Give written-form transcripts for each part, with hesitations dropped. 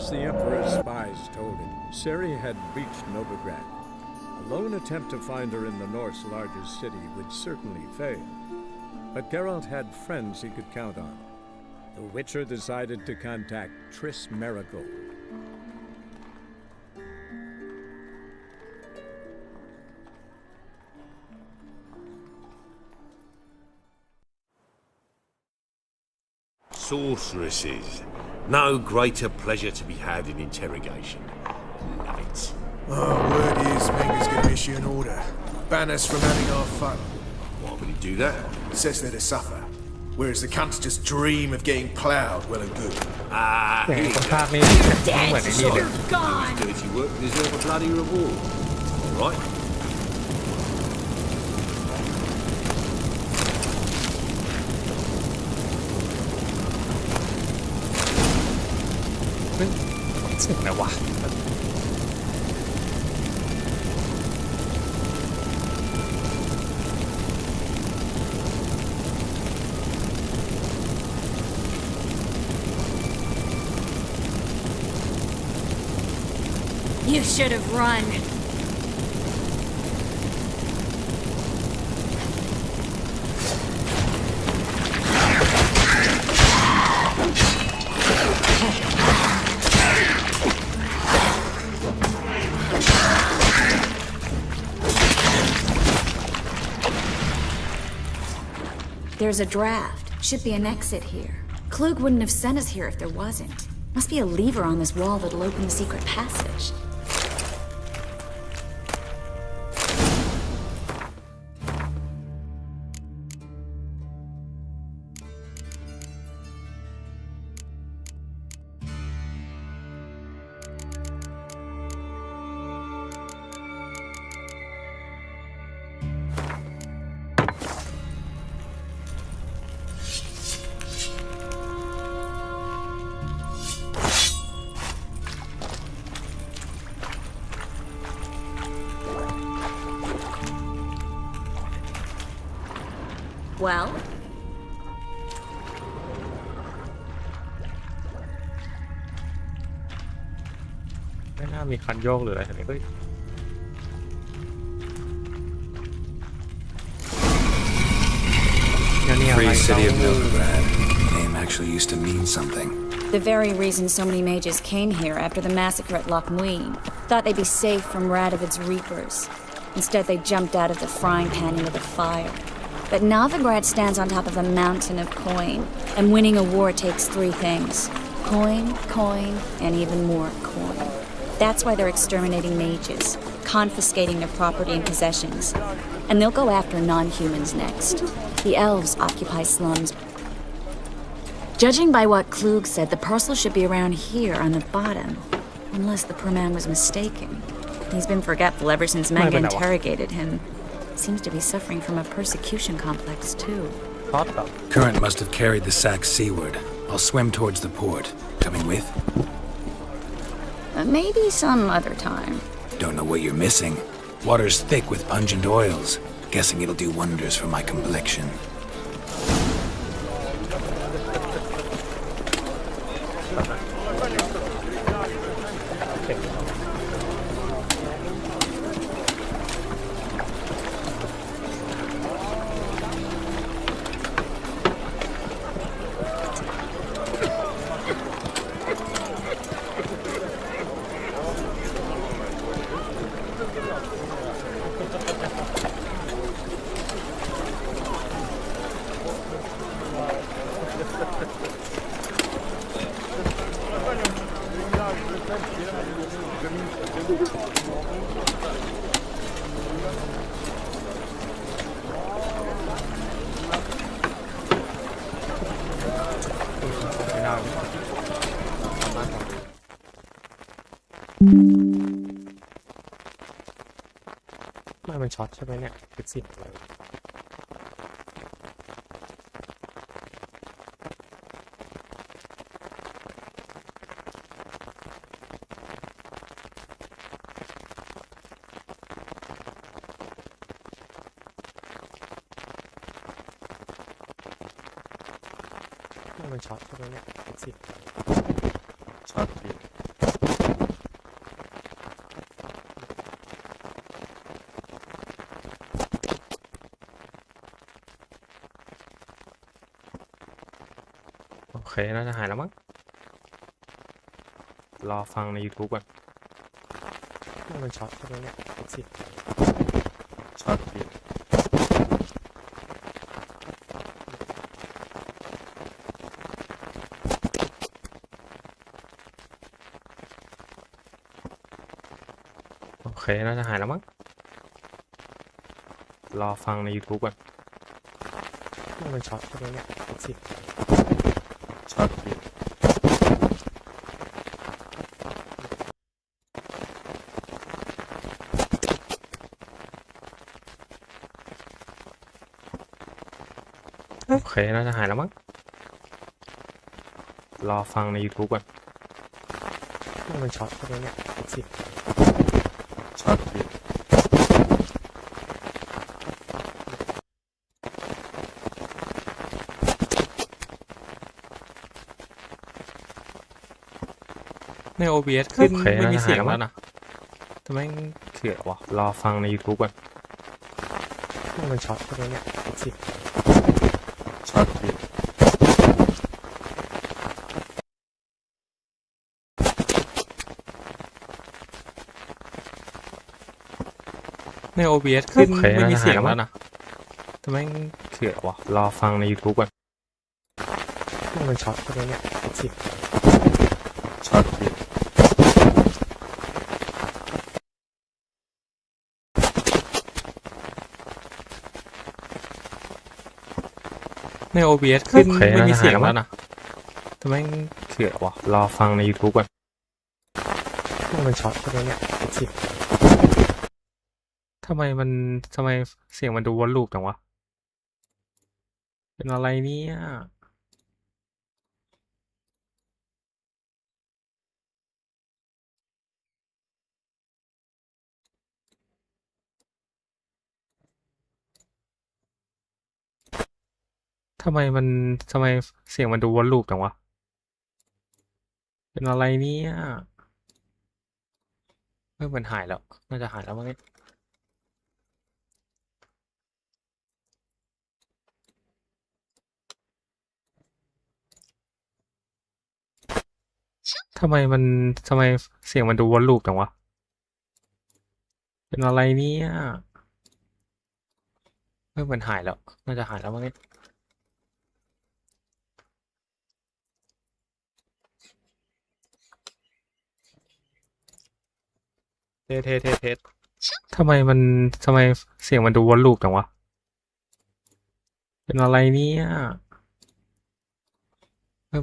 As the Emperor's spies told him, Ciri had reached Novigrad. A lone attempt to find her in the North's largest city would certainly fail. But Geralt had friends he could count on. The Witcher decided to contact Triss Merigold. Sorceresses. No greater pleasure to be had in interrogation. Love it. Oh, word is, Menger's gonna issue an order. Ban us from having our fun. Why would he do that? Says they're to suffer. Whereas the cunts just dream of getting ploughed well and good. Ah, แต่ here you คน go. ภาคนี้เหมือนไอ้นี่เลย Dirty work deserve a bloody reward. All right. สึกนะวะ You should have run. There's a draft. Should be an exit here. Klug wouldn't have sent us here if there wasn't. Must be a lever on this wall that'll open the secret passage. Well? ไม่น่ามีคันโยกหรืออะไรแบบนี้เฮ้ย Free city of Novigrad. Name actually used to mean something. The very reason so many mages came here after the massacre at Loch Muin. Thought they'd be safe from Radovid's reapers. Instead, they jumped out of the frying pan into the fire. But Novigrad stands on top of a mountain of coin, and winning a war takes three things. Coin, coin, and even more coin. That's why they're exterminating mages, confiscating their property and possessions. And they'll go after non-humans next. The elves occupy slums. Judging by what Klug said, the parcel should be around here on the bottom. Unless the poor man was mistaken. He's been forgetful ever since Manga interrogated him. Seems to be suffering from a persecution complex, too. Current must have carried the sack seaward. I'll swim towards the port. Coming with? Maybe some other time. Don't know what you're missing. Water's thick with pungent oils. Guessing it'll do wonders for my complexion.มันช็อตใช่ไหมเนี่ยคือสิ่งอะไรมันช็อตใช่ไหมเนี่ยคือสิ่งช็อต เคน่าจะหายแล้วมั้งรอฟังใน YouTube ก่อนมันช็อตใช่ไหมเนี่ยสิช็อตดิโอเคน่าจะหายแล้วมั้งรอฟังใน YouTube ก่อนมันช็อตใช่ไหมเนี่ยสิช็อตดิโอเคน่าจะหายแล้วมั้งรอฟังใน YouTube ก่อนมันช็อตใช่ไหมเนี่ยสิช็อตดิใน OBS ขึ้นไม่มีเสียงแล้วนะทำไมเขื่อวะรอฟังใน YouTube ก่อนมันช็อตใช่ไหมเนี่ยสิช็อตดิใน OBS ขึ้นไม่มีเสียงแล้วนะทำไมเขื่อวะรอฟังใน YouTube ก่อนมันช็อตใช่ไหมเนี่ยสิช็อตดิใน OBS ขึ้นไม่มีเสียงแล้วนะทำไมเขื่อวะรอฟังใน YouTube ก่อนมันช็อตใช่ไหมเนี่ยสิทำไมเสียงมันดูวนลูปจังวะเป็นอะไรเนี่ยทำไมเสียงมันดูวนลูปจังวะเป็นอะไรเนี่ยมันหายแล้วน่าจะหายแล้วมั้งเนี่ยทำไมเสียงมันดูวนลูปจังวะเป็นอะไรเนี่ยมันหายแล้วน่าจะหายแล้วมั้งเนี่ยเทสทำไมเสียงมันดูวนลูปจังวะเป็นอะไรเนี่ย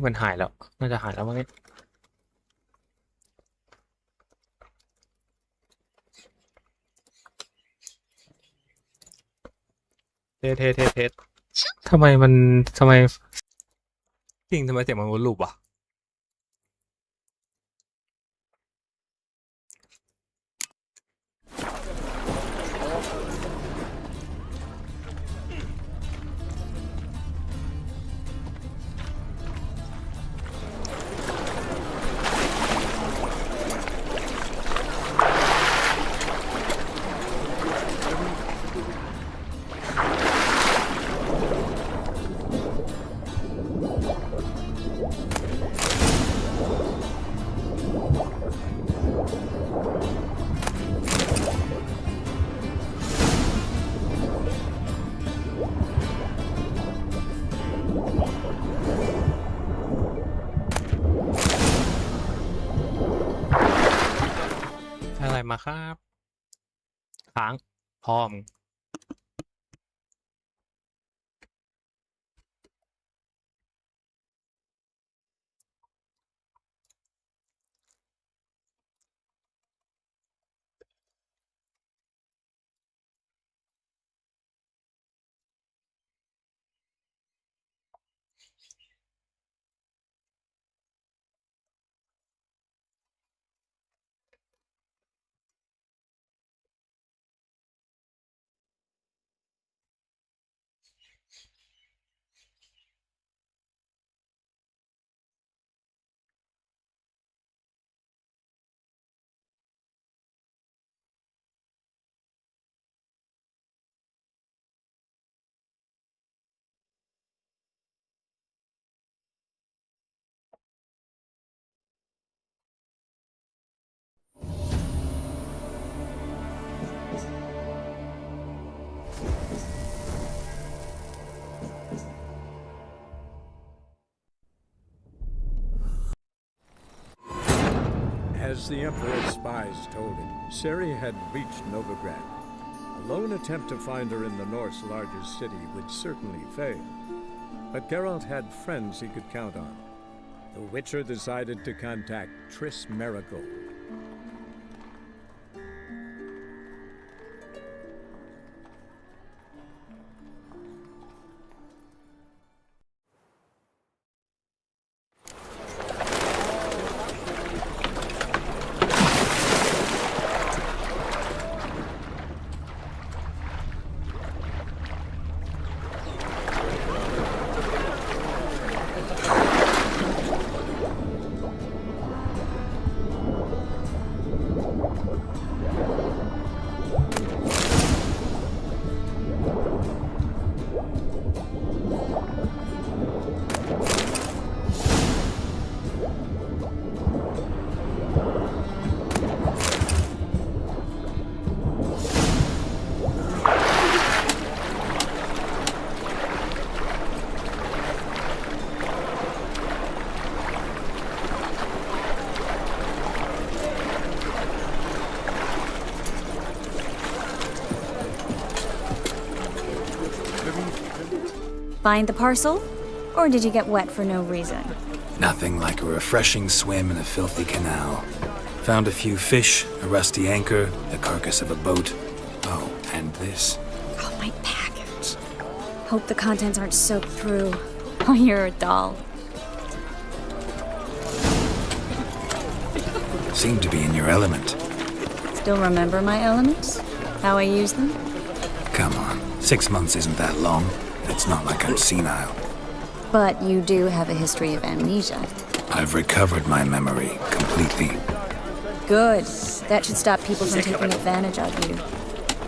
มันหายแล้วน่าจะหายแล้วมั้งเนี่ยเทสทำไมจริงทำไมเสียงมันวนลูปวะอะไรมาครับค้างพร้อม As the Emperor's spies told him, Ciri had reached Novigrad. A lone attempt to find her in the North's largest city would certainly fail. But Geralt had friends he could count on. The Witcher decided to contact Triss Merigold. Find the parcel? Or did you get wet for no reason? Nothing like a refreshing swim in a filthy canal. Found a few fish, a rusty anchor, the carcass of a boat. Oh, and this. Oh, my package. Hope the contents aren't soaked through. Oh, you're a doll. Seem to be in your element. Still remember my elements? How I use them? Come on, 6 months isn't that long. It's not like I'm senile. But you do have a history of amnesia. I've recovered my memory completely. Good. That should stop people from taking advantage of you.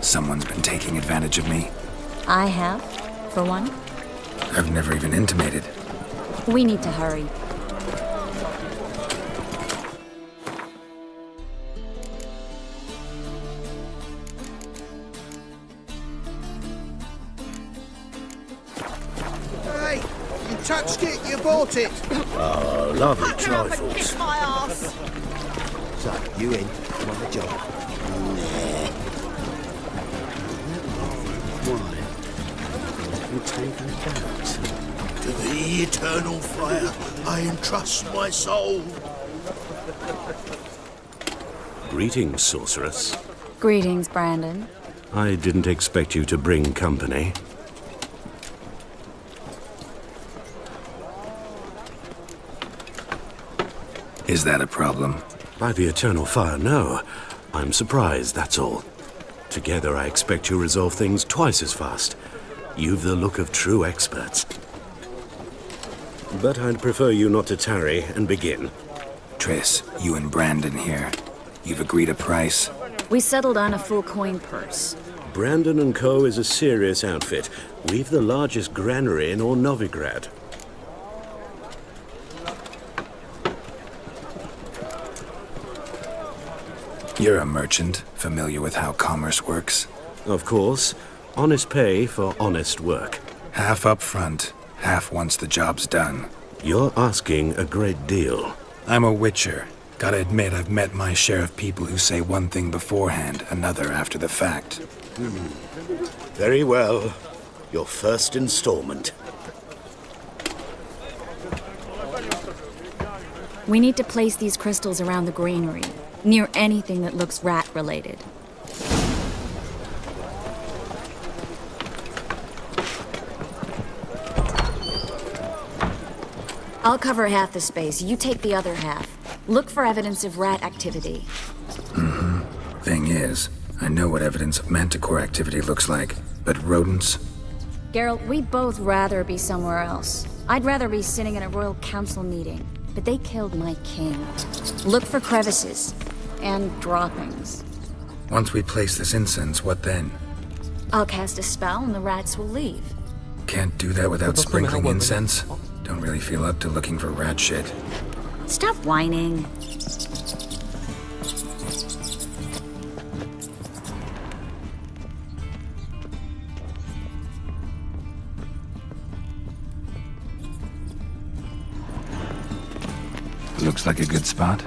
Someone's been taking advantage of me. I have, for one. I've never even intimated. We need to hurry. Hey, you touched it, you bought it. Oh, lovely trifles. So, you in? On the job? Why? You taken that? To the eternal fire, I entrust my soul. Greetings, sorceress. Greetings, Brandon. I didn't expect you to bring company. Is that a problem? By the eternal fire, no. I'm surprised, that's all. Together, I expect you resolve things twice as fast. You've the look of true experts. But I'd prefer you not to tarry and begin. Triss, you and Brandon here. You've agreed a price? We settled on a full coin purse. Brandon & Co. is a serious outfit. We've the largest granary in all Novigrad. You're a merchant, familiar with how commerce works. Of course, honest pay for honest work. Half up front, half once the job's done. You're asking a great deal. I'm a witcher. Gotta admit, I've met my share of people who say one thing beforehand, another after the fact. Very well. Your first installment. We need to place these crystals around the granary, near anything that looks rat-related. I'll cover half the space, you take the other half. Look for evidence of rat activity. Thing is, I know what evidence of manticore activity looks like, but rodents? Geralt, we'd both rather be somewhere else. I'd rather be sitting in a royal council meeting, but they killed my king. Look for crevices and droppings. Once we place this incense, what then? I'll cast a spell and the rats will leave. Can't do that without sprinkling incense? Don't really feel up to looking for rat shit. Stop whining. Looks like a good spot.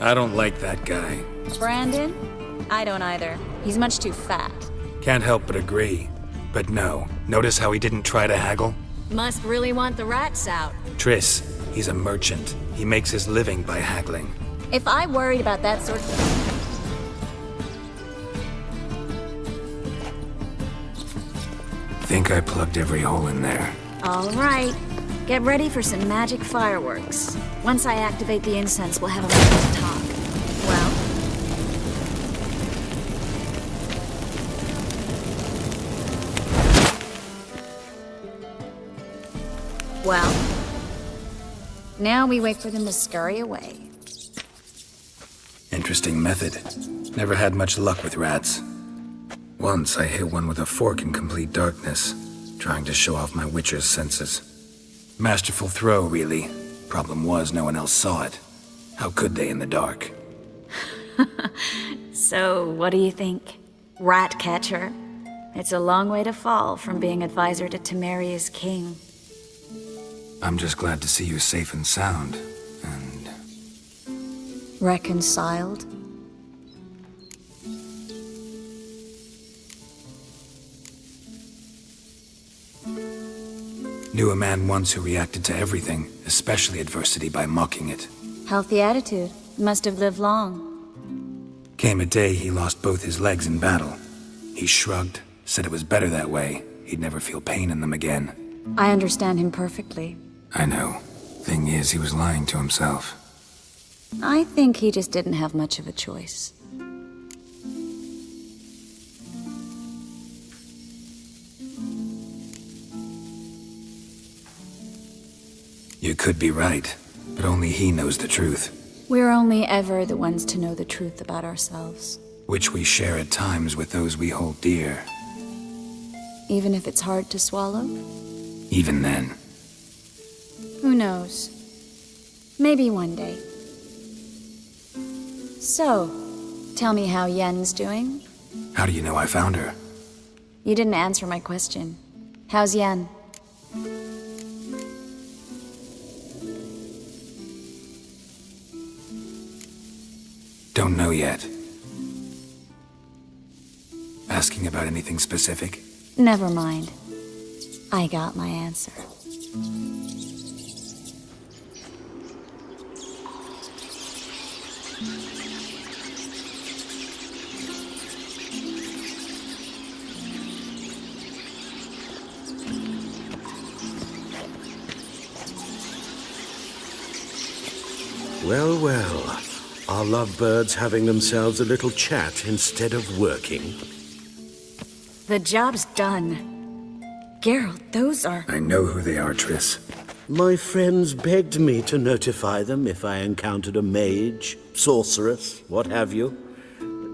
I don't like that guy. Brandon? I don't either. He's much too fat. Can't help but agree. But no, notice how he didn't try to haggle? Must really want the rats out. Triss, he's a merchant. He makes his living by haggling. If I worried about that sort of... Think I plugged every hole in there. All right. Get ready for some magic fireworks. Once I activate the incense, we'll have a moment to talk. Well? Well? Now we wait for them to scurry away. Interesting method. Never had much luck with rats. Once I hit one with a fork in complete darkness, trying to show off my witcher's senses. Masterful throw, really. Problem was, no one else saw it. How could they in the dark? So, what do you think? Rat catcher? It's a long way to fall from being advisor to Temeria's king. I'm just glad to see you safe and sound, and... Reconciled? Knew a man once who reacted to everything, especially adversity, by mocking it. Healthy attitude. Must have lived long. Came a day he lost both his legs in battle. He shrugged, said it was better that way. He'd never feel pain in them again. I understand him perfectly. I know. Thing is, he was lying to himself. I think he just didn't have much of a choice. You could be right, but only he knows the truth. We're only ever the ones to know the truth about ourselves. Which we share at times with those we hold dear. Even if it's hard to swallow? Even then. Who knows? Maybe one day. So, tell me how Yen's doing? How do you know I found her? You didn't answer my question. How's Yen? Don't know yet. Asking about anything specific? Never mind. I got my answer. Well, well. Are lovebirds having themselves a little chat instead of working? The job's done. Geralt, those are... I know who they are, Triss. My friends begged me to notify them if I encountered a mage, sorceress, what have you.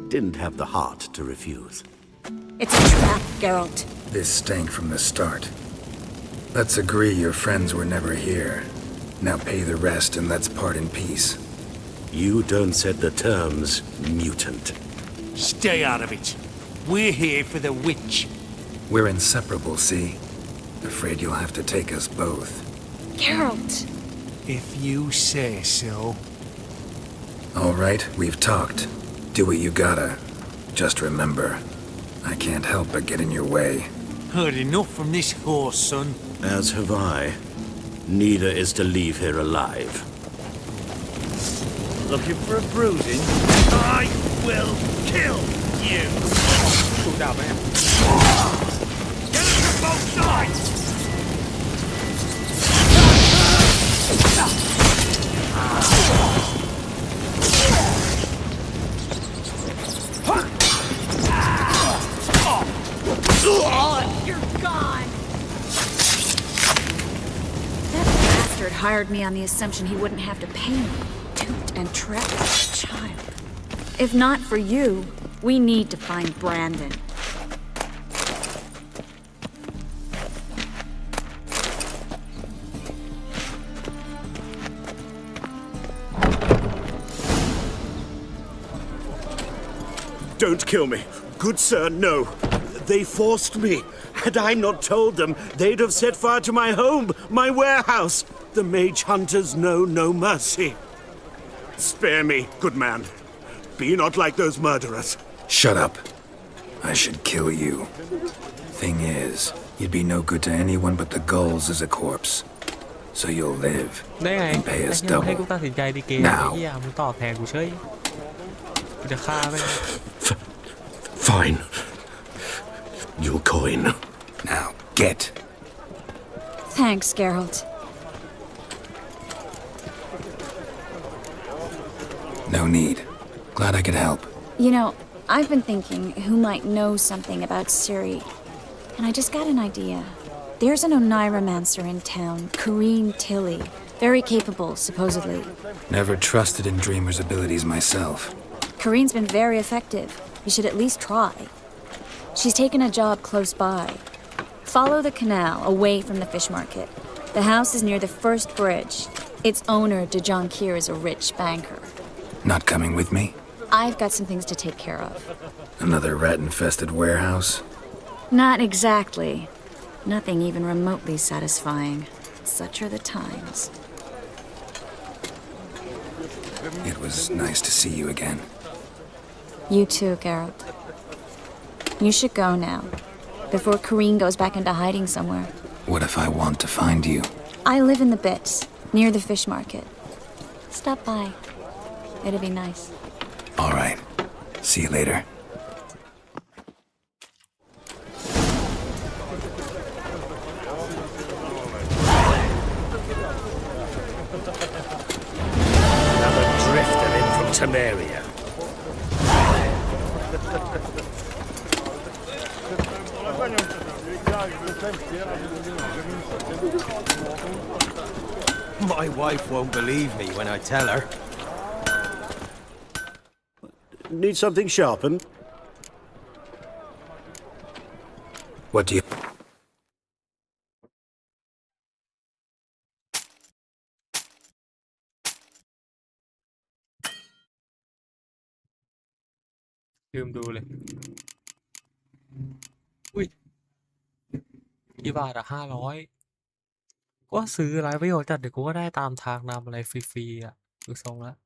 Didn't have the heart to refuse. It's a trap, Geralt. This stank from the start. Let's agree your friends were never here. Now pay the rest and let's part in peace. You don't set the terms, mutant. Stay out of it. We're here for the witch. We're inseparable, see? Afraid you'll have to take us both. Geralt! If you say so. All right, we've talked. Do what you gotta. Just remember, I can't help but get in your way. Heard enough from this horse, son. As have I. Neither is to leave here alive. Looking for a bruising? I will kill you! Cool down, man. Get him from both sides! You're gone! That bastard hired me on the assumption he wouldn't have to pay me. Toot and trap like a child. If not for you, we need to find Brandon. Don't kill me. Good sir, no. They forced me. Had I not told them, they'd have set fire to my home, my warehouse. The mage hunters know no mercy. Spare me, good man. Be not like those murderers. Shut up. I should kill you. Thing is, you'd be no good to anyone but the gulls as a corpse. So you'll live ได้ไง and pay us ให้กู double. ตัดสินใจดีเกมไอ้ Now เหี้ยมึงตอบแทนกูเฉยกูจะฆ่าแม่ง Fine. Your coin. Now, get. Thanks, Geralt. No need. Glad I could help. You know, I've been thinking who might know something about Ciri, and I just got an idea. There's an Oneiromancer in town, Corrine Tilly. Very capable, supposedly. Never trusted in Dreamer's abilities myself. Corrine's been very effective. You should at least try. She's taken a job close by. Follow the canal away from the fish market. The house is near the first bridge. Its owner, Dejon Kier, is a rich banker. Not coming with me? I've got some things to take care of. Another rat-infested warehouse? Not exactly. Nothing even remotely satisfying. Such are the times. It was nice to see you again. You too, Geralt. You should go now, before Corrine goes back into hiding somewhere. What if I want to find you? I live in the Bits, near the fish market. Stop by. It'll be nice. All right. See you later. Another drifter in from Temeria. My wife won't believe me when I tell her. Need something sharpened? What do you... ลืมดูเลยอุ้ยกี่บาทอะ500ก็ซื้อไรประโยชน์จัดเดี๋ยวกูก็ได้ตามทางนำอะไรฟรีๆอะดูทรงแล้ว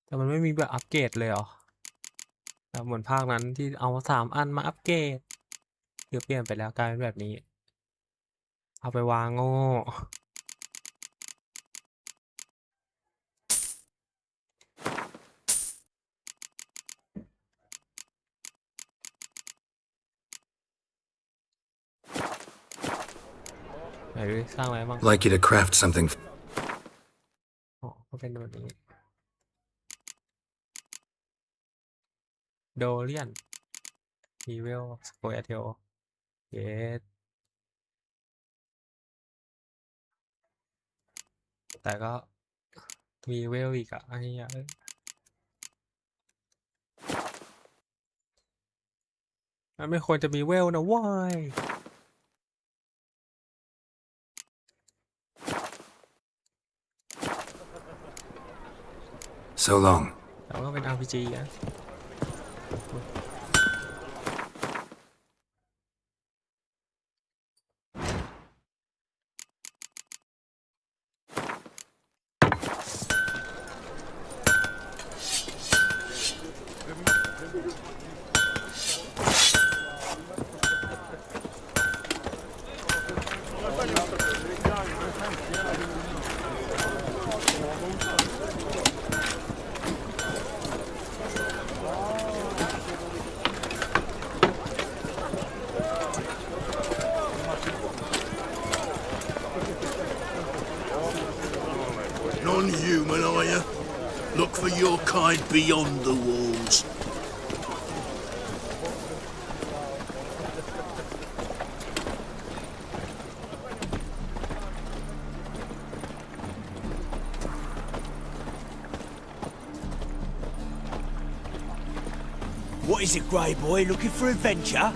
แต่มันไม่มีแบบอัปเกรดเลยเหรอแบบเหมือนภาคนั้นที่เอา3 อันมาอัปเกรดเดี๋ยวเปลี่ยนไปแล้วกลายเป็นแบบนี้เอาไปวางโง่ไหนดูสร้างอะไรบ้าง Like you to craft something... อ๋อก็เป็นแบบนี้โดเลียนอีเวลสโคยเทลเยสแต่ก็มีเวลอีกอะไอ้เหี้ยมันไม่ควรจะมีเวลนะเว้ย So long. แต่ว่าเป็น RPG นะ Non-human, are you? Look for your kind beyond the walls. What is it, Grey Boy? Looking for adventure?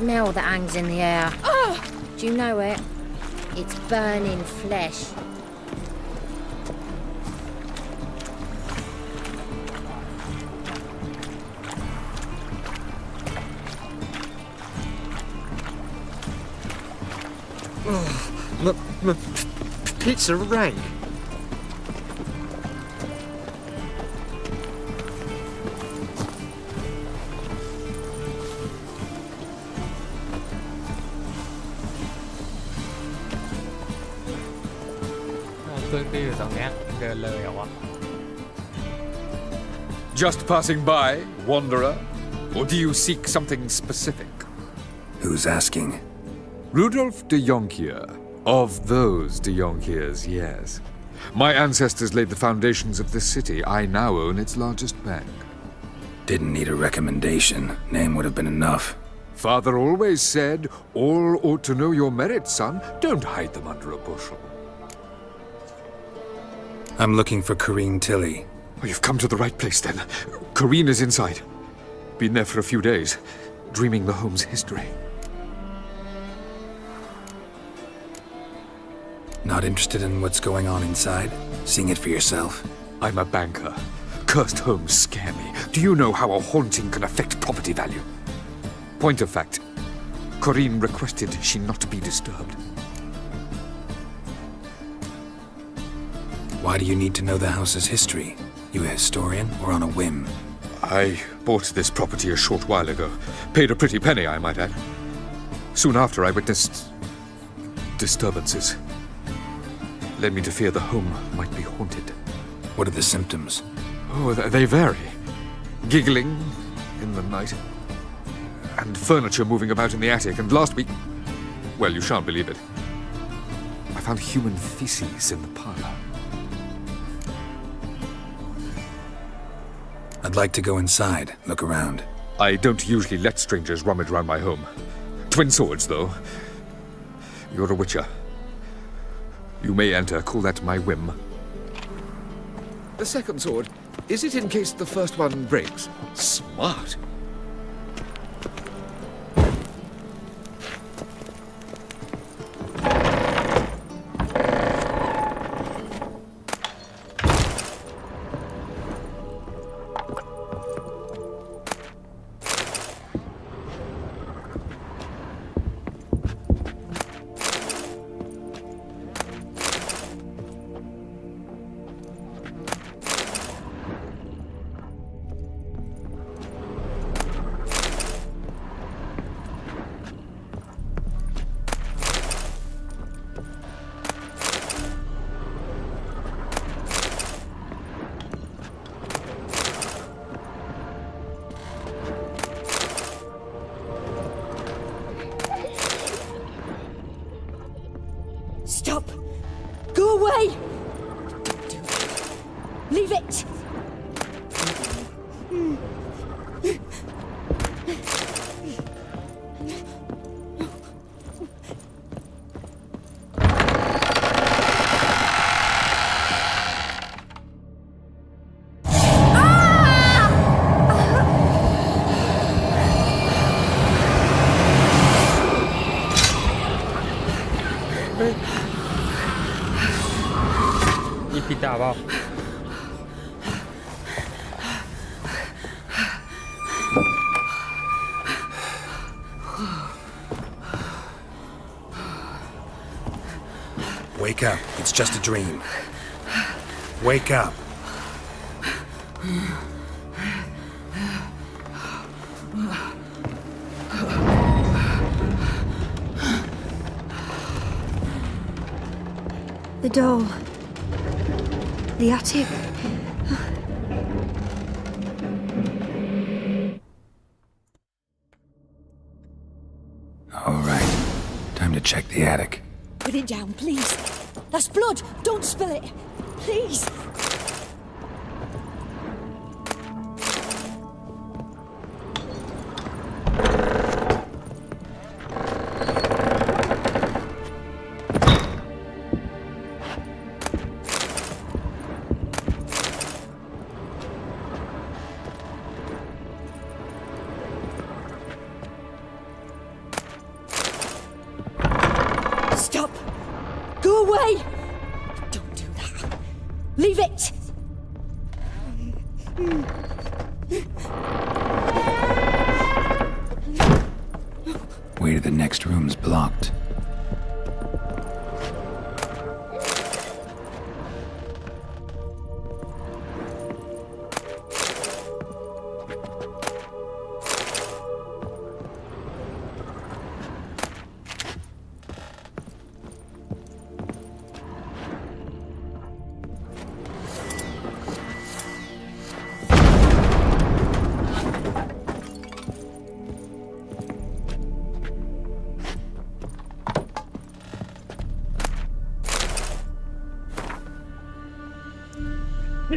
Smell that hangs in the air. Do you know it? It's burning flesh. My pizza rank. Just passing by, wanderer? Or do you seek something specific? Who's asking? Rudolf de Jonkier. Of those de Jonkiers, yes. My ancestors laid the foundations of this city. I now own its largest bank. Didn't need a recommendation. Name would have been enough. Father always said, all ought to know your merits, son. Don't hide them under a bushel. I'm looking for Corrine Tilly. Oh, you've come to the right place, then. Corrine is inside. Been there for a few days, dreaming the home's history. Not interested in what's going on inside? Seeing it for yourself? I'm a banker. Cursed homes scare me. Do you know how a haunting can affect property value? Point of fact, Corrine requested she not be disturbed. Why do you need to know the house's history? You a historian or on a whim? I bought this property a short while ago. Paid a pretty penny, I might add. Soon after, I witnessed disturbances. Led me to fear the home might be haunted. What are the symptoms? Oh, they vary. Giggling in the night. And furniture moving about in the attic. And last week, well, you shan't believe it, I found human feces in the parlor. I'd like to go inside, look around. I don't usually let strangers rummage around my home. Twin swords, though. You're a witcher. You may enter, call that my whim. The second sword, is it in case the first one breaks? Smart. Stop! Go away! Don't do it. Leave it! EP ด่าเปล่า Wake up. It's just a dream. Wake up. The door. The attic. All right. Time to check the attic. Put it down, please. That's blood. Don't spill it. Please. Stop! Way to the next room's blocked. There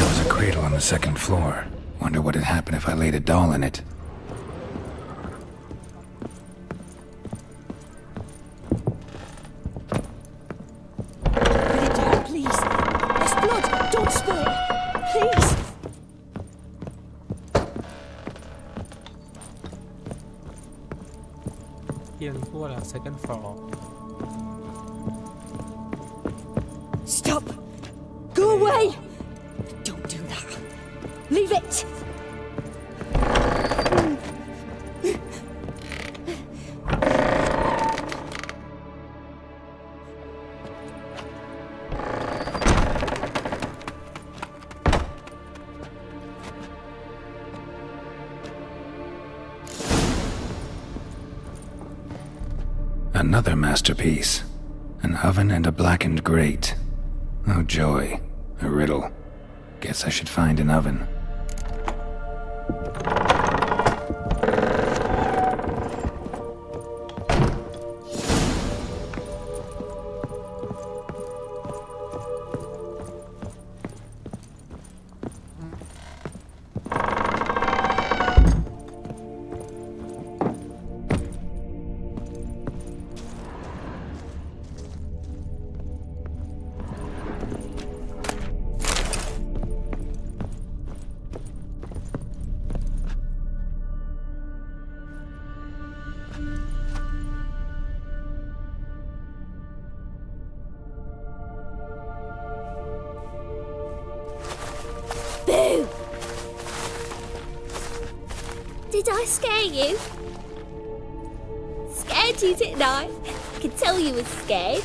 was a cradle on the second floor. Wonder what would happen if I laid a doll in it. Please. There's blood. Don't spill it. Please. Second floor. Stop. Go away. Don't do that. Leave it. Another masterpiece. An oven and a blackened grate. Oh joy. A riddle. Guess I should find an oven. Boo! Did I scare you? Scared you, didn't I? I could tell you was scared.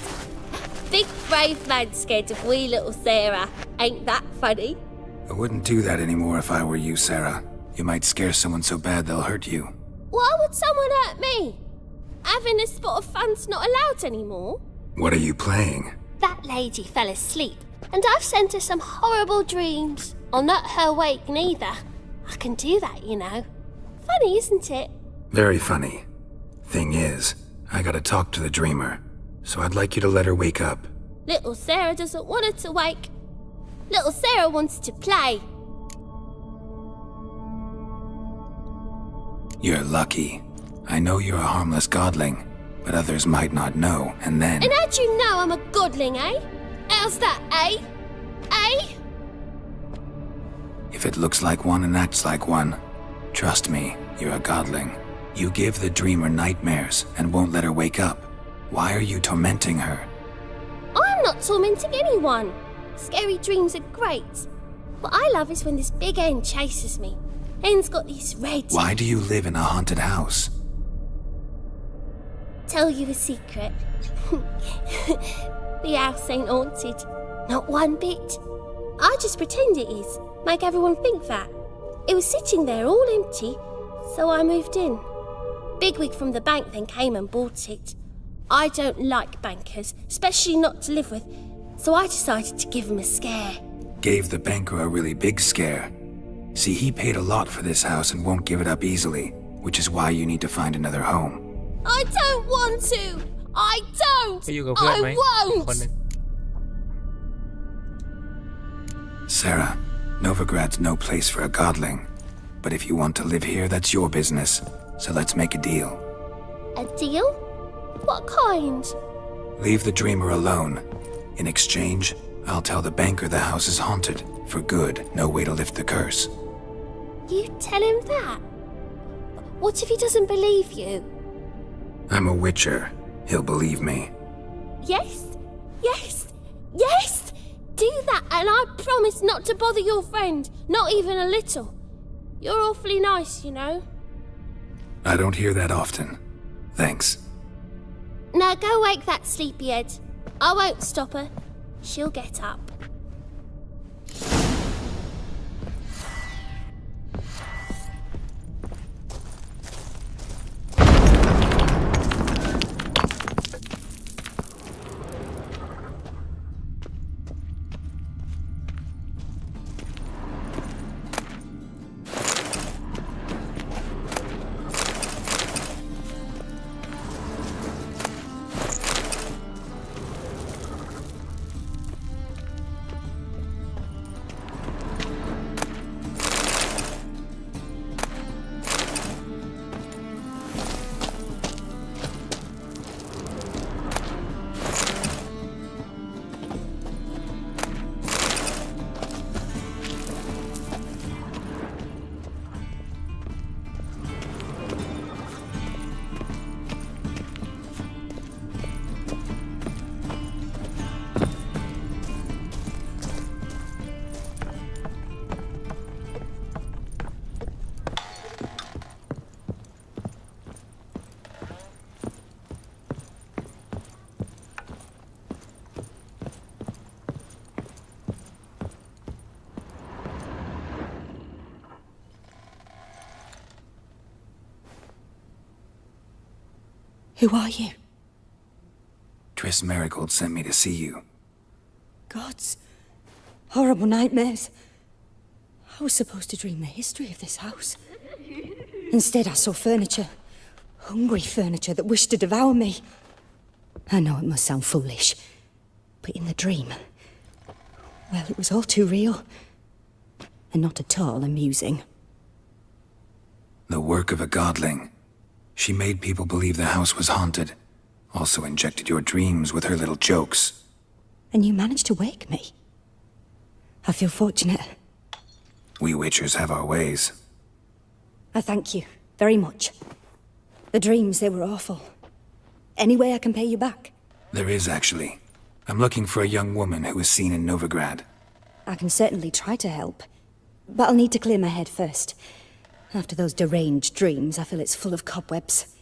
Big brave man scared of wee little Sarah. Ain't that funny? I wouldn't do that anymore if I were you, Sarah. You might scare someone so bad they'll hurt you. Why would someone hurt me? Having a spot of fun's not allowed anymore. What are you playing? That lady fell asleep, and I've sent her some horrible dreams. I'll not her wake neither. I can do that, you know. Funny, isn't it? Very funny. Thing is, I gotta talk to the dreamer, so I'd like you to let her wake up. Little Sarah doesn't want her to wake. Little Sarah wants to play. You're lucky. I know you're a harmless godling, but others might not know, and then... And how'd you know I'm a godling, eh? How's that, eh? Eh? If it looks like one and acts like one, trust me, you're a godling. You give the dreamer nightmares and won't let her wake up. Why are you tormenting her? I'm not tormenting anyone. Scary dreams are great. What I love is when this big hen chases me. Hen's got these red... Why do you live in a haunted house? Tell you a secret. The house ain't haunted. Not one bit. I just pretend it is. Make everyone think that. It was sitting there all empty, so I moved in. Bigwig from the bank then came and bought it. I don't like bankers, especially not to live with, so I decided to give him a scare. Gave the banker a really big scare. See, he paid a lot for this house and won't give it up easily, which is why you need to find another home. I don't want to! I don't! ไปอยู่กับเพื่อนไหม I won't! คนหนึ่ง Sarah, Novigrad's no place for a godling. But if you want to live here, that's your business. So let's make a deal. A deal? What kind? Leave the dreamer alone. In exchange, I'll tell the banker the house is haunted. For good, no way to lift the curse. You tell him that? What if he doesn't believe you? I'm a witcher. He'll believe me. Yes, yes, yes! Do that, and I promise not to bother your friend, not even a little. You're awfully nice, you know. I don't hear that often. Thanks. Now go wake that sleepyhead. I won't stop her. She'll get up. Who are you? Triss Marigold sent me to see you. Gods. Horrible nightmares. I was supposed to dream the history of this house. Instead, I saw furniture. Hungry furniture that wished to devour me. I know it must sound foolish, but in the dream, well, it was all too real. And not at all amusing. The work of a godling. She made people believe the house was haunted. Also injected your dreams with her little jokes. And you managed to wake me. I feel fortunate. We witchers have our ways. I thank you very much. The dreams, they were awful. Any way I can pay you back? There is, actually. I'm looking for a young woman who was seen in Novigrad. I can certainly try to help. But I'll need to clear my head first. After those deranged dreams, I feel it's full of cobwebs.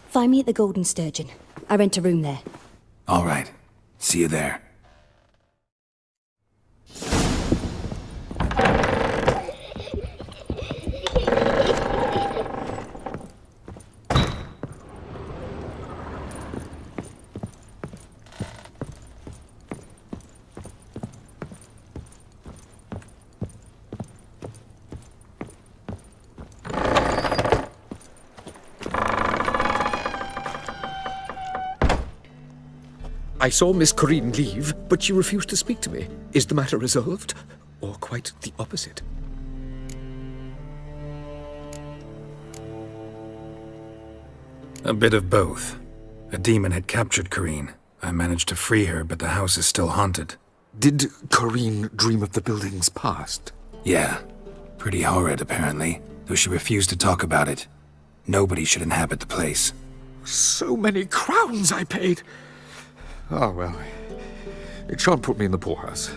Find me at the Golden Sturgeon. I rent a room there. All right. See you there. I saw Miss Corinne leave, but she refused to speak to me. Is the matter resolved? Or quite the opposite? A bit of both. A demon had captured Corinne. I managed to free her, but the house is still haunted. Did Corinne dream of the building's past? Yeah. Pretty horrid, apparently, though she refused to talk about it. Nobody should inhabit the place. So many crowns I paid! Ah, well, it shan't put me in the poorhouse.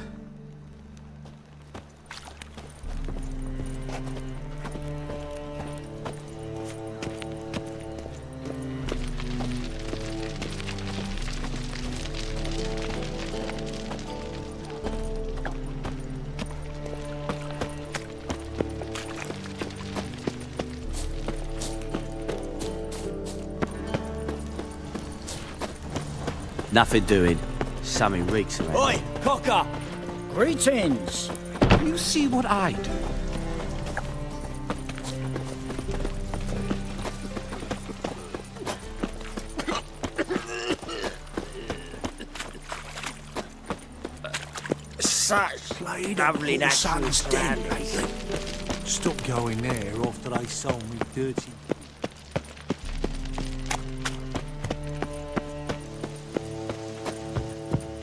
Nothing doing. Something reeks around. Oi, Cocker! Greetings! You see what I do? Such died. Lovely Or the natural son's dead surroundings. lately. Stop going there after they sold me dirty.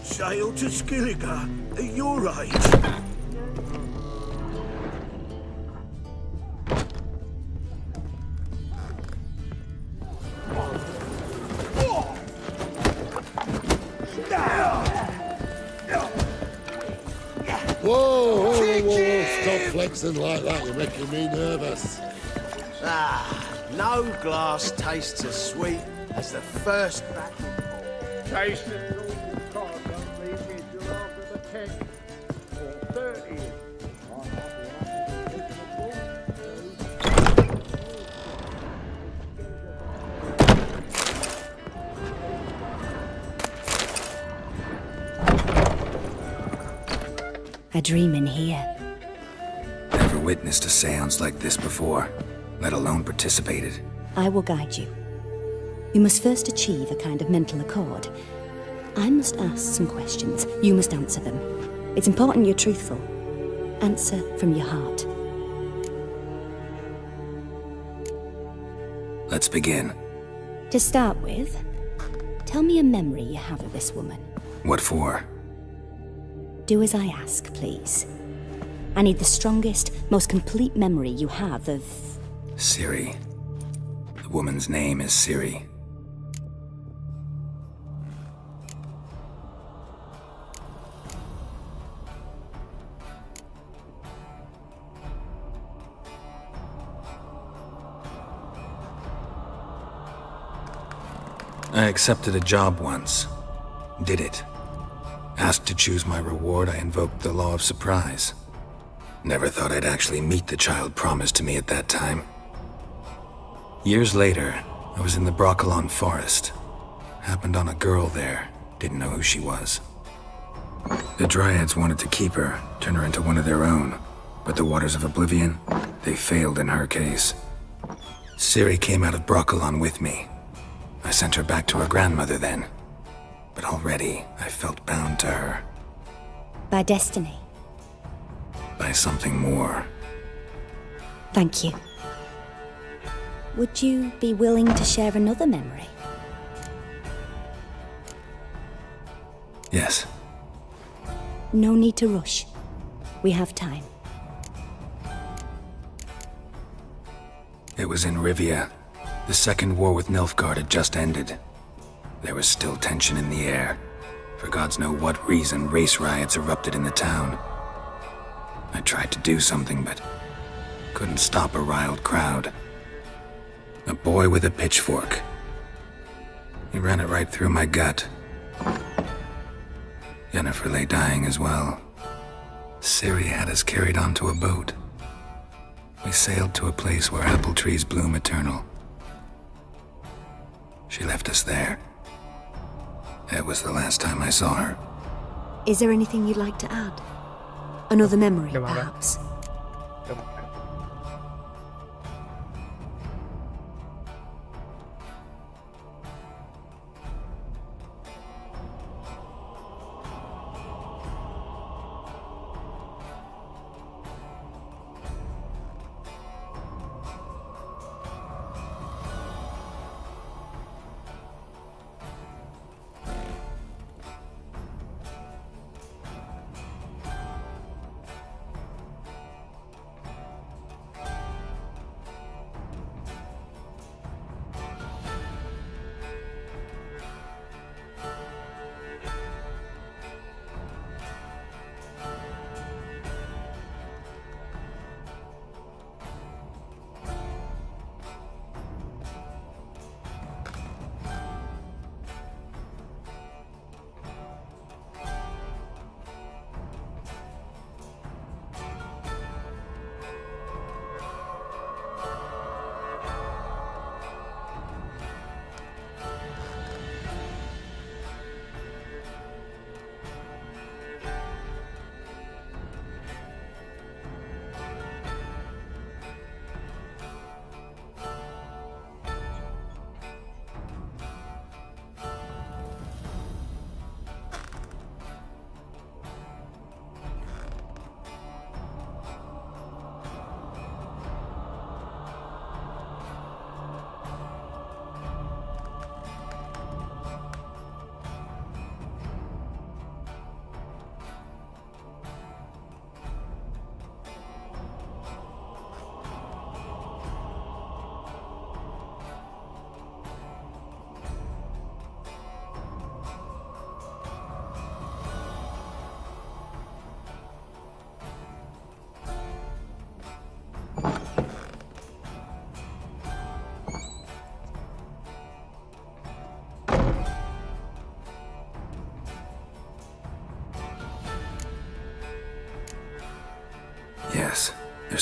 Sail to Skilliga at your age. Whoa, stop flexing like that, you're making me nervous. No glass tastes as sweet as the first battle. Taste it all you can't, don't leave me till after the 10th or 30th. A dream in here. Never witnessed a seance like this before, let alone participated. I will guide you. You must first achieve a kind of mental accord. I must ask some questions. You must answer them. It's important you're truthful. Answer from your heart. Let's begin. To start with, tell me a memory you have of this woman. What for? Do as I ask, please. I need the strongest, most complete memory you have of... Ciri. The woman's name is Ciri. I accepted a job once. Did it. Asked to choose my reward, I invoked the law of surprise. Never thought I'd actually meet the child promised to me at that time. Years later, I was in the Broccolon forest. Happened on a girl there. Didn't know who she was. The Dryads wanted to keep her, turn her into one of their own. But the Waters of Oblivion, they failed in her case. Ciri came out of Broccolon with me. I sent her back to her grandmother then. But already, I felt bound to her. By destiny. By something more. Thank you. Would you be willing to share another memory? Yes. No need to rush. We have time. It was in Rivia. The second war with Nilfgaard had just ended. There was still tension in the air. For gods know what reason, race riots erupted in the town. I tried to do something, but couldn't stop a riled crowd. A boy with a pitchfork. He ran it right through my gut. Yennefer lay dying as well. Ciri had us carried onto a boat. We sailed to a place where apple trees bloom eternal. She left us there. That was the last time I saw her. Is there anything you'd like to add? Another memory, perhaps?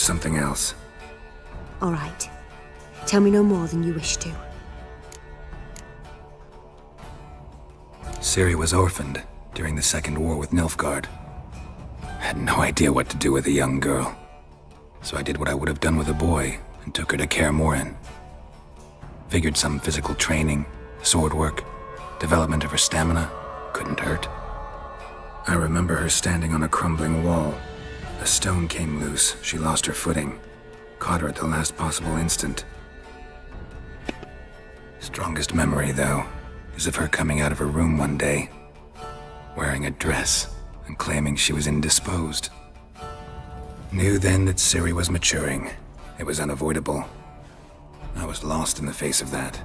something else. All right. Tell me no more than you wish to. Ciri was orphaned during the Second War with Nilfgaard. I had no idea what to do with a young girl. So I did what I would have done with a boy and took her to Kaer Morhen. Figured some physical training, sword work, development of her stamina couldn't hurt. I remember her standing on a crumbling wall. A stone came loose, she lost her footing. Caught her at the last possible instant. Strongest memory, though, is of her coming out of her room one day, wearing a dress and claiming she was indisposed. Knew then that Ciri was maturing. It was unavoidable. I was lost in the face of that.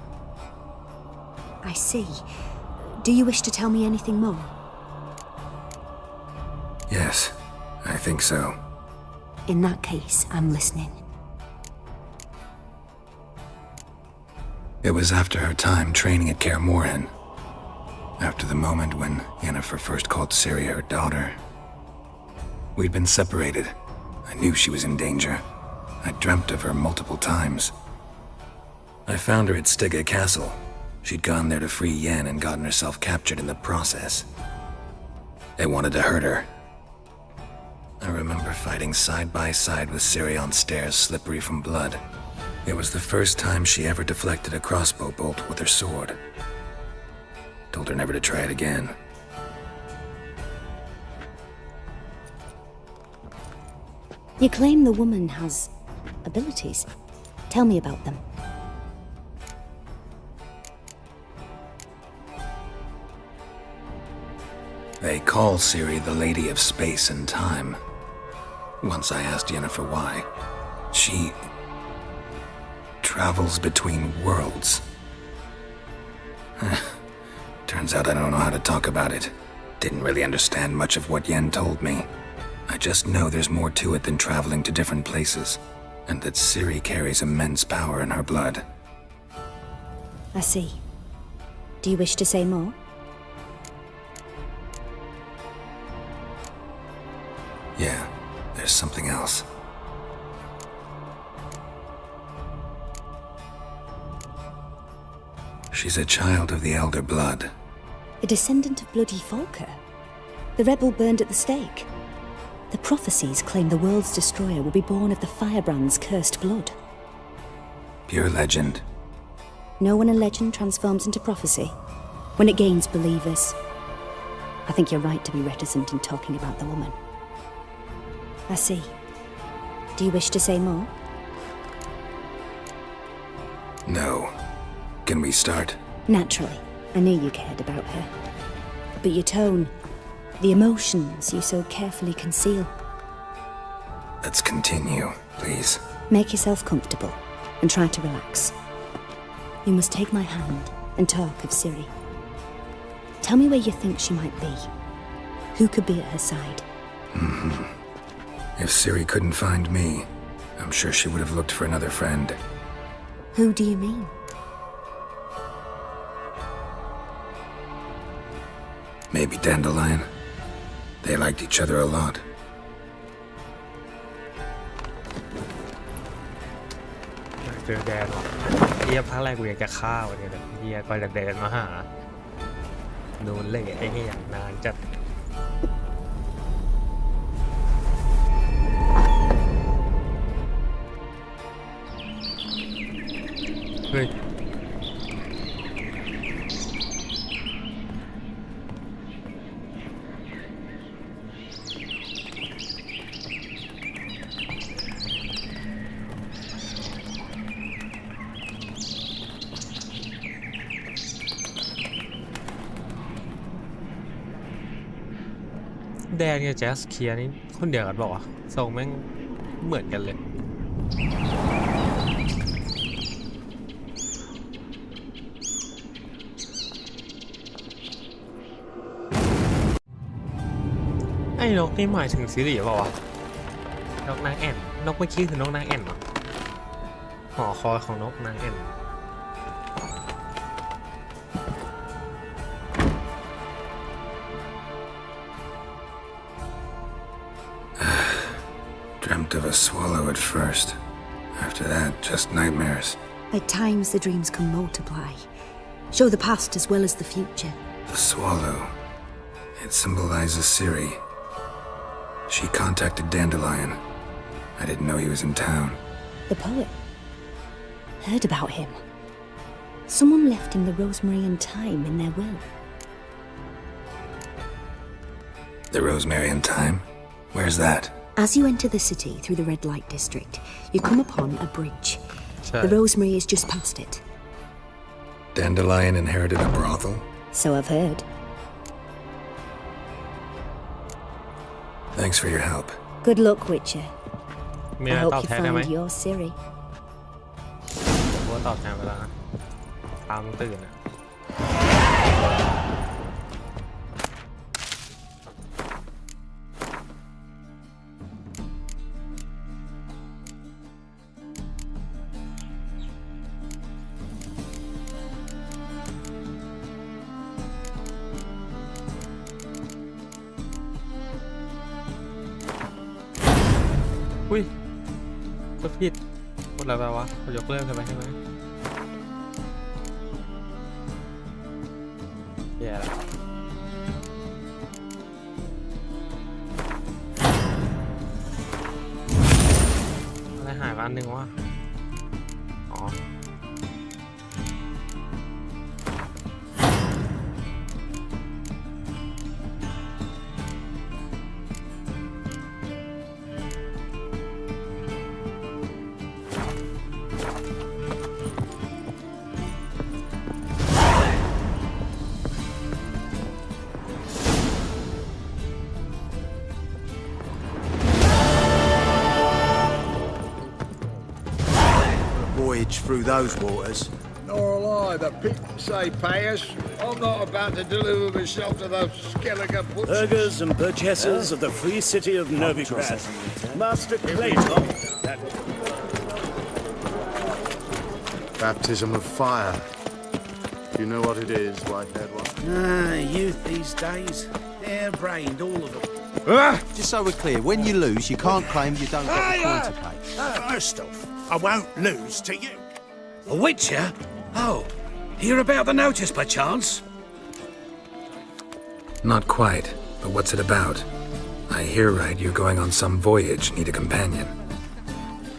I see. Do you wish to tell me anything more? Yes, I think so. In that case, I'm listening. It was after her time training at Kaer Morhen. After the moment when Yennefer first called Ciri her daughter. We'd been separated. I knew she was in danger. I dreamt of her multiple times. I found her at Stygga Castle. She'd gone there to free Yen and gotten herself captured in the process. They wanted to hurt her. I remember fighting side by side with Ciri on stairs slippery from blood. It was the first time she ever deflected a crossbow bolt with her sword. Told her never to try it again. You claim the woman has abilities. Tell me about them. They call Ciri the Lady of Space and Time. Once I asked Yennefer why. She travels between worlds. Turns out I don't know how to talk about it. Didn't really understand much of what Yen told me. I just know there's more to it than traveling to different places, and that Ciri carries immense power in her blood. I see. Do you wish to say more? Yeah, there's something else. She's a child of the Elder Blood. A descendant of bloody Falker? The rebel burned at the stake? The prophecies claim the world's destroyer will be born of the Firebrand's cursed blood. Pure legend. Know when a legend transforms into prophecy? When it gains believers. I think you're right to be reticent in talking about the woman. I see. Do you wish to say more? No. Can we start? Naturally. I knew you cared about her. But your tone, the emotions you so carefully conceal. Let's continue, please. Make yourself comfortable and try to relax. You must take my hand and talk of Ciri. Tell me where you think she might be. Who could be at her side? If Ciri couldn't find me, I'm sure she would have looked for another friend. Who do you mean? Maybe Dandelion. They liked each other a lot. เจอแดนว่ะเฮียภาคแรกกูอยากจะฆ่าวันนี้แต่เฮียก็จะเดินมาหาโดนเละไอ้เฮียอย่างนานจัดเฮ้ยแดงกับแจสเคียร์นี่คนเดียวกันบอกว่าทรงแม่งเหมือนกันเลยไอ้นกนี่หมายถึงซิริเปล่าวะนกนางแอ่นนกเมื่อกี้คือนกนางแอ่นเหรอหอคอยของนกนางแอ่นDreamt of a swallow at first. After that, just nightmares. At times, the dreams can multiply, show the past as well as the future. The swallow. It symbolizes Ciri. She contacted Dandelion. I didn't know he was in town. The poet. Heard about him. Someone left him the rosemary and thyme in their will. The rosemary and thyme? Where's that? As you enter the city through the red light district, you come upon a bridge. The rosemary is just past it. Dandelion inherited a brothel? So I've heard. Thanks for your help. Good luck, Witcher. มี I อะไร hope ตอบ you แทนได้ไหม find your Ciri. ผมว่าตอบแทนไปแล้วนะตามตื่นอะอุ้ยกดผิดกดอะไรไปวะกดยกเลิกใช่ไหมแย่แล้วอะไรหายไปอันหนึ่งวะอ๋อThrough those waters. Nor a lie, the people say pay us. I'm not about to deliver myself to those skeleton butchers. Burghers and burgesses of the free city of Novigrad. Master Clayton. Baptism of fire. You know what it is, white-haired one? Youth these days. Hair-brained, all of them. Just so we're clear, when you lose, you can't claim you don't get the coin to pay. First off, I won't lose to you. A Witcher? Oh, hear about the notice by chance? Not quite, but what's it about? I hear right you're going on some voyage, need a companion.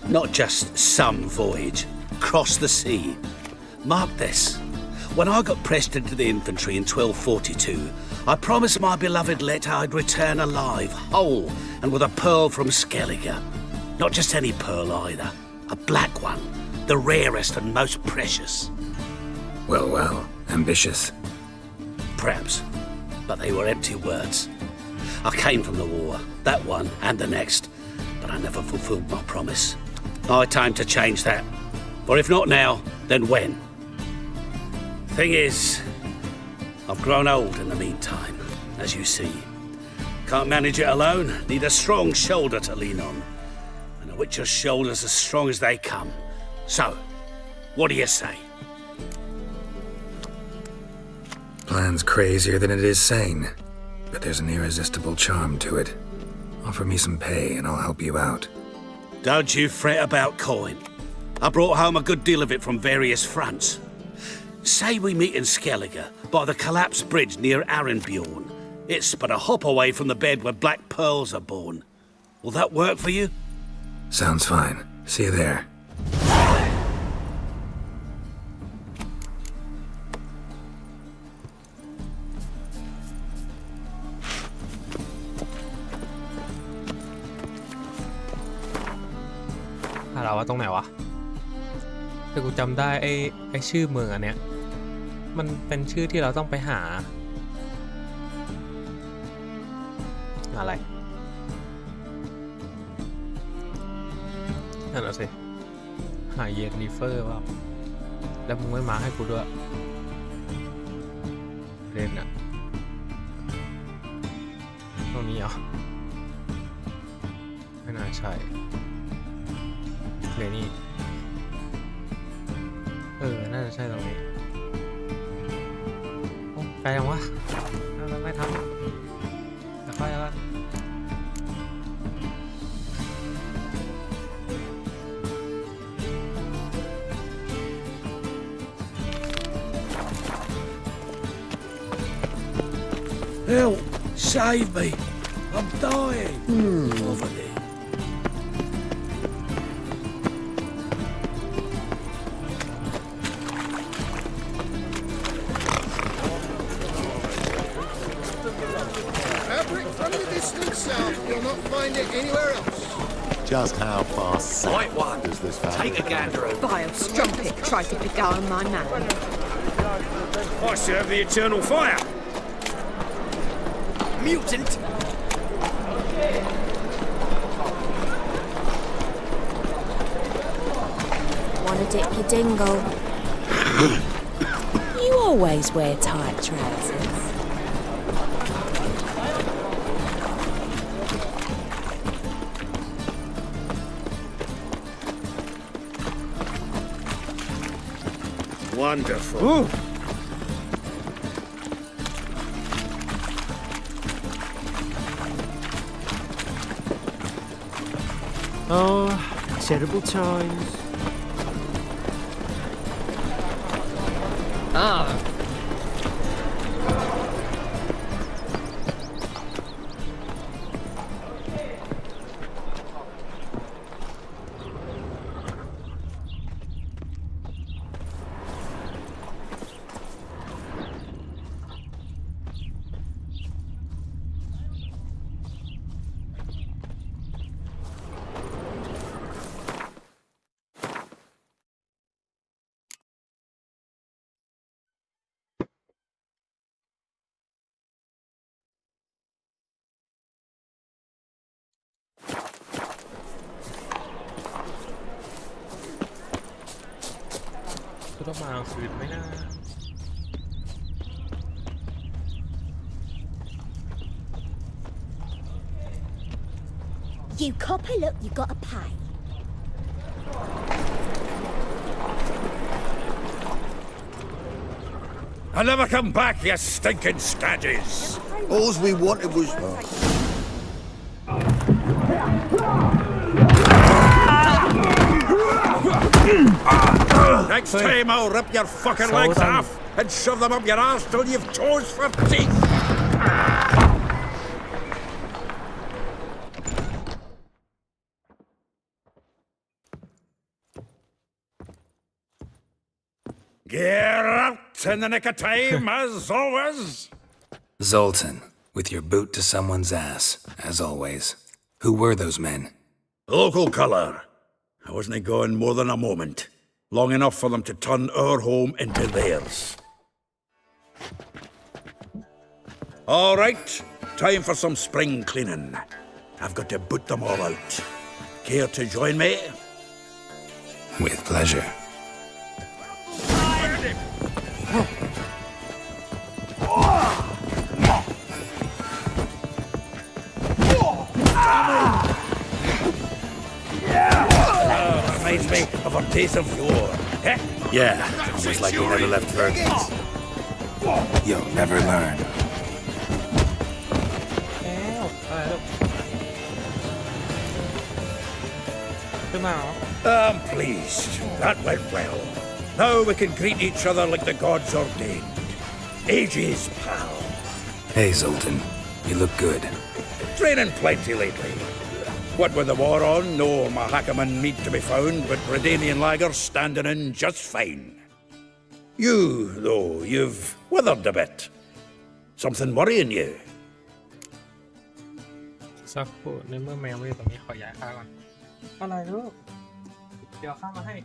Not just some voyage. Cross the sea. Mark this. When I got pressed into the infantry in 1242, I promised my beloved Let I'd return alive, whole, and with a pearl from Skellige. Not just any pearl either. A black one. The rarest and most precious. Well, ambitious. Perhaps. But they were empty words. I came from the war, that one and the next, but I never fulfilled my promise. High time to change that. For if not now, then when? Thing is, I've grown old in the meantime, as you see. Can't manage it alone, need a strong shoulder to lean on. And a Witcher's shoulder's as strong as they come. So, what do you say? Plan's crazier than it is sane, but there's an irresistible charm to it. Offer me some pay and I'll help you out. Don't you fret about coin. I brought home a good deal of it from various fronts. Say we meet in Skellige, by the collapsed bridge near Arenbjorn. It's but a hop away from the bed where black pearls are born. Will that work for you? Sounds fine. See you there.เราว่าตรงไหนวะแต่กูจำได้ไอ้ชื่อเมืองอันเนี้ยมันเป็นชื่อที่เราต้องไปหาอะไรนั่นแหละสิหาเยนนิเฟอร์ว่าแล้วมึงไม่มาให้กูด้วยเล่นอะตรงนี้เหรอไม่น่าใช่เลยนี่น่าจะใช่ตรงนี้โอ้ไกลยังวะไม่ทำแล้วค่อยแล้ว Help! Save me! I'm dying! Over there. Fabric from the distant south. You'll not find it anywhere else. Just how far south Right one. does this fabric Take a gander over. Vile strumpet tried to beguile my man. I serve the eternal fire. Mutant! Wanna dip your dingle? You always wear tight trousers. Wonderful. Oh, terrible times. Ah. Tôiต้องมาเอาชีวิตไหมนะ You copper, look, you gotta pay. I'll never come back, you stinking stagges. All we wanted was... Next time I'll rip your fucking legs off and shove them up your arse till you've toes for teeth. Get out in the nick of time, as always. Zoltan, with your boot to someone's ass, as always. Who were those men? Local colour. I wasn't gone more than a moment. Long enough for them to turn our home into theirs. All right, time for some spring cleaning. I've got to boot them all out. Care to join me? With pleasure. Reminds me of our days of yore. Eh? Yeah, almost like you never left Fergus. You'll never learn. อะไรลูกขึ้นมาเหรอ I'm pleased. That went well. Now we can greet each other like the gods ordained. Ages, pal. Hey, Zoltan. You look good. Training plenty lately. What with the war on, no Mahakaman meat to be found, but Redanian lagers standing in just fine. You, though, you've withered a bit. Something worrying you? สักครู่ในเมื่อแมวไม่อยู่ตรงนี้ขอย้ายข้างก่อนอะไรลูกเดี๋ยวข้ามาให้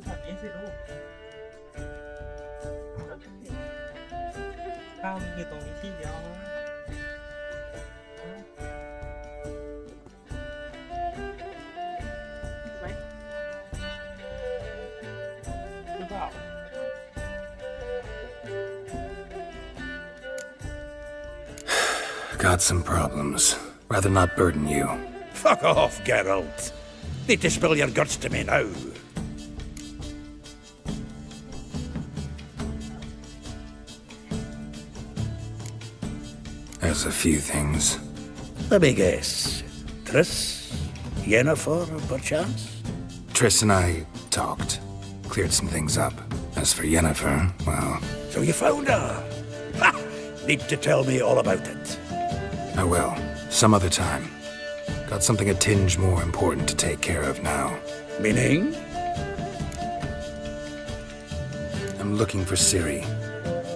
แบบนี้สิลูกข้าวมันอยู่ตรงนี้ที่เดียวไป Got some problems. Rather not burden you. Fuck off, Geralt. Need to spill your guts to me now. There's a few things. Let me guess. Triss? Yennefer, perchance? Triss and I talked. Cleared some things up. As for Yennefer, well... So you found her? Ha! Need to tell me all about it. I will. Some other time. Got something a tinge more important to take care of now. Meaning? I'm looking for Ciri.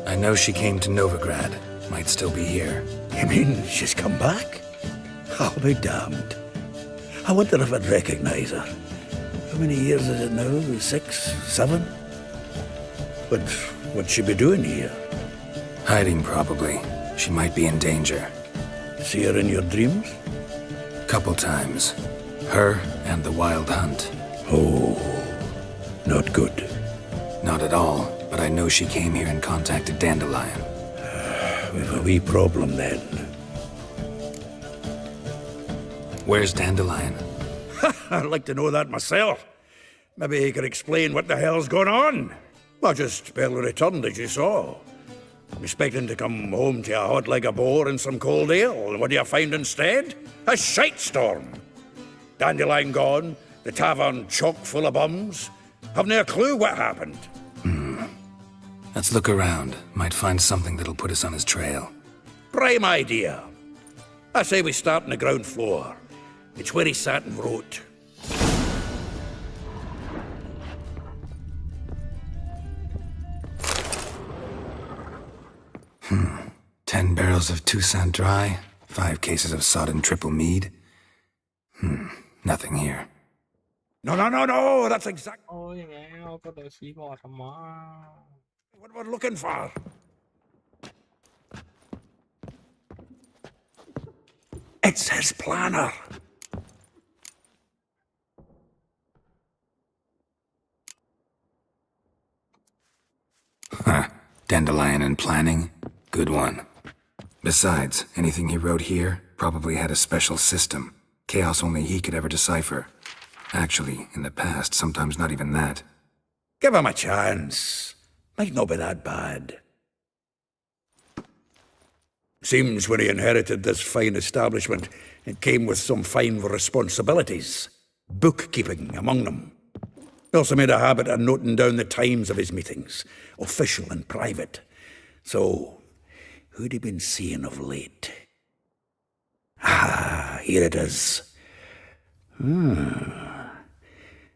I know she came to Novigrad. Might still be here. You mean she's come back? I'll be damned. I wonder if I'd recognize her. How many years is it now? 6, 7? But what'd she be doing here? Hiding, probably. She might be in danger. See her in your dreams? Couple times. Her and the Wild Hunt. Oh, not good. Not at all, but I know she came here and contacted Dandelion. We've a wee problem then. Where's Dandelion? I'd like to know that myself. Maybe he could explain what the hell's going on. I just barely returned, as you saw. I'm expecting to come home to a hot like a boar and some cold ale, and what do you find instead? A shite storm. Dandelion gone, the tavern chock full of bums. Haven't a clue what happened. Let's look around. Might find something that'll put us on his trail. Prime idea. I say we start on the ground floor. It's where he sat and wrote. Hmm. 10 barrels of Toussaint Dry, 5 cases of sodden triple mead. Nothing here. No, that's exact. Ôi mẹ, có đồ xí bò thầm má. What we're looking for. It's his planner. Huh. Dandelion and planning? Good one. Besides, anything he wrote here probably had a special system. Chaos only he could ever decipher. Actually, in the past, sometimes not even that. Give him a chance. Might not be that bad. Seems when he inherited this fine establishment, it came with some fine responsibilities. Bookkeeping among them. He also made a habit of noting down the times of his meetings, official and private. So, who'd he been seeing of late? Ah, here it is.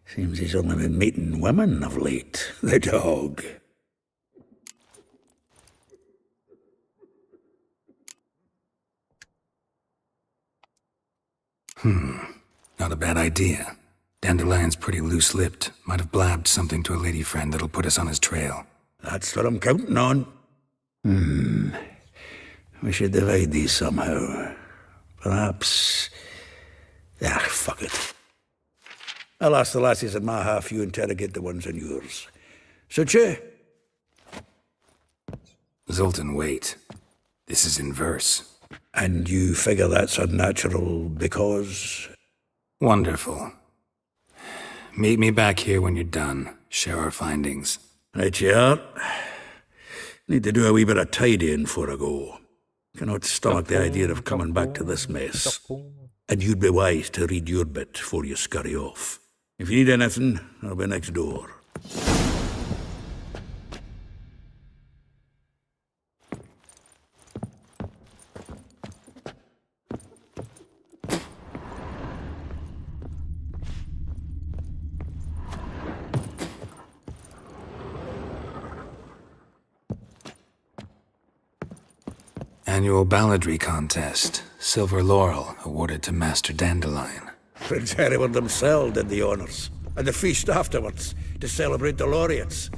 Seems he's only been meeting women of late, the dog. Not a bad idea. Dandelion's pretty loose-lipped. Might have blabbed something to a lady friend that'll put us on his trail. That's what I'm counting on. We should divide these somehow. Perhaps... fuck it. I'll ask the lassies in my half, you interrogate the ones in yours. Suit you? Zoltan, wait. This is in verse. And you figure that's unnatural because... Wonderful. Meet me back here when you're done. Share our findings. Right you are. Need to do a wee bit of tidying before I go. Cannot stomach the idea of coming back to this mess. And you'd be wise to read your bit before you scurry off. If you need anything, I'll be next door. Annual balladry contest. Silver laurel awarded to Master Dandelion. Prince Hereward himself did the honours. And the feast afterwards, to celebrate the laureates.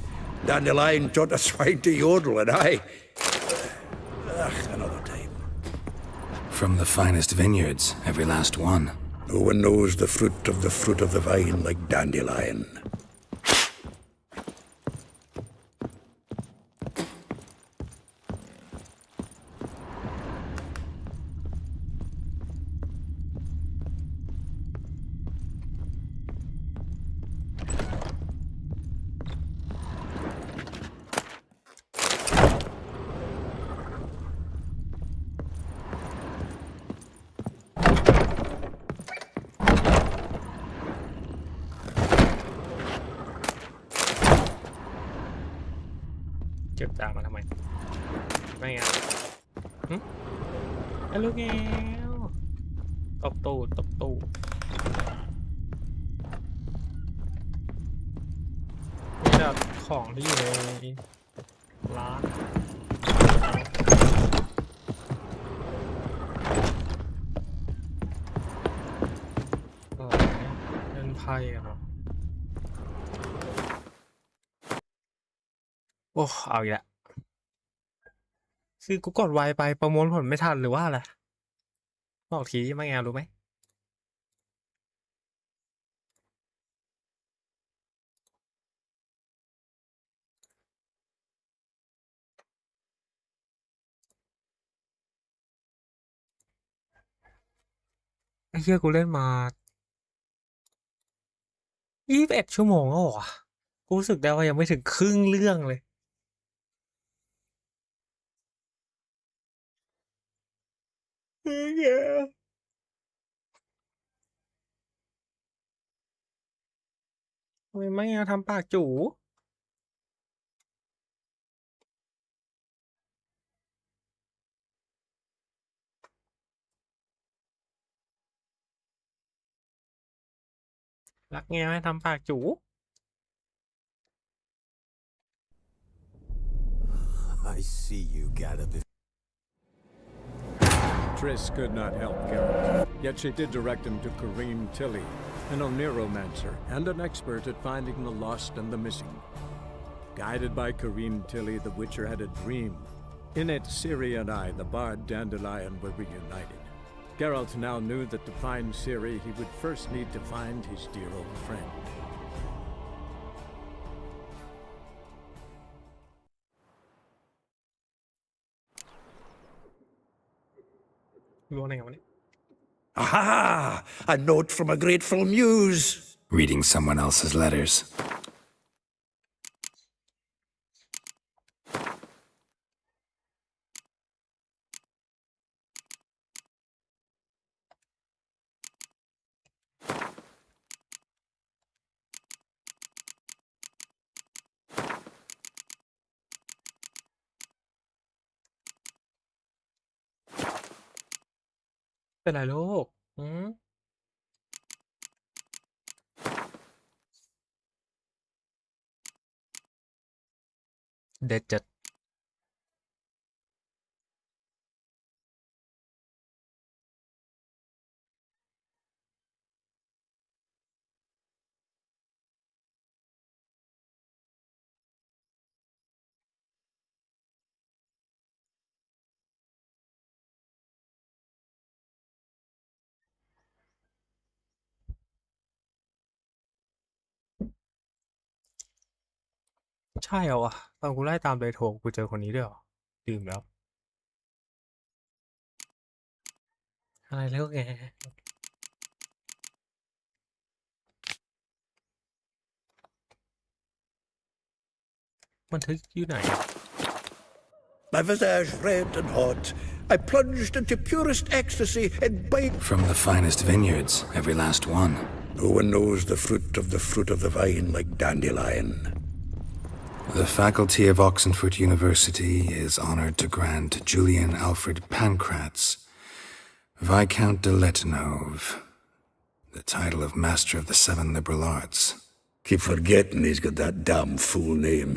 Dandelion taught the swine to yodel, and I... another time. From the finest vineyards, every last one. No one knows the fruit of the vine like Dandelion. เจ็บดาบมาทำไมไม่ไงไอ้ลูกแก้วตบตู้นี่แบบของที่อยู่ในร้านเงินไพ่กันเนาะโอ้เอาอีกแล้วคือกูกดไวไปประมวลผลไม่ทันหรือว่าอะไรบอกทีไม่ไงรู้ไหมไอ้เหี้ยกูเล่นมา21 ชั่วโมงแล้วอ่ะกูรู้สึกได้ว่ายังไม่ถึงครึ่งเรื่องเลยเฮ้ยทำไมไม่ทำปากจู๋รักแงให้ทำปากจู๋ I see you got a bit. Triss could not help Geralt, yet she did direct him to Corrine Tilly, an Oneromancer and an expert at finding the lost and the missing. Guided by Corrine Tilly, the Witcher had a dream. In it, Ciri and I, the bard Dandelion, were reunited. Geralt now knew that to find Ciri, he would first need to find his dear old friend. รู้อะไรกันวะเนี่ย Aha! A note from a grateful muse. Reading someone else's letters.เป็นไรลูกเด็ดจัดใช่เหรอวะตอนกูไล่ตามเลยโทรกูเจอคนนี้ด้วยเหรอดื่มแล้วอะไรแล้วแกบันทึกอยู่ไหน My visage red and hot, I plunged into purest ecstasy and bite. From the finest vineyards, every last one. No one knows the fruit of the vine like Dandelion. The faculty of Oxenford University is honored to grant Julian Alfred Pancratz, Viscount de Letenove, the title of Master of the Seven Liberal Arts. Keep forgetting he's got that damn full name.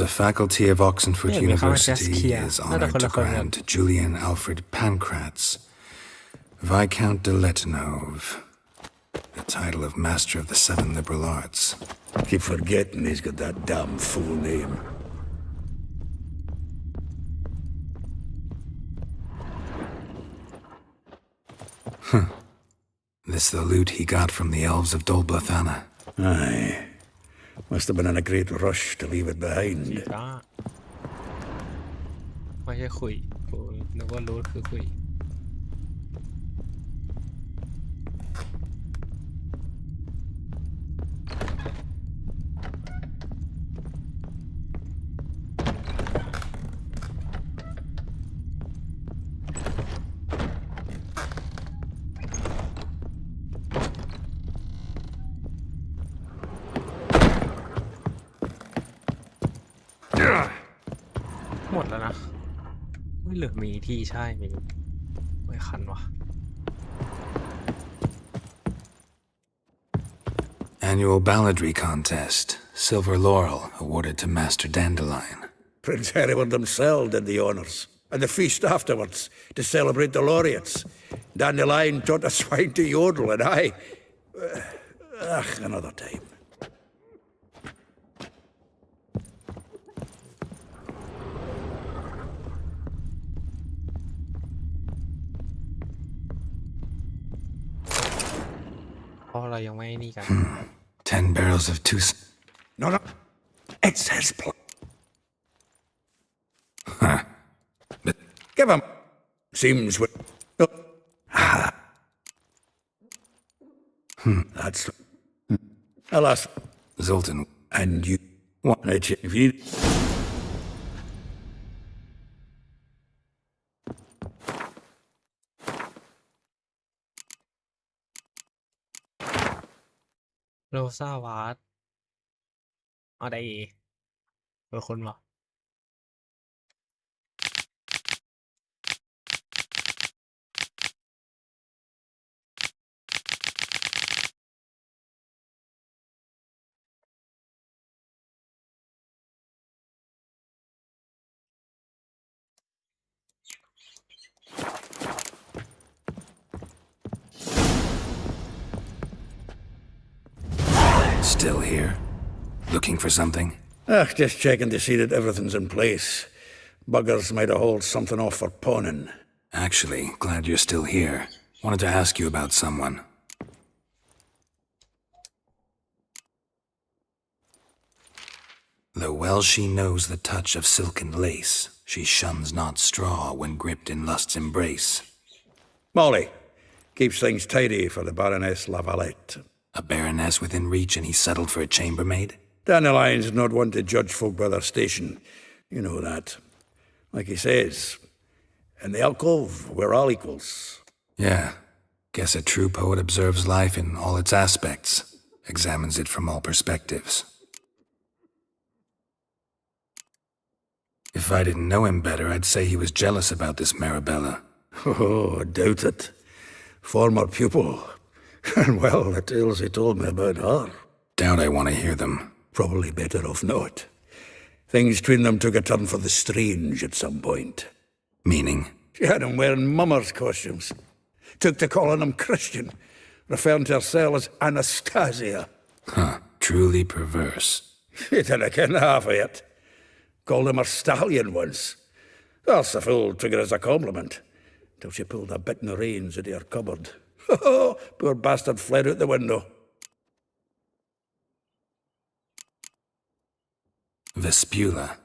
The faculty of Oxenford University is honored to grant Julian Alfred Pancratz, Viscount de Letenove, the title of Master of the Seven Liberal Arts. Keep forgetting he's got that damn full name. This the loot he got from the elves of Dol Blathanna. Aye. Must have been in a great rush to leave it behind. ไม่ใช่คุยกูนึกว่ารู้คือคุย หมดแล้วนะไม่เหลือมีที่ใช่มีไม่คันวะ Annual balladry contest. Silver laurel awarded to Master Dandelion. Prince Hereward himself did the honours, and the feast afterwards to celebrate the laureates. Dandelion taught a swine to yodel, and I... another time. เพราะเรายังไม่นี่กัน 10 barrels of two... No, it says... Huh. But... Give him... Seems what... No. That's... Alas... Zoltan... And you... Want it if you... โรซาวาร์ดเอาได้เป็นคนวะStill here? Looking for something? Just checking to see that everything's in place. Buggers might have hauled something off for pawning. Actually, glad you're still here. Wanted to ask you about someone. Though well she knows the touch of silken lace, she shuns not straw when gripped in lust's embrace. Molly keeps things tidy for the Baroness Lavalette. A baroness within reach and he settled for a chambermaid? Dandelion's not one to judge folk by their station. You know that. Like he says, in the alcove, we're all equals. Yeah. Guess a true poet observes life in all its aspects, examines it from all perspectives. If I didn't know him better, I'd say he was jealous about this Marabella. Oh, doubt it. Former pupil. And well, the tales he told me about her. Doubt I want to hear them. Probably better off not. Things between them took a turn for the strange at some point. Meaning? She had him wearing mummers' costumes. Took to calling him Christian, referring to herself as Anastasia. Huh. Truly perverse. She didn't ken half of it. Called him her stallion once. That's the fool took it as a compliment, till she pulled a bit in the reins out of her cupboard. Poor bastard fled out the window. Vespula.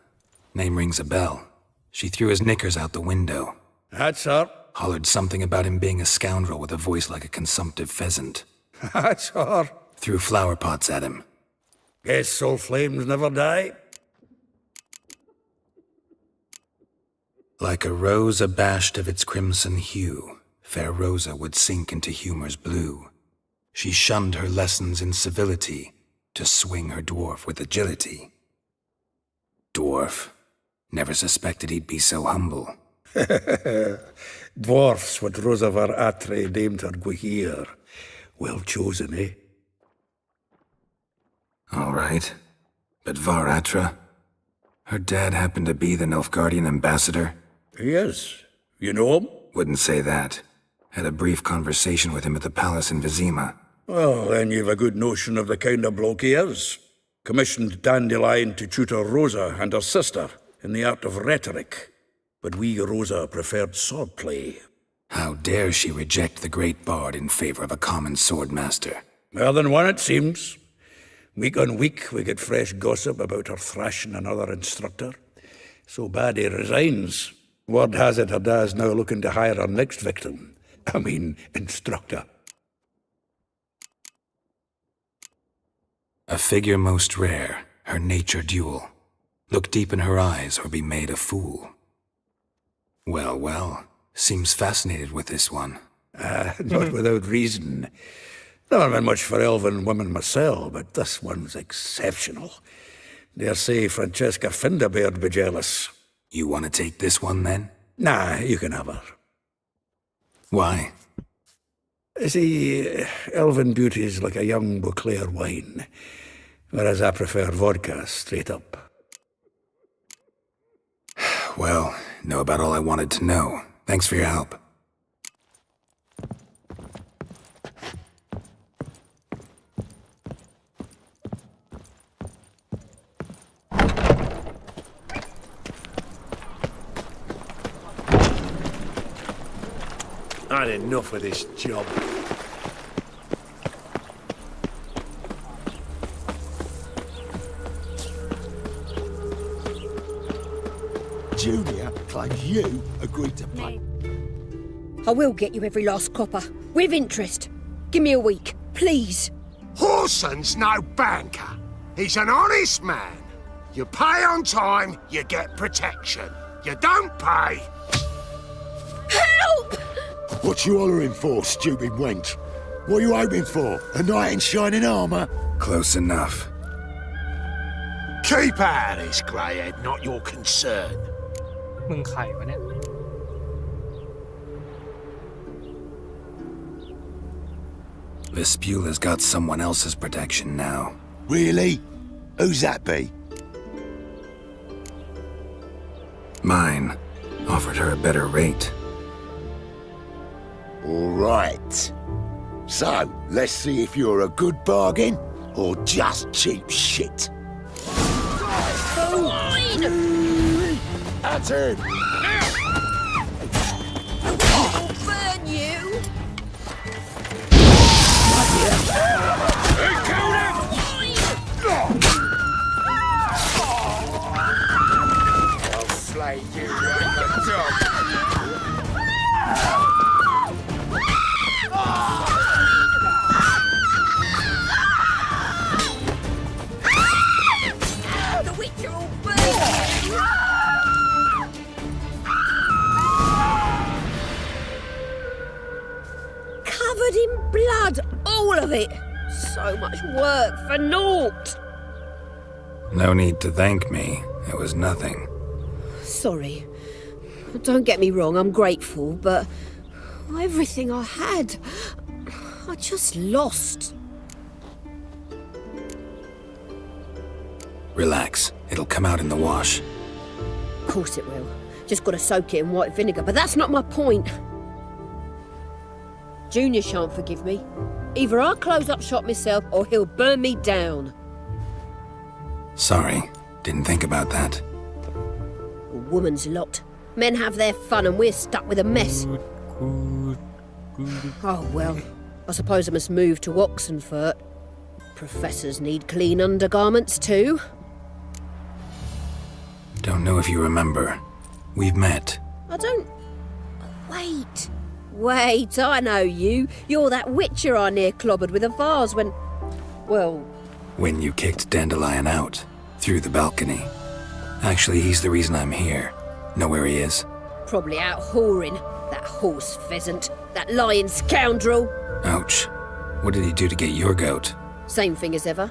Name rings a bell. She threw his knickers out the window. That's her. Hollered something about him being a scoundrel with a voice like a consumptive pheasant. That's her. Threw flower pots at him. Guess soul flames never die. Like a rose abashed of its crimson hue, fair Rosa would sink into humor's blue. She shunned her lessons in civility to swing her dwarf with agility. Dwarf. Never suspected he'd be so humble. Dwarfs what Rosa var Atre named her Guihir. Well chosen, eh? All right. But Var Atra? Her dad happened to be the Nilfgaardian ambassador? He is. You know him? Wouldn't say that. Had a brief conversation with him at the palace in Vizima. Well, then you've a good notion of the kind of bloke he is. Commissioned Dandelion to tutor Rosa and her sister in the art of rhetoric. But we Rosa preferred swordplay. How dare she reject the great bard in favor of a common swordmaster? More than one, it seems. Week on week, we get fresh gossip about her thrashing another instructor. So bad he resigns. Word has it her dad's now looking to hire her next victim. I mean, instructor. A figure most rare, her nature dual. Look deep in her eyes or be made a fool. Well, well, seems fascinated with this one. Not without reason. Never been much for elven women myself, but this one's exceptional. Dare say Francesca Finderbeard be jealous. You want to take this one, then? Nah, you can have her. Why? See, elven beauty is like a young Beauclair wine, whereas I prefer vodka straight up. Well, know about all I wanted to know. Thanks for your help. I had enough of this job. Junior claims you agreed to pay. I will get you every last copper, with interest. Give me a week, please. Horson's no banker. He's an honest man. You pay on time, you get protection. You don't pay. Help! What you hollering for, stupid wench? What are you hoping for? A knight in shining armour? Close enough. Keep out of this, greyhead, not your concern. มึงใครวะเนี่ย Vespula's got someone else's protection now. Really? Who's that be? Mine. Offered her a better rate. All right. So, let's see if you're a good bargain or just cheap shit. That's it. I'll burn you! I'll slay you like a dog. The Witcher will burn you! Covered in blood, all of it. So much work for naught. No need to thank me. It was nothing. Sorry. Don't get me wrong, I'm grateful, but everything I had, I just lost. Relax. It'll come out in the wash. Of course it will. Just gotta soak it in white vinegar, but that's not my point. Junior shan't forgive me. Either I'll close up shop myself or he'll burn me down. Sorry. Didn't think about that. A woman's lot. Men have their fun and we're stuck with a mess. Oh well, I suppose I must move to Oxenfurt. Professors need clean undergarments too. Don't know if you remember. We've met. I don't... Wait, I know you. You're that witcher I near clobbered with a vase when... Well... When you kicked Dandelion out. Through the balcony. Actually, he's the reason I'm here. Know where he is? Probably out whoring. That horse pheasant. That lying scoundrel. Ouch. What did he do to get your goat? Same thing as ever.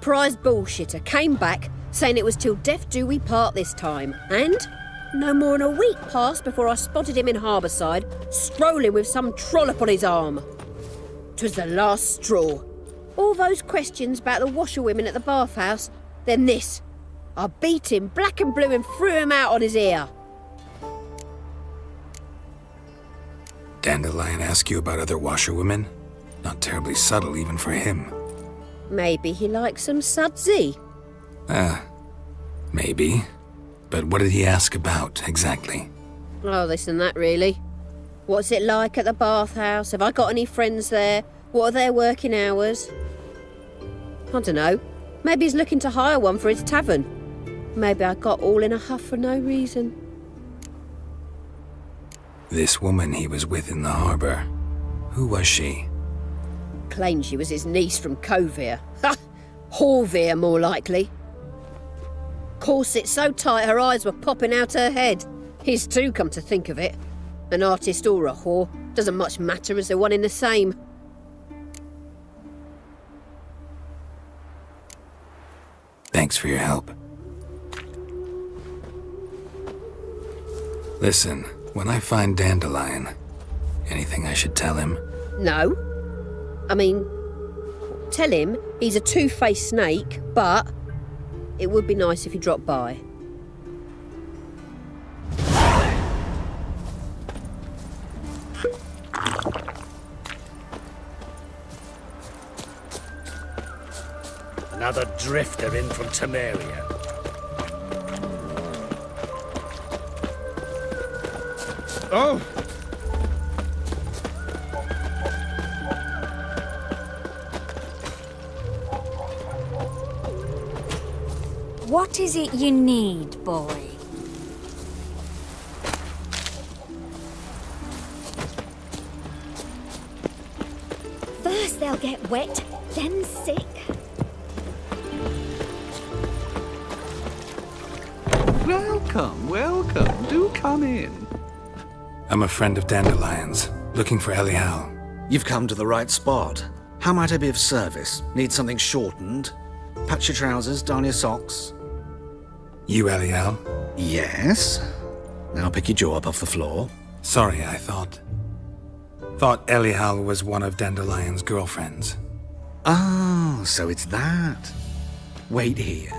Prize bullshitter came back, saying it was till death do we part this time. And no more than a week passed before I spotted him in Harbourside, strolling with some trollop on his arm. 'Twas the last straw. All those questions about the washerwomen at the bathhouse, then this. I beat him black and blue and threw him out on his ear. Dandelion ask you about other washerwomen? Not terribly subtle even for him. Maybe he likes some sudsy. Maybe. But what did he ask about, exactly? Oh, this and that, really. What's it like at the bathhouse? Have I got any friends there? What are their working hours? I don't know. Maybe he's looking to hire one for his tavern. Maybe I got all in a huff for no reason. This woman he was with in the harbour. Who was she? Claimed she was his niece from Kovir. Ha! Horvir, more likely. Corset so tight her eyes were popping out her head. His too, come to think of it. An artist or a whore. Doesn't much matter as they're one in the same. Thanks for your help. Listen, when I find Dandelion, anything I should tell him? No. I mean, tell him he's a two-faced snake, but it would be nice if he dropped by. Another drifter in from Temeria. Oh! What is it you need, boy? First they'll get wet, then sick. Welcome, welcome. Do come in. I'm a friend of Dandelion's, looking for Elial. You've come to the right spot. How might I be of service? Need something shortened? Patch your trousers, darn your socks. You Elial? Yes. Now pick your jaw up off the floor. Sorry, I thought Elial was one of Dandelion's girlfriends. Oh, so it's that. Wait here.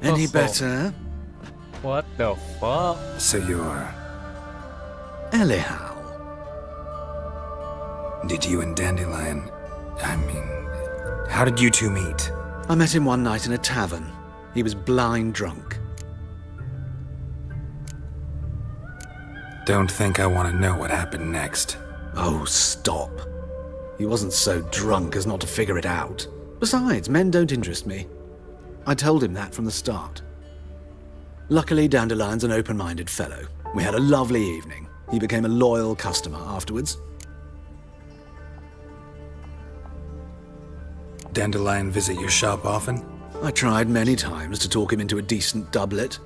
Any better? What the fuck? So you're... Elial. Did you and Dandelion... how did you two meet? I met him one night in a tavern. He was blind drunk. Don't think I want to know what happened next. Oh, stop. He wasn't so drunk as not to figure it out. Besides, men don't interest me. I told him that from the start. Luckily, Dandelion's an open-minded fellow. We had a lovely evening. He became a loyal customer afterwards. Dandelion visit your shop often? I tried many times to talk him into a decent doublet.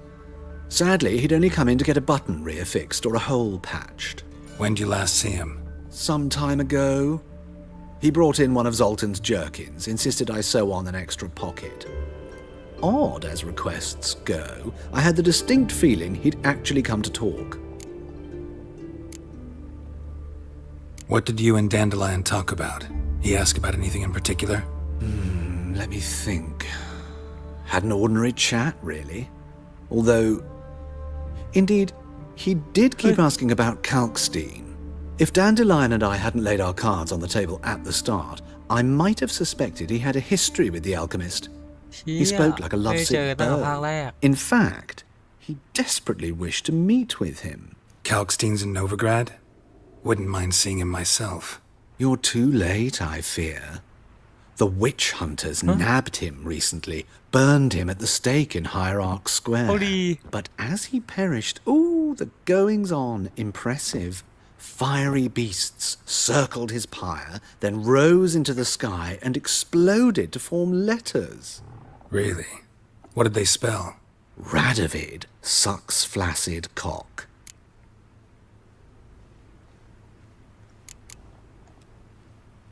Sadly, he'd only come in to get a button reaffixed or a hole patched. When'd you last see him? Some time ago. He brought in one of Zoltan's jerkins, insisted I sew on an extra pocket. Odd as requests go, I had the distinct feeling he'd actually come to talk. What did you and Dandelion talk about? He asked about anything in particular? Let me think. Had an ordinary chat, really. Although, indeed, he did keep asking about Kalkstein. If Dandelion and I hadn't laid our cards on the table at the start, I might have suspected he had a history with the alchemist. He spoke like a lovesick bird. In fact, he desperately wished to meet with him. Kalkstein's in Novigrad? Wouldn't mind seeing him myself. You're too late, I fear. The witch hunters nabbed him recently, burned him at the stake in Hierarch Square. Holy. But as he perished, the goings-on, impressive. Fiery beasts circled his pyre, then rose into the sky and exploded to form letters. Really? What did they spell? Radovid sucks flaccid cock.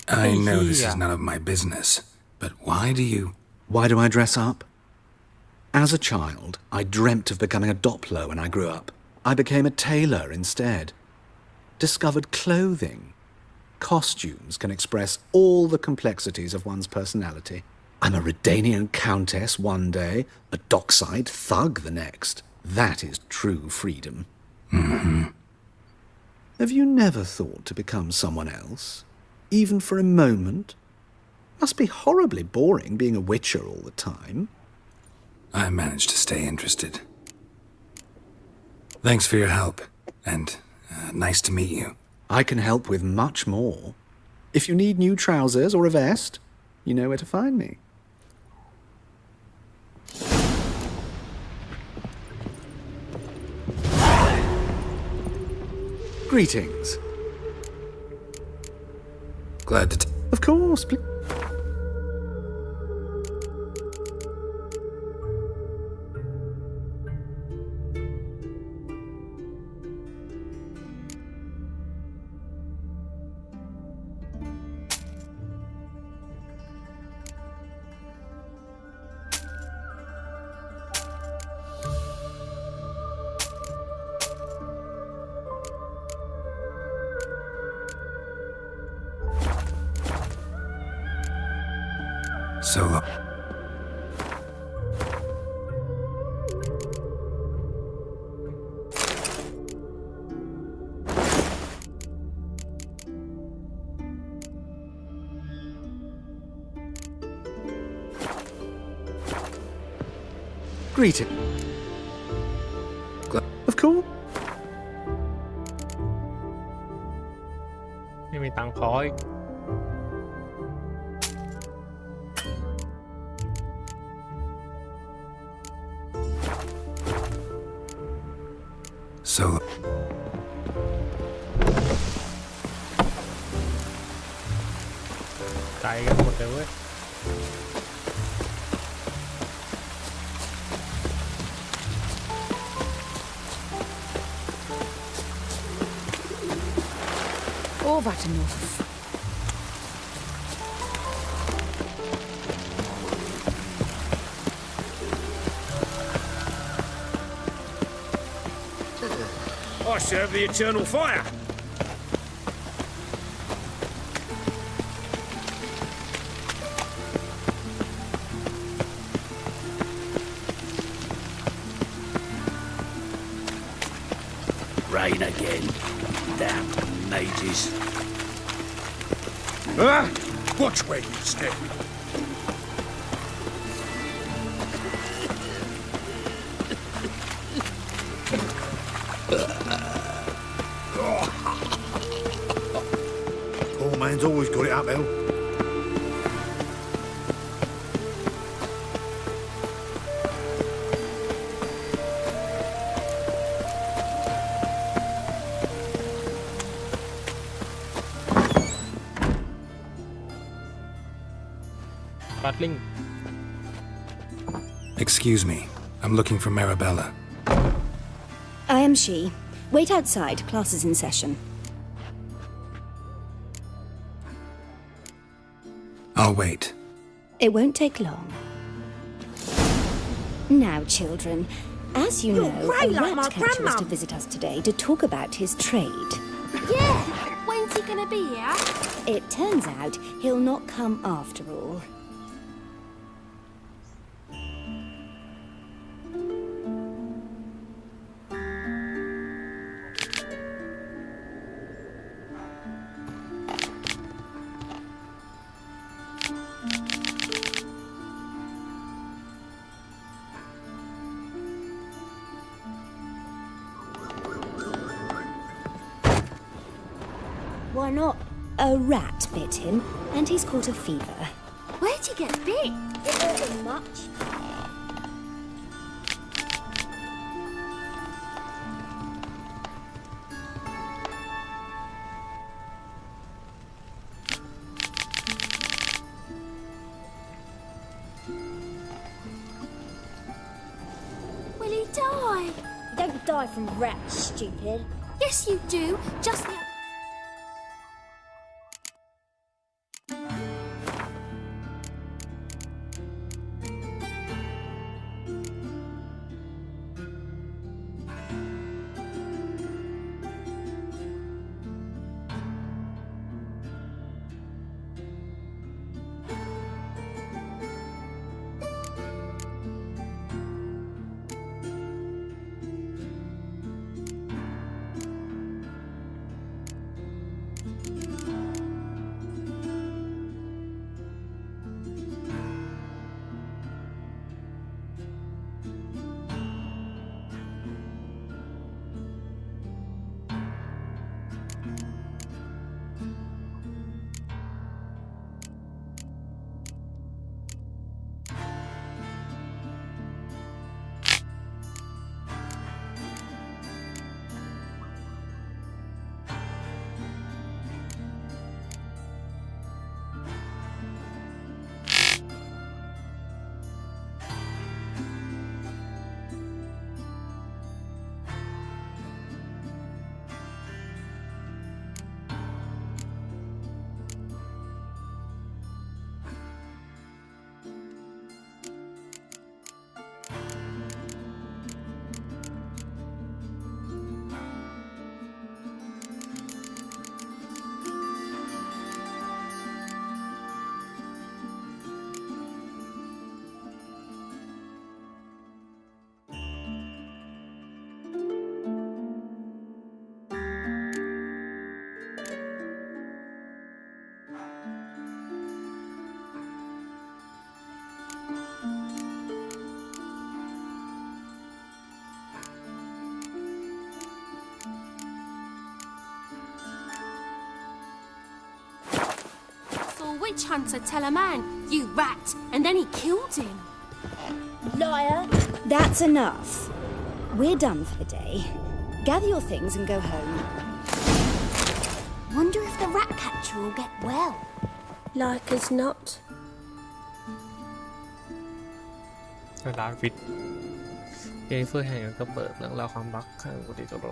I know this is none of my business, but why do I dress up? As a child, I dreamt of becoming a Doppler when I grew up. I became a tailor instead. Discovered clothing. Costumes can express all the complexities of one's personality. I'm a Redanian countess one day, a dockside thug the next. That is true freedom. Mm-hmm. Have you never thought to become someone else? Even for a moment? Must be horribly boring being a witcher all the time. I managed to stay interested. Thanks for your help, and nice to meet you. I can help with much more. If you need new trousers or a vest, you know where to find me. Greetings. Glad to... Of course, please. So Greeting. Of course. ไม่มีตังค์ขออีก So ใจกันหมดเลยเว้ย All that enough. I serve the eternal fire. Rain again. Damn mages. Watch where you step. Poor man's always got it uphill. Battling. excuse me. I'm looking for Marabella. I am she. Wait outside. Class is in session. I'll wait. It won't take long. Now, children, as you know, great a like my rat catcher was to grandmum. visit us today to talk about his trade. Yeah, when's he gonna be here? It turns out he'll not come after all. Why not? A rat bit him, and he's caught a fever. Where'd you get bit? It hurt much. Will he die? You don't die from rats, stupid. Yes, you do. Just the. Saw a witch hunter tell a man, "You rat," and then he killed him. Liar! That's enough. We're done for the day. Gather your things and go home. Wonder if the rat catcher will get well. Like as not. ร้านปิดเจนนิเฟอร์แห่งก็เปิดเรื่องราวความรักข้างกุฏิโตโร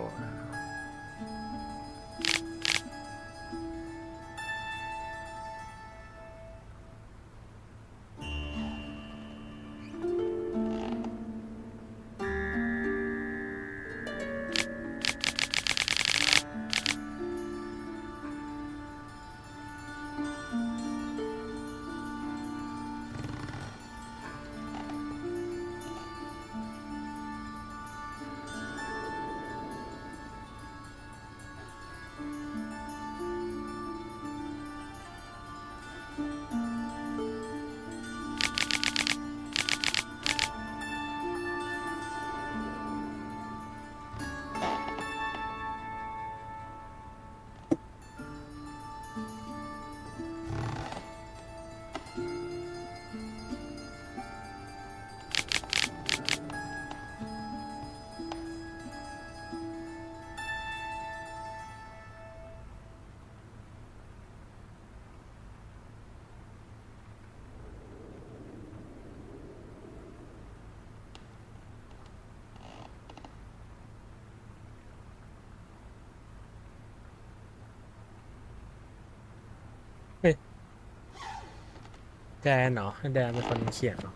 แดนเหรอแดนเป็นคนเขียนเหรอ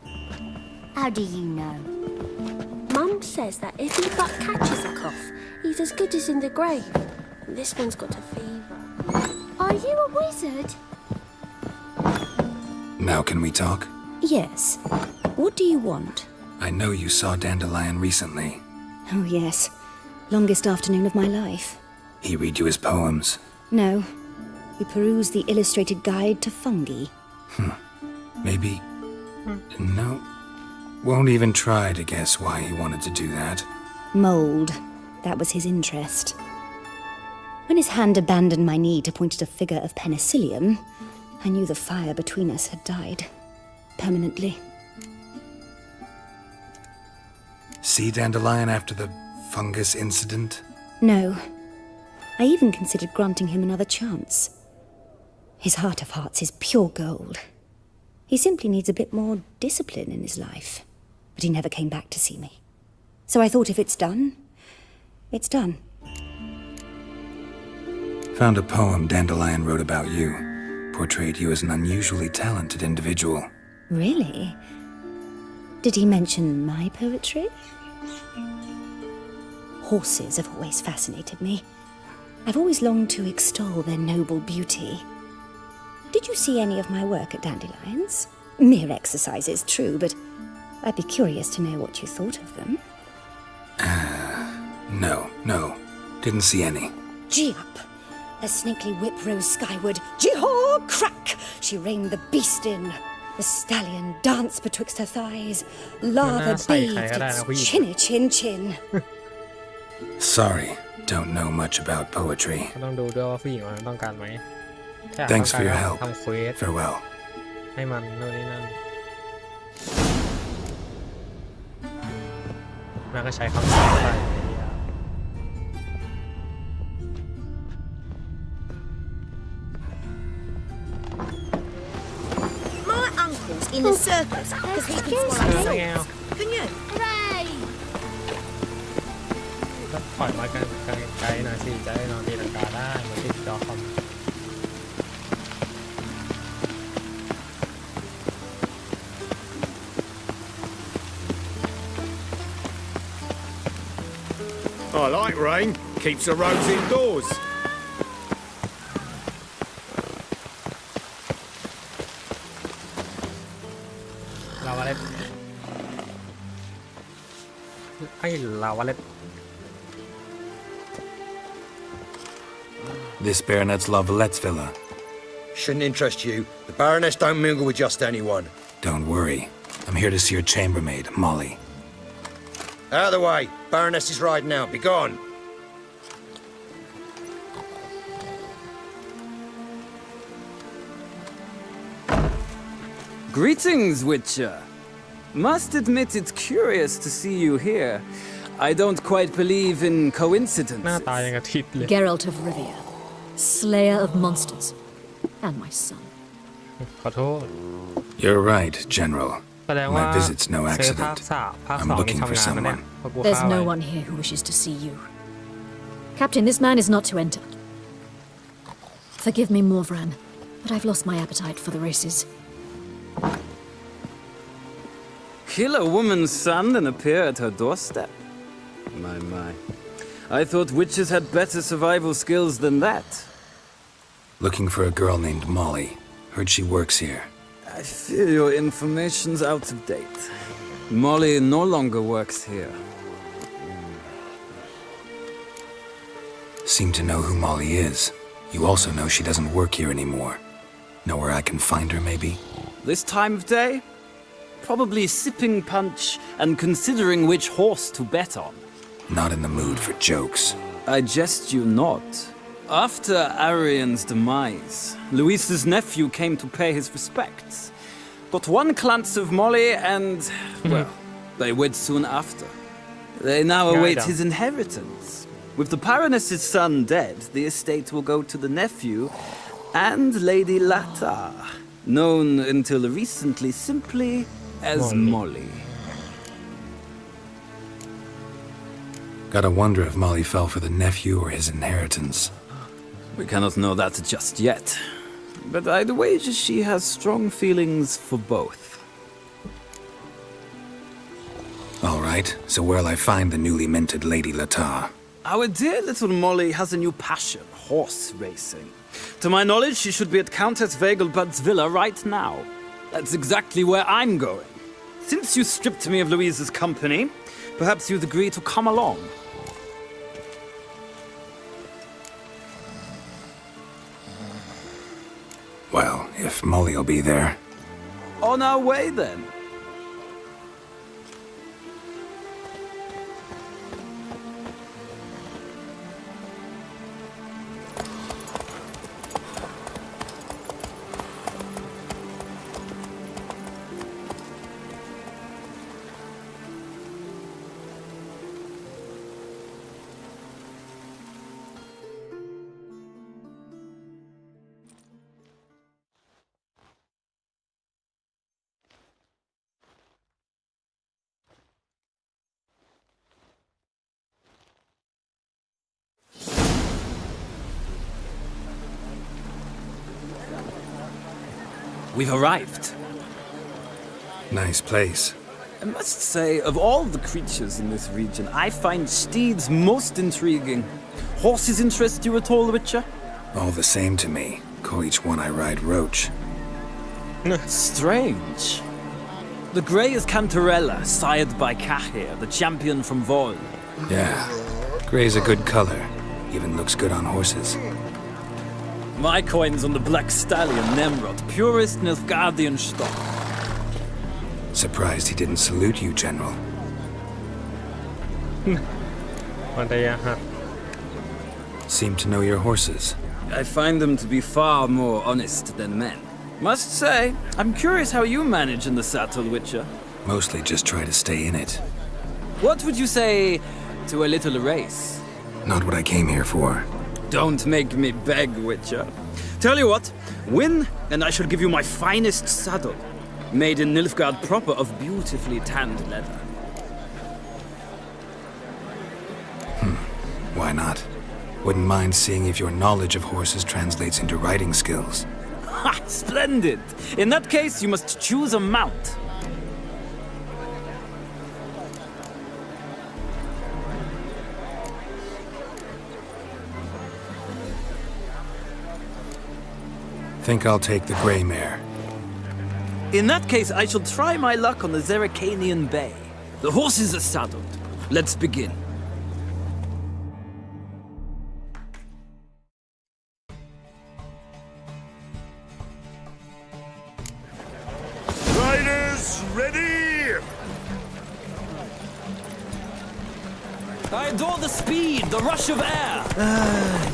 How do you know? Mum says that if he but catches a cough, he's as good as in the grave. This one's got a fever. Are you a wizard? Now can we talk? Yes. What do you want? I know you saw Dandelion recently. Oh, yes. Longest afternoon of my life. He read you his poems. No. We perused the illustrated guide to fungi. Maybe... No. Won't even try to guess why he wanted to do that. Mold. That was his interest. When his hand abandoned my knee to point at a figure of penicillium, I knew the fire between us had died. Permanently. See Dandelion after the fungus incident? No. I even considered granting him another chance. His heart of hearts is pure gold. He simply needs a bit more discipline in his life. But he never came back to see me. So I thought if it's done, it's done. Found a poem Dandelion wrote about you. Portrayed you as an unusually talented individual. Really? Did he mention my poetry? Horses have always fascinated me. I've always longed to extol their noble beauty. Did you see any of my work at Dandelions? Mere exercises, true, but I'd be curious to know what you thought of them. No. Didn't see any. Gee up! The snakely whip rose skyward. Gee-haw! Crack! She reined the beast in. The stallion danced betwixt her thighs. Lava bathed its chinny chin. Sorry, don't know much about poetry. ต้องดูด้วยว่าผู้หญิงมันต้องการไหม Thanks for your help. ทำเควส Farewell. ให้มันโน่นนี่นั่นแล้วก็ใช้คำสั่งไป My uncle's in the circus because he can swallow snakes. Can you? Hooray! ก็ปล่อยมากันไกลๆหน่อยสิจะได้นอนตีลังกาได้เหมือนที่จอคอม I like rain. Keeps the roads indoors. ลาวาเล็ตไอ้ลาวาเล็ต This baronet's La Valette's villa. Shouldn't interest you. The Baroness don't mingle with just anyone. Don't worry. I'm here to see your chambermaid, Molly. Out of the way. Baroness is riding out. Be gone. Greetings, Witcher. Must admit it's curious to see you here. I don't quite believe in coincidences. หน้าตายังกระทิดเลย Geralt of Rivia, slayer of monsters, and my son. ขอโทษ You're right, General. แสดงว่า My visit's no เซอร์ภาค accident. ภาค I'm 2 นี่ looking for ทำงานมาเนี่ย someone. เพราะกู There's ฆ่าไว้ no one here who wishes to see you. Captain, this man is not to enter. Forgive me, Morvran, but I've lost my appetite for the races. Kill a woman's son and appear at her doorstep? My. I thought witches had better survival skills than that. Looking for a girl named Molly. Heard she works here. I fear your information's out of date. Molly no longer works here. Seem to know who Molly is. You also know she doesn't work here anymore. Know where I can find her, maybe? This time of day? Probably sipping punch and considering which horse to bet on. Not in the mood for jokes. I jest you not. After Arian's demise, Luis's nephew came to pay his respects. Got one glance of Molly and, well, they wed soon after. They now await his inheritance. With the Baroness's son dead, the estate will go to the nephew and Lady Latar, known until recently simply as Molly. Gotta wonder if Molly fell for the nephew or his inheritance. We cannot know that just yet, but I'd wager she has strong feelings for both. All right, so where'll I find the newly minted Lady Latar? Our dear little Molly has a new passion, horse racing. To my knowledge, she should be at Countess Vegelbud's villa right now. That's exactly where I'm going. Since you stripped me of Louise's company, perhaps you'd agree to come along. Well, if Molly'll be there. On our way, then. We've arrived. Nice place. I must say, of all the creatures in this region, I find steeds most intriguing. Horses interest you at all, Witcher? All the same to me. Call each one I ride Roach. Strange. The grey is Cantarella, sired by Cahir, the champion from Vol. Yeah. Gray's a good color. Even looks good on horses. My coin's on the Black Stallion, Nemrod, purest Nilfgaardian stock. Surprised he didn't salute you, General. Seem to know your horses. I find them to be far more honest than men. Must say, I'm curious how you manage in the saddle, Witcher. Mostly just try to stay in it. What would you say to a little race? Not what I came here for. Don't make me beg, Witcher. Tell you what, win, and I shall give you my finest saddle. Made in Nilfgaard proper of beautifully tanned leather. Why not? Wouldn't mind seeing if your knowledge of horses translates into riding skills. Ha! Splendid! In that case, you must choose a mount. Think I'll take the gray mare. In that case, I shall try my luck on the Zeracanian Bay. The horses are saddled. Let's begin. ready? I adore the speed, the rush of air.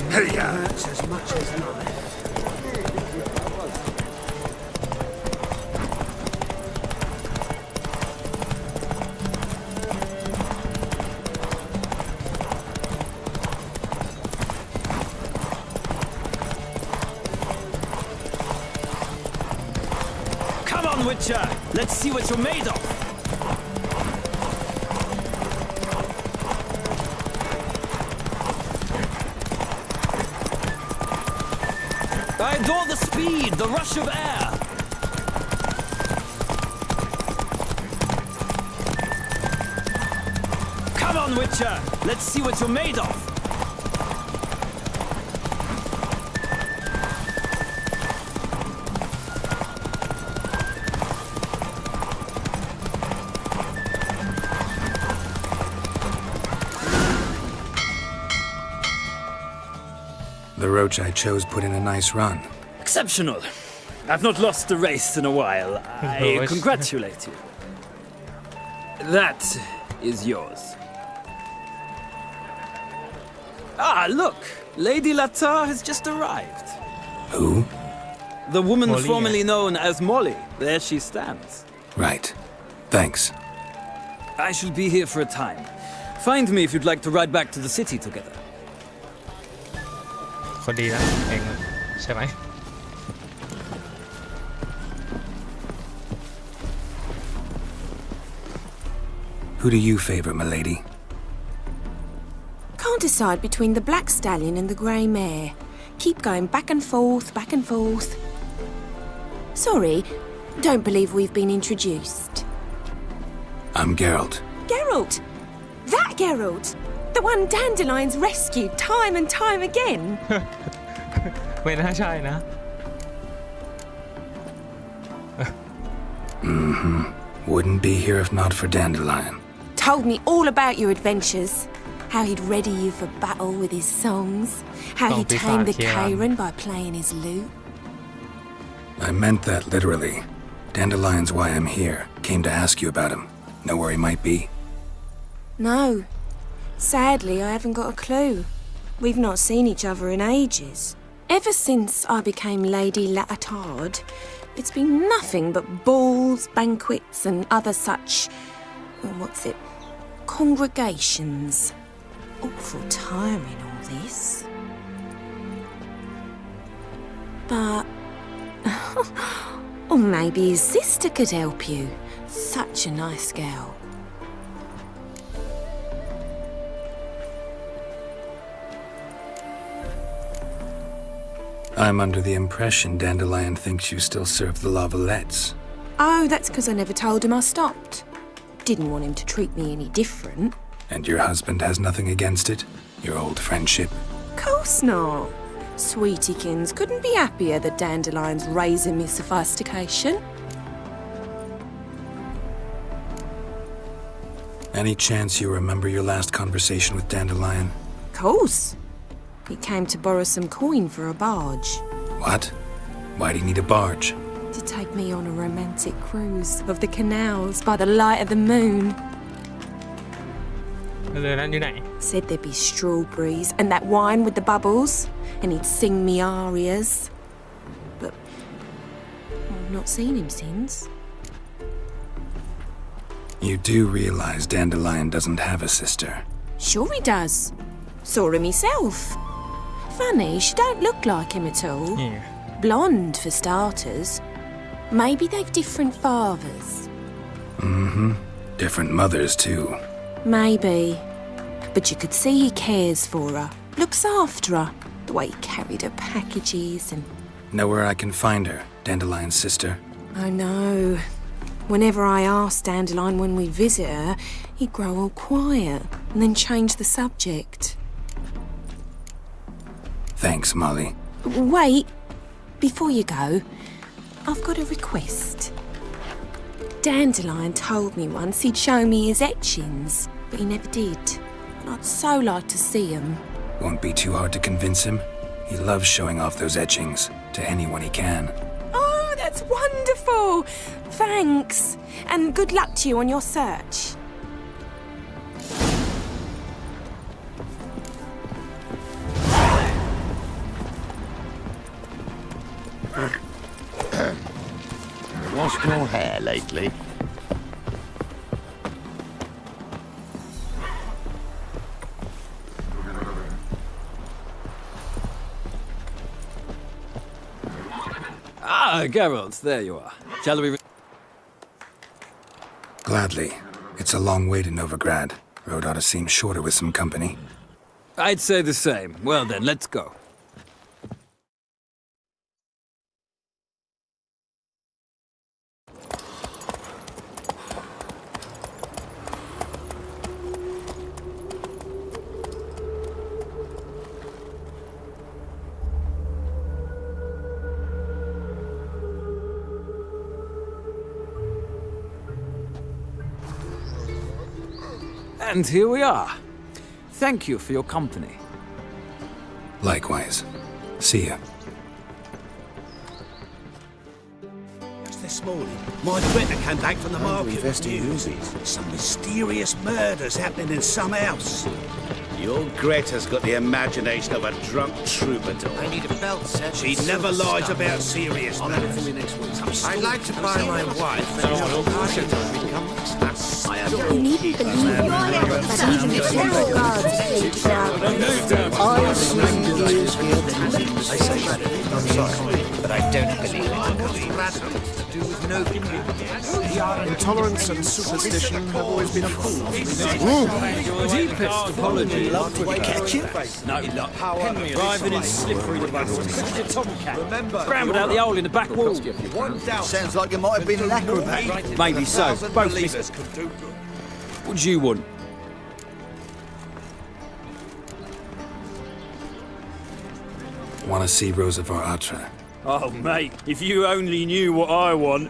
Hey, hurts as much as life. Come on, Witcher. Let's see what you're made of. I adore the speed, the rush of air. Come on, Witcher. Let's see what you're made of. The roach I chose put in a nice run. Exceptional. I've not lost a race in a while. I congratulate you. That is yours. Ah, look! Lady Latar has just arrived. Who? The woman Molly, formerly known as Molly. There she stands. Right. Thanks. I shall be here for a time. Find me if you'd like to ride back to the city together. คนดีนะเองใช่ไหม Who do you favor, milady? Can't decide between the black stallion and the grey mare. Keep going back and forth, back and forth. Sorry, don't believe we've been introduced. I'm Geralt. Geralt! That Geralt! The one Dandelion's rescued time and time again. ไม่น่าใช่นะ Mm-hmm. Wouldn't be here if not for Dandelion. Told me all about your adventures. How he'd ready you for battle with his songs. How he tamed the Karen by playing his lute. I meant that literally. Dandelion's why I'm here. Came to ask you about him. Know where he might be? No. Sadly, I haven't got a clue. We've not seen each other in ages. Ever since I became Lady Latard, it's been nothing but balls, banquets, and other such... congregations. Awful tiring, all this. But... or maybe his sister could help you. Such a nice girl. I'm under the impression Dandelion thinks you still serve the Lavalettes. Oh, that's because I never told him I stopped. Didn't want him to treat me any different. And your husband has nothing against it? Your old friendship? Course not. Sweetiekins couldn't be happier that Dandelion's raising me sophistication. Any chance you remember your last conversation with Dandelion? Course. He came to borrow some coin for a barge. What? Why do you need a barge? To take me on a romantic cruise of the canals by the light of the moon. เรือนั้นอยู่ไหน Said there'd be strawberries and that wine with the bubbles, and he'd sing me arias. But I've not seen him since. You do realize Dandelion doesn't have a sister. Sure he does. Saw him himself. Funny, she don't look like him at all. Yeah. Blonde, for starters. Maybe they've different fathers. Mm-hmm. Different mothers, too. Maybe. But you could see he cares for her. Looks after her. The way he carried her packages and... Know where I can find her, Dandelion's sister? I know. Whenever I asked Dandelion when we visit her, he'd grow all quiet and then change the subject. Thanks, Molly. Wait. Before you go, I've got a request. Dandelion told me once he'd show me his etchings, but he never did. And I'd so like to see them. Won't be too hard to convince him. He loves showing off those etchings to anyone he can. Oh, that's Wonderful! Thanks. And good luck to you on your search. Washed your hair lately? Ah, Geralt, there you are. Shall we... Gladly. It's a long way to Novigrad. Road ought to seem shorter with some company. I'd say the same. Well then, let's go. And here we are. Thank you for your company. Likewise. See ya. Just this morning, my inspector came back from the market with news. Some mysterious murders happening in some house. Your Greta's got the imagination of a drunk troubadour. I need a belt set. She never lies about serious matters. I'd like to buy my wife a little party to become You needn't believe me, but even the general guards take crowd. I say, I'm sorry, but I don't believe it. To do with no Intolerance and superstition have always been a fool. Deepest apology. Catch you? No, not Henry driving in slippery devices. A tomcat. Scrambled out the hole in the back wall. Sounds like you might have been an acrobat. Maybe so. Both miss. What do you want? Want to see Rosa var Atra? Oh, mate, if you only knew what I want.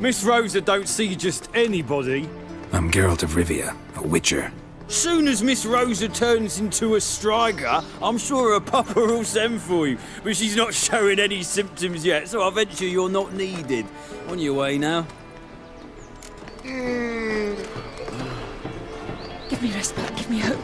Miss Rosa don't see just anybody. I'm Geralt of Rivia, a witcher. Soon as Miss Rosa turns into a striker, I'm sure her papa will send for you. But she's not showing any symptoms yet, so I venture you're not needed. On your way now. Give me respite, give me hope.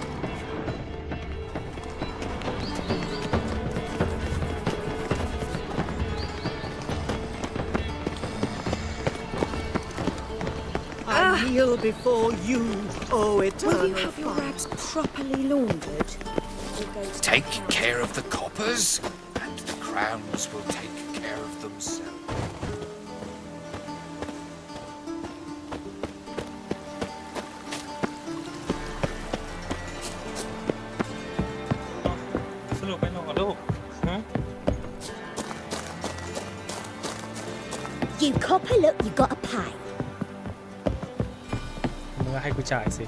I kneel before you, oh eternal. Will you have your rags properly laundered? Take care of the coppers, and the crowns will take care of themselves. You copper, look, you gotta pay. มึงก็ให้กูจ่ายสิ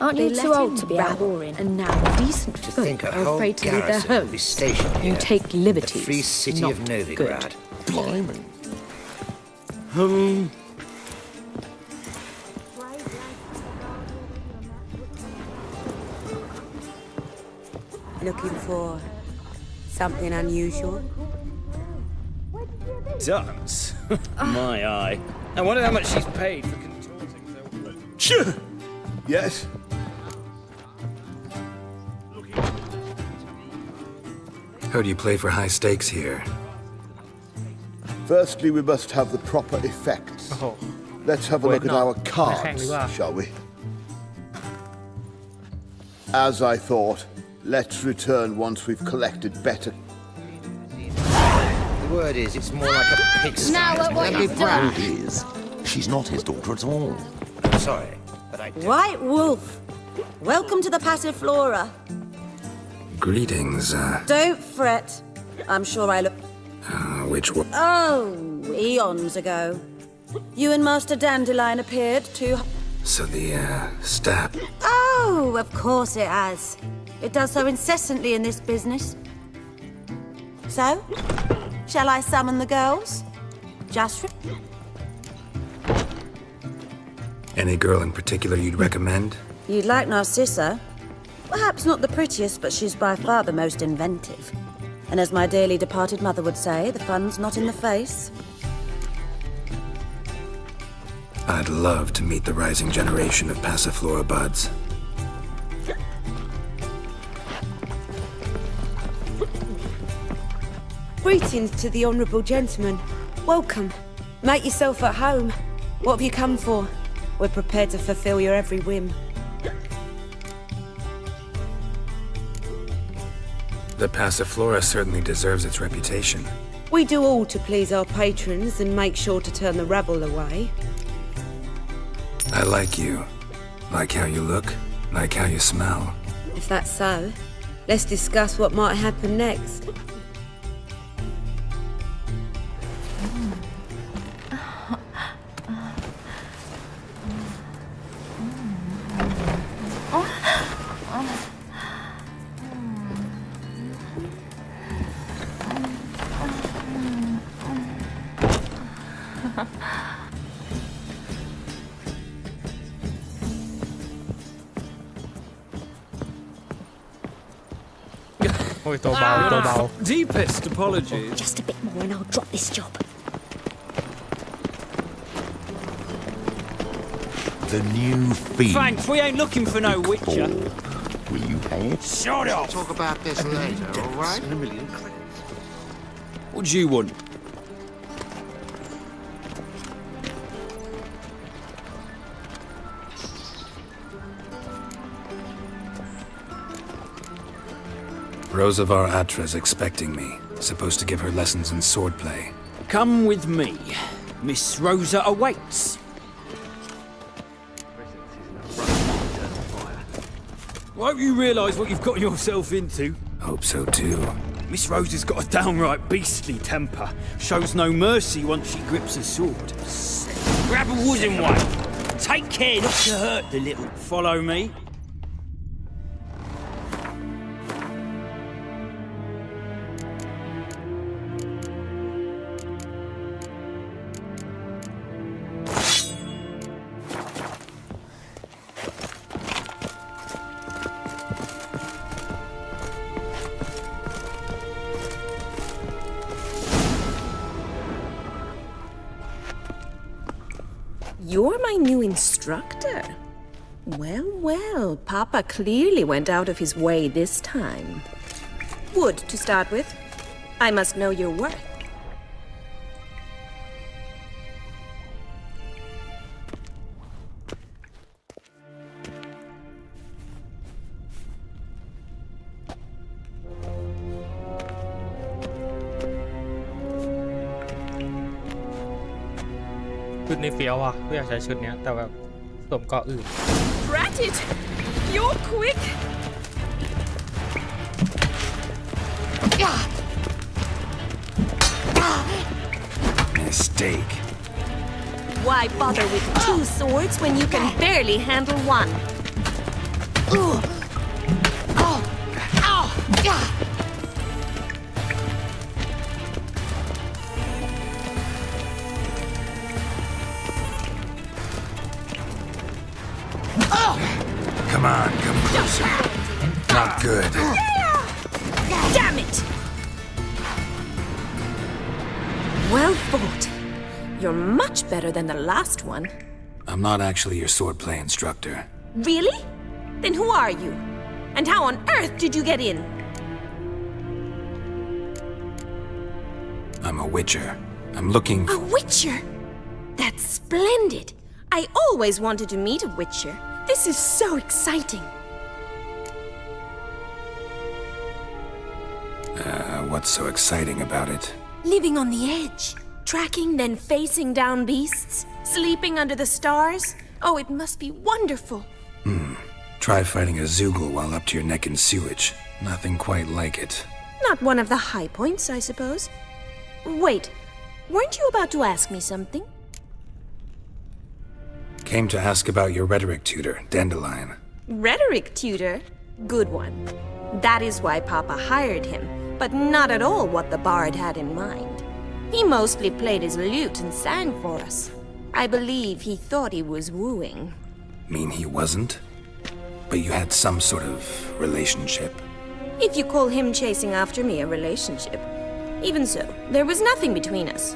Aren't you too old to be out whoring? And now decent folk are afraid to leave their homes. You take liberties. Free city of Novigrad. Blimey. Looking for something unusual? Dance? My eye. I wonder how much she's paid for contorting herself. Sure. Yes. Heard you play for high stakes here. Firstly, we must have the proper effects. Let's have a look at our cards, shall we? As I thought, let's return once we've collected better. The word is, it's more like a pigsty. Now at what you've done. She's not his daughter at all. I'm sorry, but I... White Wolf, welcome to the Passiflora. Greetings, Don't fret. I'm sure I look... which one? Oh, eons ago. You and Master Dandelion appeared to... So the, stab. Oh, of course it has. It does so incessantly in this business. So, shall I summon the girls? Just... Any girl in particular you'd recommend? You'd like Narcissa? Perhaps not the prettiest, but she's by far the most inventive. And as my dearly departed mother would say, the fun's not in the face. I'd love to meet the rising generation of Passiflora buds. Greetings to the honourable gentleman. Welcome. Make yourself at home. What have you come for? We're prepared to fulfill your every whim. The Passiflora certainly deserves its reputation. We do all to please our patrons and make sure to turn the rabble away. I like you. Like how you look, like how you smell. If that's so, let's discuss what might happen next. Deepest apologies. Just a bit more and I'll drop this job. The new fiend. Thanks, we ain't looking for no Witcher. Will you have? Shut up! Talk about this later, all right? And a million clicks. What do you want? Rosavar Atra's expecting me. Supposed to give her lessons in swordplay. Come with me. Miss Rosa awaits. Won't you realise what you've got yourself into? Hope so too. Miss Rosa's got a downright beastly temper. Shows no mercy once she grips a sword. Grab a wooden one. Take care not to hurt the little. Follow me. You're my new instructor. Well, well, Papa clearly went out of his way this time. Wood, to start with. I must know your worth.ชุดนี้เฟี้ยวอ่ะก็อยากใช้ชุดเนี้ยแต่แบบสวมเกาะอื่น Drat it! You're quick! Mistake. Why bother with two swords when you can barely handle one? Come on, come closer. Not good. Damn it! Well fought. You're much better than the last one. I'm not actually your swordplay instructor. Really? Then who are you? And how on earth did you get in? I'm a witcher. I'm looking A witcher? That's splendid. I always wanted to meet a witcher. This is so exciting. What's so exciting about it? Living on the edge. Tracking, then facing down beasts. Sleeping under the stars. Oh, it must be wonderful. Try fighting a Zoogle while up to your neck in sewage. Nothing quite like it. Not one of the high points, I suppose. Wait, weren't you about to ask me something? Came to ask about your rhetoric tutor, Dandelion. Rhetoric tutor? Good one. That is why Papa hired him, but not at all what the bard had in mind. He mostly played his lute and sang for us. I believe he thought he was wooing. Mean he wasn't? But you had some sort of relationship? If you call him chasing after me a relationship. Even so, there was nothing between us.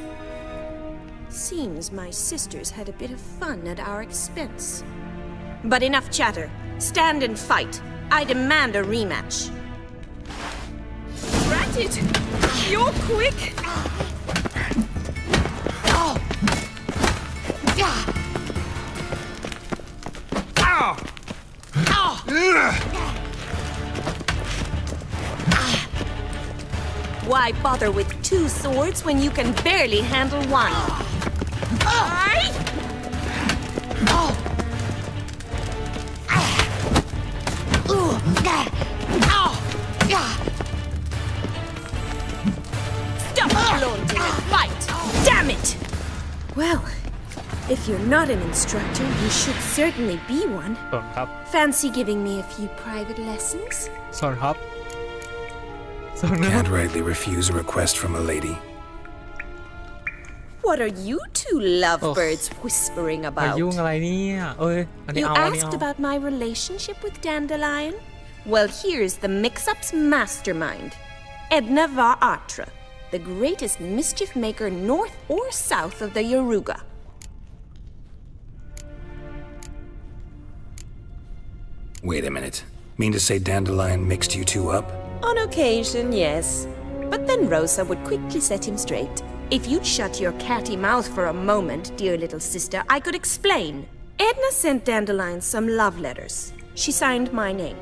Seems my sisters had a bit of fun at our expense. But enough chatter. Stand and fight. I demand a rematch. Rat it! You're quick! Why bother with 2 swords when you can barely handle one? Stop flaunting and fight! Damn it! Well, if you're not an instructor, you should certainly be one. Fancy giving me a few private lessons? สอนครับ Can't rightly refuse a request from a lady. What are you two lovebirds whispering มา about? ยุ่งอะไรเนี่ยอันนี้ You เอาอันนี้ asked เอา about my relationship with Dandelion? Well, here's the mix-up's mastermind. Edna var Atra, the greatest mischief maker north or south of the Yaruga. Wait a minute. Mean to say Dandelion mixed you two up? On occasion, yes. But then Rosa would quickly set him straight. If you'd shut your catty mouth for a moment, dear little sister, I could explain. Edna sent Dandelion some love letters. She signed my name.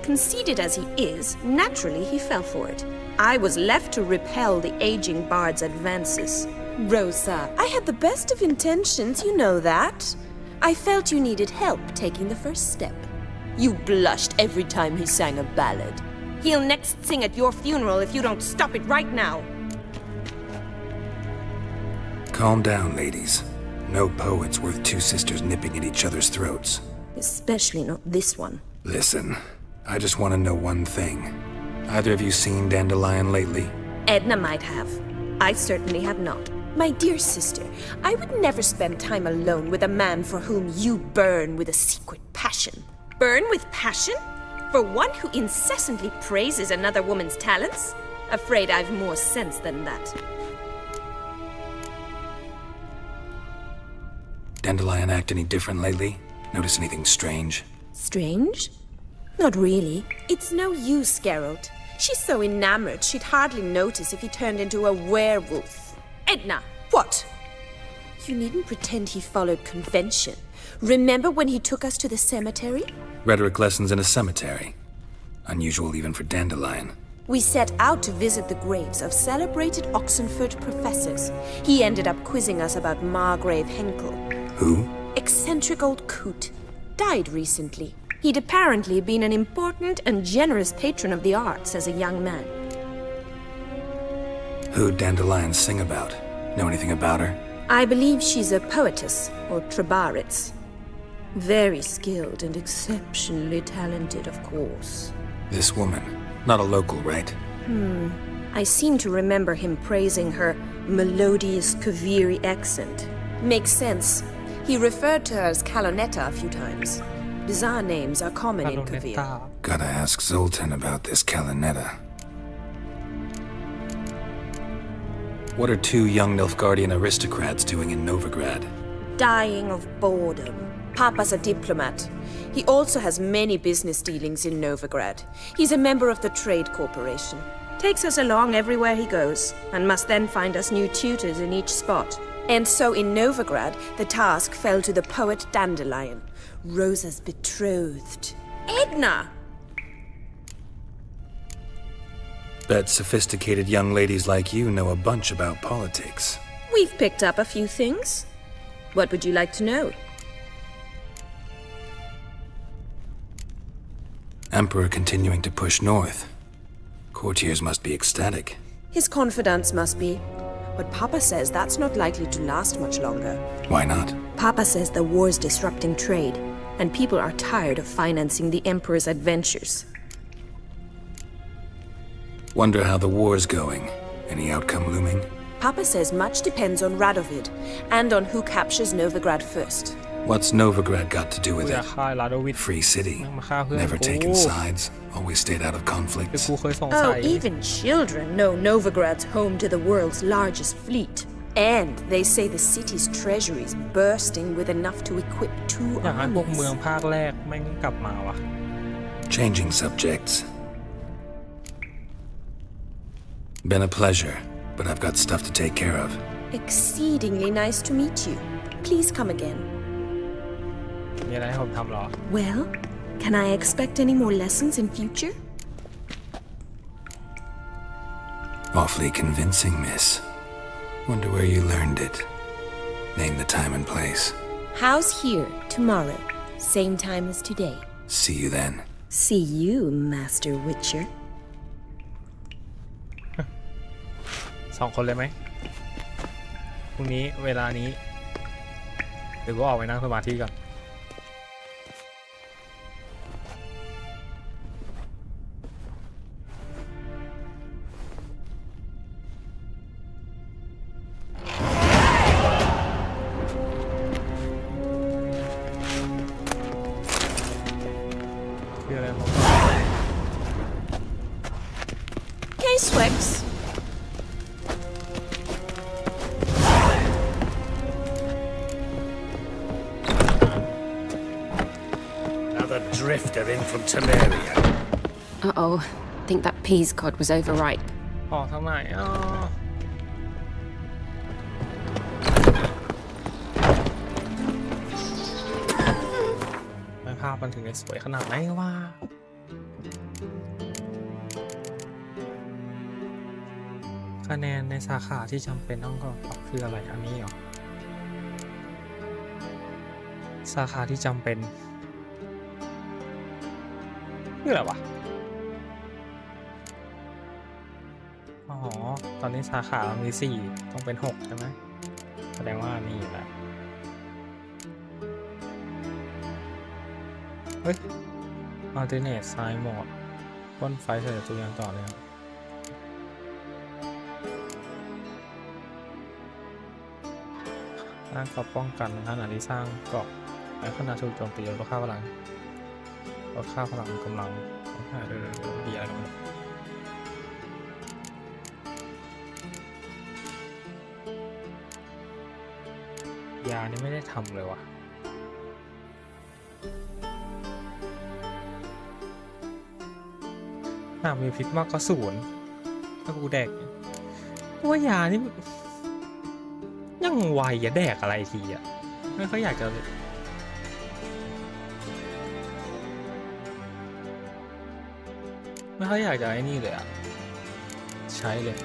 Conceited as he is, naturally he fell for it. I was left to repel the aging bard's advances. Rosa, I had the best of intentions, you know that. I felt you needed help taking the first step. You blushed every time he sang a ballad. He'll next sing at your funeral if you don't stop it right now. Calm down, ladies. No poet's worth 2 sisters nipping at each other's throats. Especially not this one. Listen, I just want to know one thing. Either of you seen Dandelion lately? Edna might have. I certainly have not. My dear sister, I would never spend time alone with a man for whom you burn with a secret passion. Burn with passion? For one who incessantly praises another woman's talents? Afraid I've more sense than that. Dandelion act any different lately? Notice anything strange? Strange? Not really. It's no use, Geralt. She's so enamored she'd hardly notice if he turned into a werewolf. Edna! What? You needn't pretend he followed convention. Remember when he took us to the cemetery? Rhetoric lessons in a cemetery. Unusual even for Dandelion. We set out to visit the graves of celebrated Oxenford professors. He ended up quizzing us about Margrave Henkel. Who? Eccentric old coot. Died recently. He'd apparently been an important and generous patron of the arts as a young man. Who'd Dandelion sing about? Know anything about her? I believe she's a poetess, or trabaritz. Very skilled and exceptionally talented, of course. This woman. Not a local, right? I seem to remember him praising her melodious Kaviri accent. Makes sense. He referred to her as Calonetta a few times. Bizarre names are common in Kavir. Gotta ask Zoltan about this Calonetta. What are 2 young Nilfgaardian aristocrats doing in Novigrad? Dying of boredom. Papa's a diplomat. He also has many business dealings in Novigrad. He's a member of the Trade Corporation. Takes us along everywhere he goes, and must then find us new tutors in each spot. And so in Novigrad, the task fell to the poet Dandelion, Rosa's betrothed. Edna! Bet sophisticated young ladies like you know a bunch about politics. We've picked up a few things. What would you like to know? Emperor continuing to push north. Courtiers must be ecstatic. His confidants must be. But Papa says that's not likely to last much longer. Why not? Papa says the war's disrupting trade, and people are tired of financing the Emperor's adventures. Wonder how the war's going. Any outcome looming? Papa says much depends on Radovid and on who captures Novigrad first. What's Novigrad got to do with กูอยาก it? ฆ่าลาโดวิด Free city. แม่งมาฆ่าเพื่อน Never กู taken sides. Always stayed out of คือ conflicts. กูเคยสงสัย Oh, even children know Novigrad's home to the world's largest fleet. And they say the city's treasury is bursting with enough to equip 2 อยากให้พวกเมือง armies. ภาคแรกแม่งกลับมาวะ Changing subjects. Been a pleasure, but I've got stuff to take care of. Exceedingly nice to meet you. Please come again. มีอะไรให้ผมทำหรอ Well, can I expect any more lessons in future? Awfully convincing, miss. Wonder where you learned it. Name the time and place. How's here tomorrow? Same time as today. See you then. See you, Master Witcher. 2 คนเลยไหมพรุ่งนี้เวลานี้เดี๋ยวกูออกไปนั่งสมาธิก่อนคืออะไรบ้าง K-Swex. Another drifter in from Temeria. Uh-oh. Think that peas cod was overripe. ออกทางไหนอ๋อไม่ภาพมันถึงจะสวยขนาดไหนวะคะแนนในสาขาที่จำเป็นต้องก็คืออะไรอันนี้เหรอสาขาที่จำเป็นคืออะไรวะอ๋อตอนนี้สาขามี 4ต้องเป็น 6ใช่ไหมแสดงว่านี่แหละเฮ้ย alternate side mode พ่นไฟใส่ตัวอย่างต่อเลยครับสร้างเกราะป้องกันขณะที่สร้างเกราะในขณะถูกโจมตีลดค่าพลังลดค่าพลังกำลังเดี๋ยวดีอะไรกันยานี่ไม่ได้ทำเลยว่ะมีพิษมากก็0ถ้ากูแดกว่ายานี่ยังไวอย่าแดกอะไรทีอ่ะไม่ค่อยอยากจะไม่ค่อยอยากจะไอ้นี่เลยอ่ะใช้เลย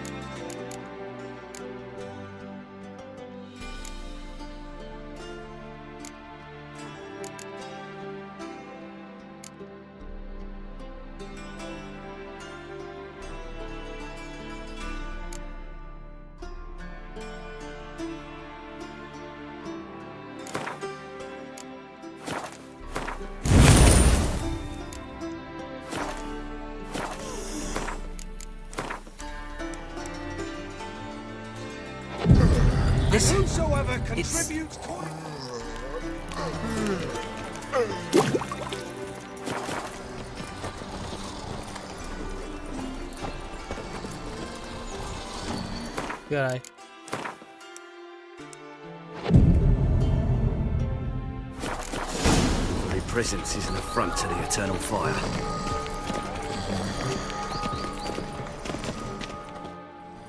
Whosoever contributes coin. คืออะไร My presence is an affront to the eternal fire.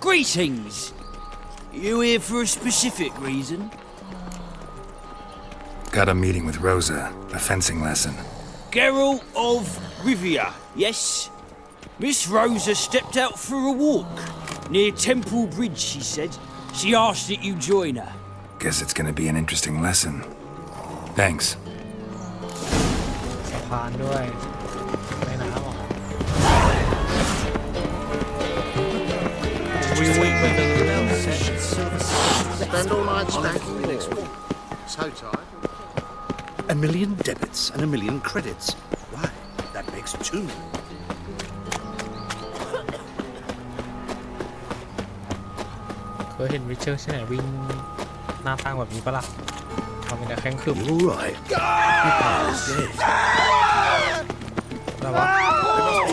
Greetings! You here for a specific reason? Got a meeting with Rosa. A fencing lesson. Geralt of Rivia, yes? Miss Rosa stepped out for a walk. Near Temple Bridge, she said. She asked that you join her. Guess it's gonna be an interesting lesson. Thanks. สะพานด้วยไม่น้ำหรอวิ่งไปเลย Spend all night stacking more. So tired. A million debits and a million credits. Why, that makes 2. เคยเห็นวิเชอร์ที่ไหนวิ่งหน้าตั้งแบบนี้ปะล่ะทำเป็นแข้งขึบ You all right?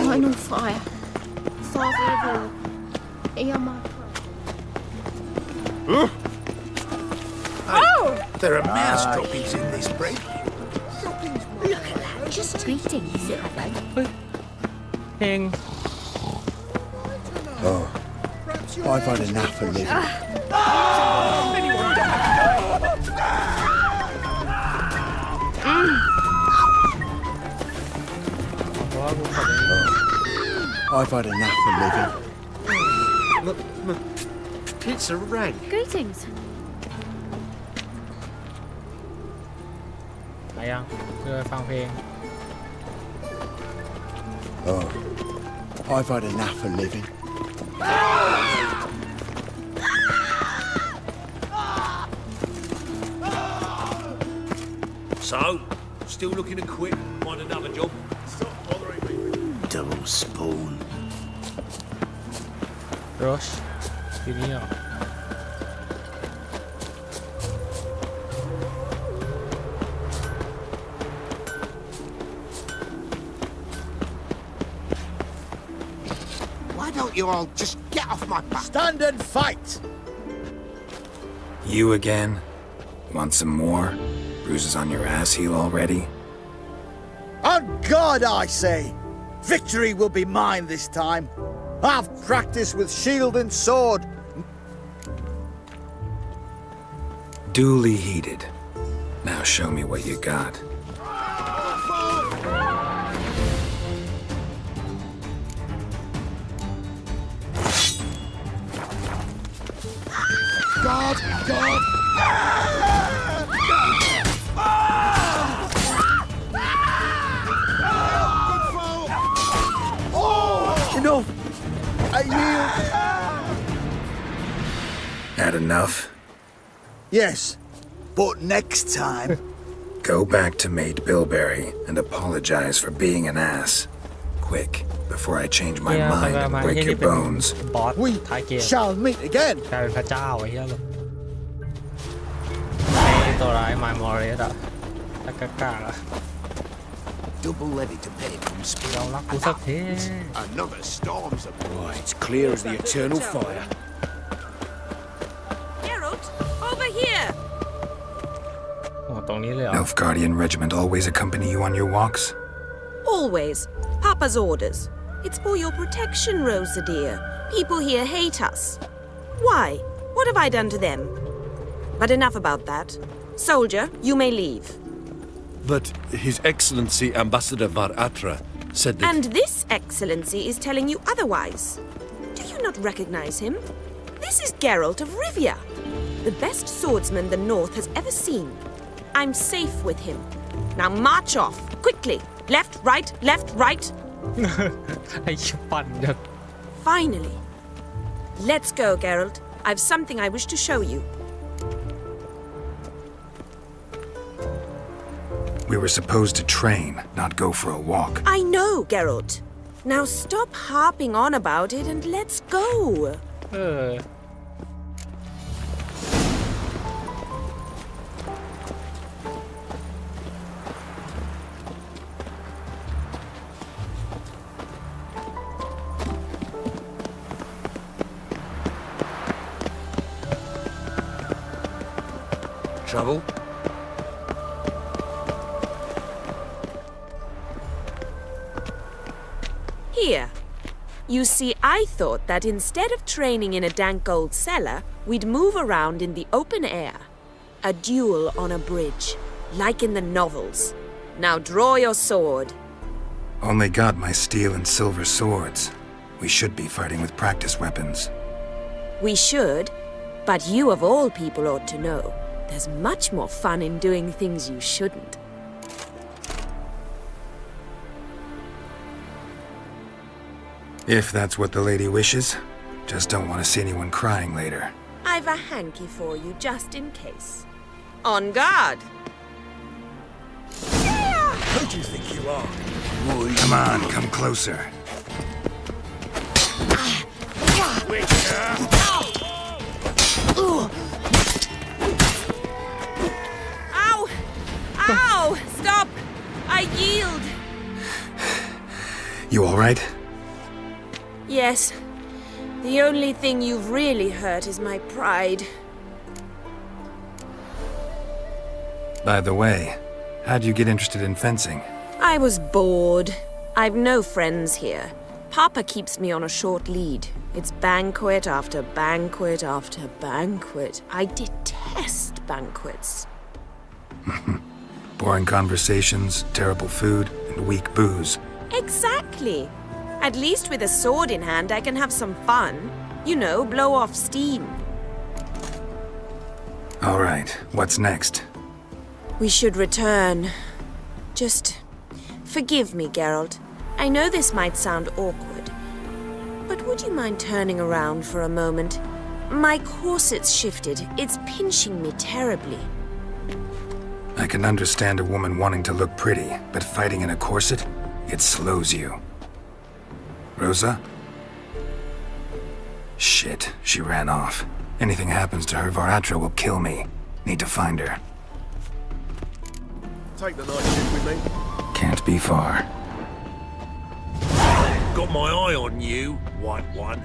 Eternal fire. Father of all. Hear my There are mouse droppings in this bread. Look at that. Just greetings. เพลง Oh, I've had enough of living. I've had enough of living. Pizza rang. Greetings. ไหนยังเพื่อฟังเพลง Oh, I've had enough of living. So, still looking to quit? Find another job? Stop bothering me. Double spawn. โรชอยู่นี่เหรอ Why don't you all just get off my back? Stand and fight! You again? Want some more? Bruises on your ass heel already? On God, I say! Victory will be mine this time. I've practiced with shield and sword. Duly heated. Now show me what you got. God! Enough! I yield. Had enough? Yes, but next time. Go back to Mate Bilberry and apologize for being an ass. Quick, before I change my mind and break your bones. บอส We ท้ายเกม shall meet again. กลายเป็นพระเจ้าไอ้เหี้ยเลยไอ้ตัวร้ายมายมอร์เรสอะตะกะกะ Double levy to pay from ยอมรักกูสักที Another storm's a Right, it's clear as the eternal fire. Geralt, over here! โอ้ตรงนี้เลยเหรอ Nilfgaardian regiment always accompany you on your walks? Always. Papa's orders. It's for your protection, Rosa dear. People here hate us. Why? What have I done to them? But enough about that. Soldier, you may leave. But His Excellency Ambassador Var Atra said that... And this excellency is telling you otherwise. Do you not recognize him? This is Geralt of Rivia, the best swordsman the North has ever seen. I'm safe with him. Now march off, quickly. Left, right, left, right. ไอ้ชิบปั่นเนี่ย Finally. Let's go, Geralt. I've something I wish to show you. We were supposed to train, not go for a walk. I know, Geralt. Now stop harping on about it and let's go. เออ Trouble? Here. You see, I thought that instead of training in a dank old cellar, we'd move around in the open air. A duel on a bridge, like in the novels. Now draw your sword. Only got my steel and silver swords. We should be fighting with practice weapons. We should, but you of all people ought to know. There's much more fun in doing things you shouldn't. If that's what the lady wishes. Just don't want to see anyone crying later. I've a hanky for you just in case. On guard! Who do you think you are? Come on, come closer. No! Stop! I yield! You all right? Yes. The only thing you've really hurt is my pride. By the way, how'd you get interested in fencing? I was bored. I've no friends here. Papa keeps me on a short lead. It's banquet after banquet after banquet. I detest banquets. Boring conversations, terrible food, and weak booze. Exactly. At least with a sword in hand, I can have some fun. You know, blow off steam. All right, what's next? We should return. Just forgive me, Geralt. I know this might sound awkward, but would you mind turning around for a moment? My corset's shifted. It's pinching me terribly. I can understand a woman wanting to look pretty, but fighting in a corset, it slows you. Rosa? Shit, she ran off. Anything happens to her, Varatra will kill me. Need to find her. Take the night shift with me. Can't be far. Got my eye on you, white one.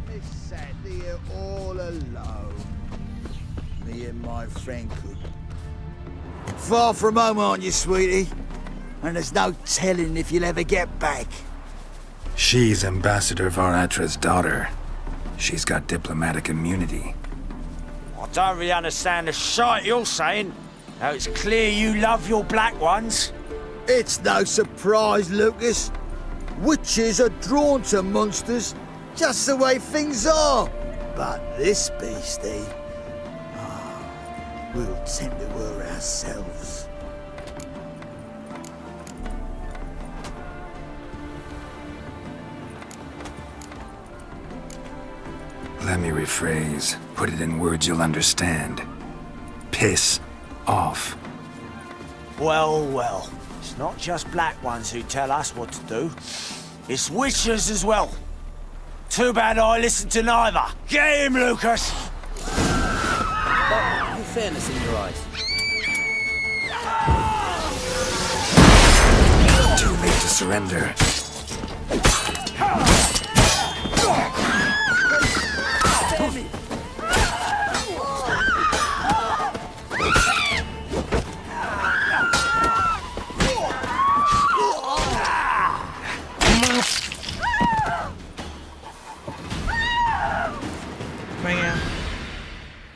Miss sat here all alone. Me and my friend could. Far from home, aren't you, sweetie? And there's no telling if you'll ever get back. She's Ambassador Varatra's daughter. She's got diplomatic immunity. I don't really understand the shite you're saying. Now it's clear you love your black ones. It's no surprise, Lucas. Witches are drawn to monsters, just the way things are. But this beastie, we'll tend to her ourselves. Let me rephrase. Put it in words you'll understand. Piss off. Well, well. It's not just black ones who tell us what to do. It's witches as well. Too bad I listened to neither. Get him, Lucas! But with fairness in your eyes. Too late to surrender.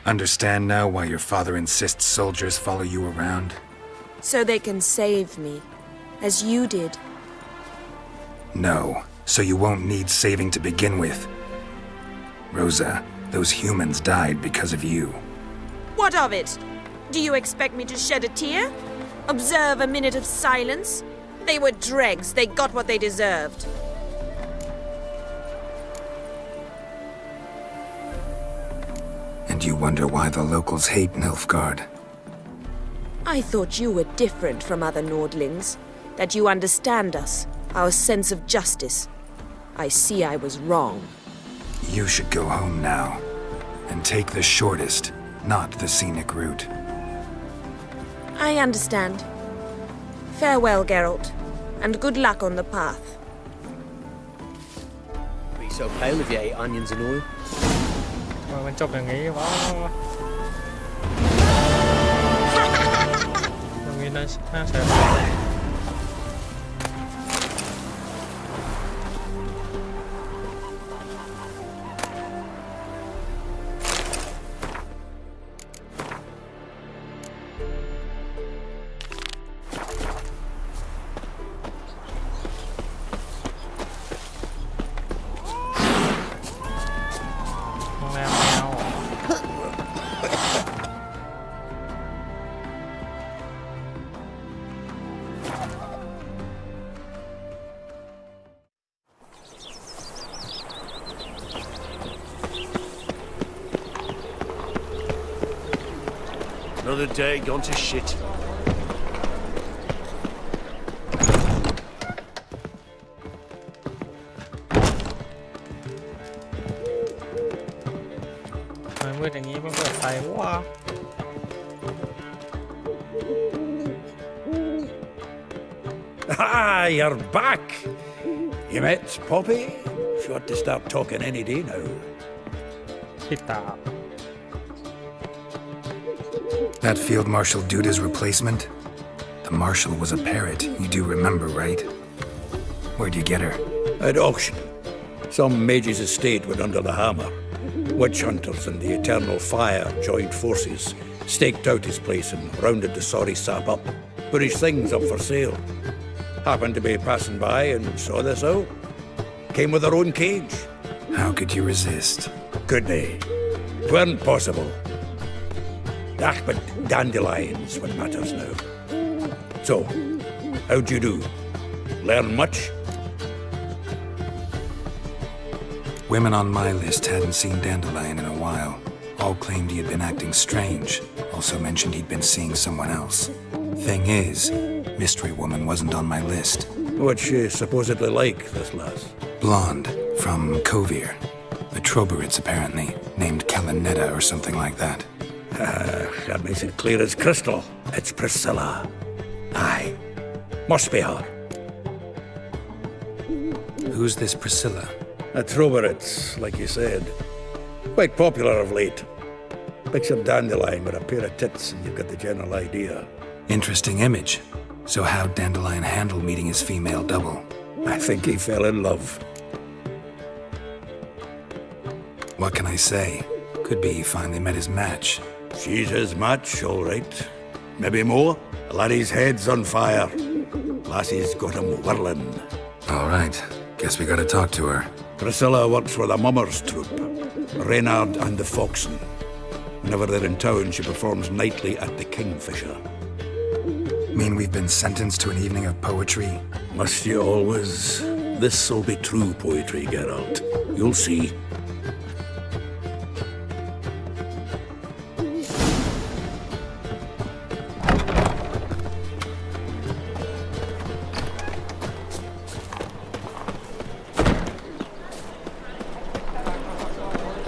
Understand now why your father insists soldiers follow you around? So they can save me, as you did. No, so you won't need saving to begin with. Rosa, those humans died because of you. What of it? Do you expect me to shed a tear? Observe a minute of silence? They were dregs. They got what they deserved. And you wonder why the locals hate Nilfgaard. I thought you were different from other Nordlings. That you understand us, our sense of justice. I see I was wrong. You should go home now. And take the shortest, not the scenic route. I understand. Farewell, Geralt. And good luck on the path. Be so pale if you ate onions and oil. มันจบอย่างนี้วะตรงนี้น่าใช้ Another day gone to shit. มืดอย่างนี้ไม่เปิดไฟวะ Ah, you're back! You met Poppy? She ought to start talking any day now. คิดตาม That Field Marshal Duda's replacement? The Marshal was a parrot, you do remember, right? Where'd you get her? At auction. Some mage's estate went under the hammer. Witch hunters and the Eternal Fire joined forces, staked out his place and rounded the sorry sap up. Put his things up for sale. Happened to be passing by and saw this out. Came with her own cage. How could you resist? Could they? 'Tweren't possible. Ah, but dandelions what matters now. So, how'd you do? Learn much? Women on my list hadn't seen Dandelion in a while. All claimed he had been acting strange. Also mentioned he'd been seeing someone else. Thing is, Mystery Woman wasn't on my list. What's she supposedly like, this lass? Blonde, from Kovir. The Troberits, apparently, named Kalanetta or something like that. That makes it clear as crystal. It's Priscilla. Aye. Must be her. Who's this Priscilla? A Troberits, like you said. Quite popular of late. Picture Dandelion with a pair of tits and you've got the general idea. Interesting image. So how'd Dandelion handle meeting his female double? I think he fell in love. What can I say? Could be he finally met his match. She's his match, all right. Maybe more. Laddie's head's on fire. Lassie's got him whirling. All right. Guess we gotta talk to her. Priscilla works for the Mummers troupe. Reynard and the Foxen. Whenever they're in town, she performs nightly at the Kingfisher. Mean we've been sentenced to an evening of poetry? Must you always? This'll be true poetry, Geralt. You'll see.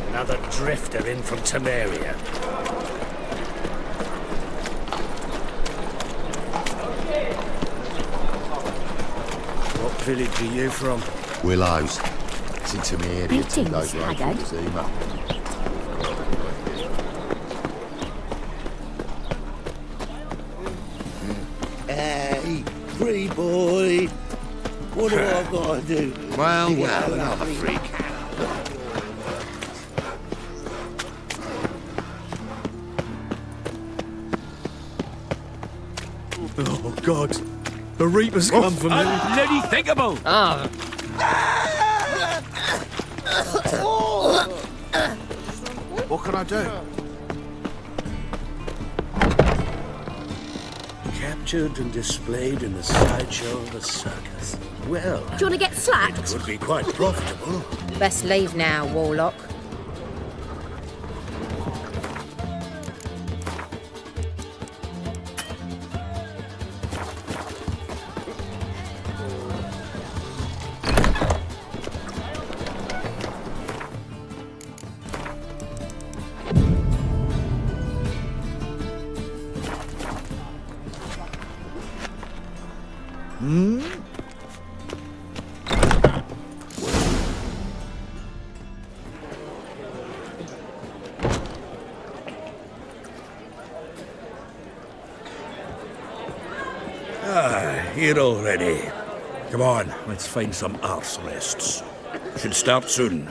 Another drifter in from Temeria. What village are you from? Willows. It's into me area to Greetings, Haggard. Hey, free boy. What do I gotta do? Well, another freak. Oh, God. The Reaper's come for me. Bloody thinkable! Ah, What can I do? Captured and displayed in the sideshow of a circus. Well, Do you want to get slapped? would be quite profitable. best leave now, Warlock. Here already. Come on, let's find some arse rests. Should start soon.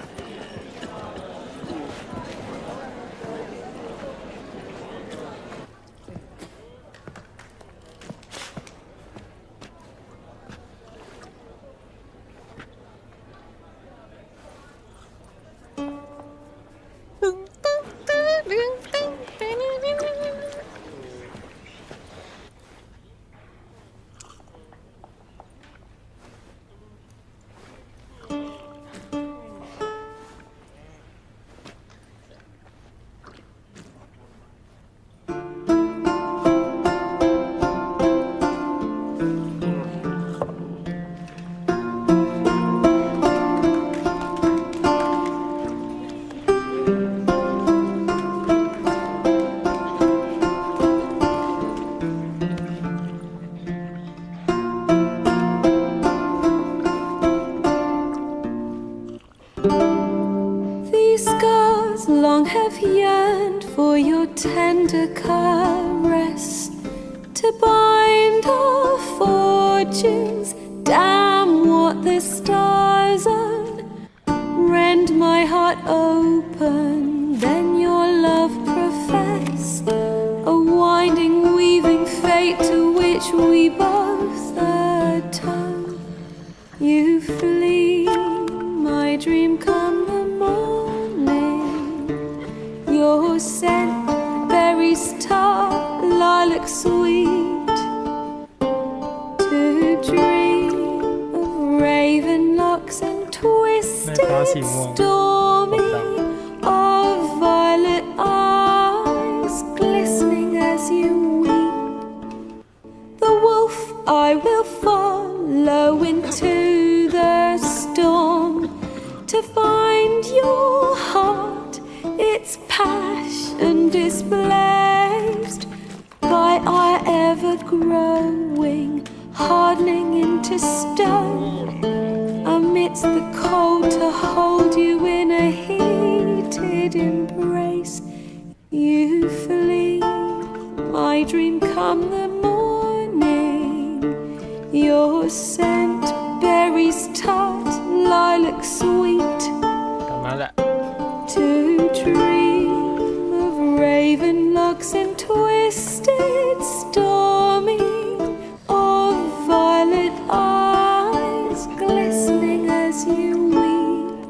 stars long have yearned for your tender caress, to bind our fortunes. Damn what the stars own. Rend my heart open, then your love profess, a winding, weaving fate to which we both atone. You flee, my dream come the morning. Your scent, berries tart, lilac sweet, to dream of raven locks and twisted stormy, of violet eyes glistening as you weep. The wolf I will follow into the storm, to find your heart, its passion displaced by our ever-growing, hardening into stone. Amidst the cold, to hold you in a heated embrace. You flee, my dream come the morning. Your scent, berries tart, lilac sweet, to dream of raven locks and twisted stormy, of violet eyes glistening as you weep.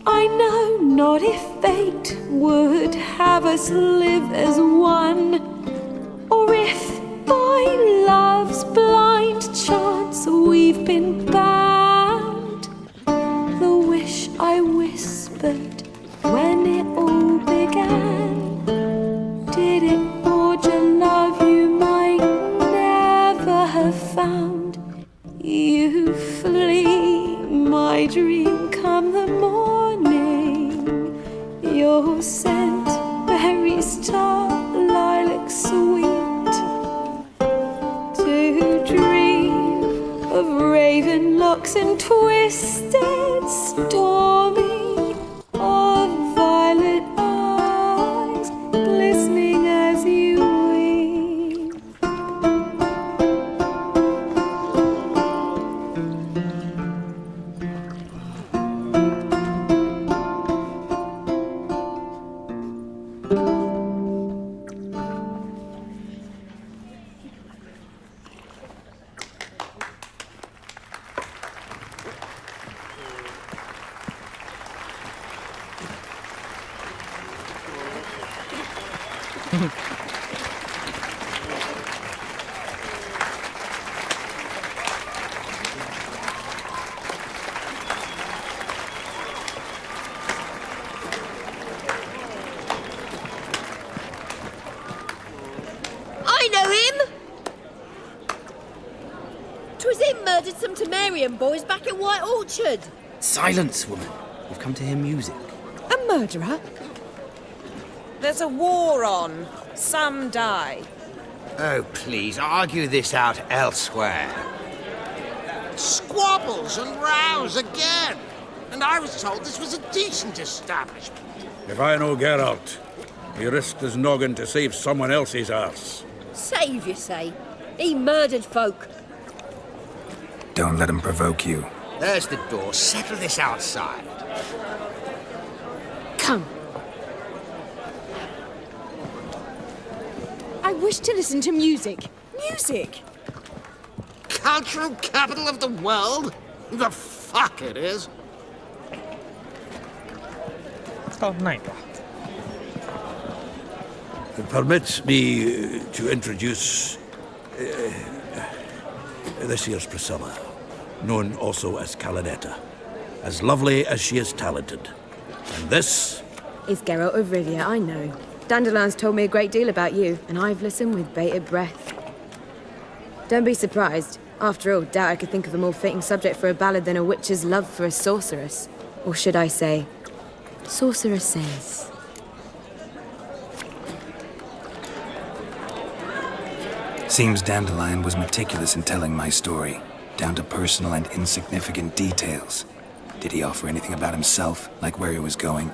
I know not if fate would have us live as one, or if by love's blind chance we've been bound. The wish I whispered when it all began, did it forge a love you might never have found? You flee, my dream come the morning. Your scent, berries tart, lilac sweet, to dream of raven locks and twisted stormy, of violet eyes glistening as you weep. I know him! 'Twas him murdered some Temerian boys back at White Orchard. Silence, woman. You've come to hear music. A murderer? There's a war on. Some die. Oh, please, argue this out elsewhere. Squabbles and rows again. And I was told this was a decent establishment. If I know Geralt, he risked his noggin to save someone else's arse. Save, you say? He murdered folk. Don't let him provoke you. There's the door. Settle this outside. Come. I wish to listen to music. Music! Cultural capital of the world? The fuck it is. ตอนไหนวะ Permit me to introduce this here's Priscilla, known also as Calinetta, as lovely as she is talented. And this Is Geralt of Rivia, I know. Dandelion's told me a great deal about you, and I've listened with bated breath. Don't be surprised. After all, doubt I could think of a more fitting subject for a ballad than a witch's love for a sorceress. Or should I say, sorceresses. Seems Dandelion was meticulous in telling my story, down to personal and insignificant details. Did he offer anything about himself, like where he was going?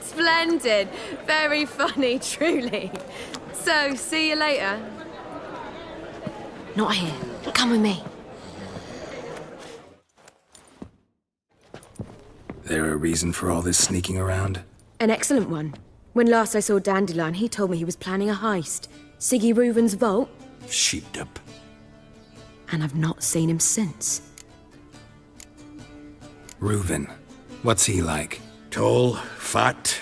Splendid. Very funny, truly. So, see you later. Not here. Come with me. There a reason for all this sneaking around? An excellent one. When last I saw Dandelion, he told me he was planning a heist. Siggy Reuven's vault. Sheep-dip. And I've not seen him since. Reuven. What's he like? Tall, fat,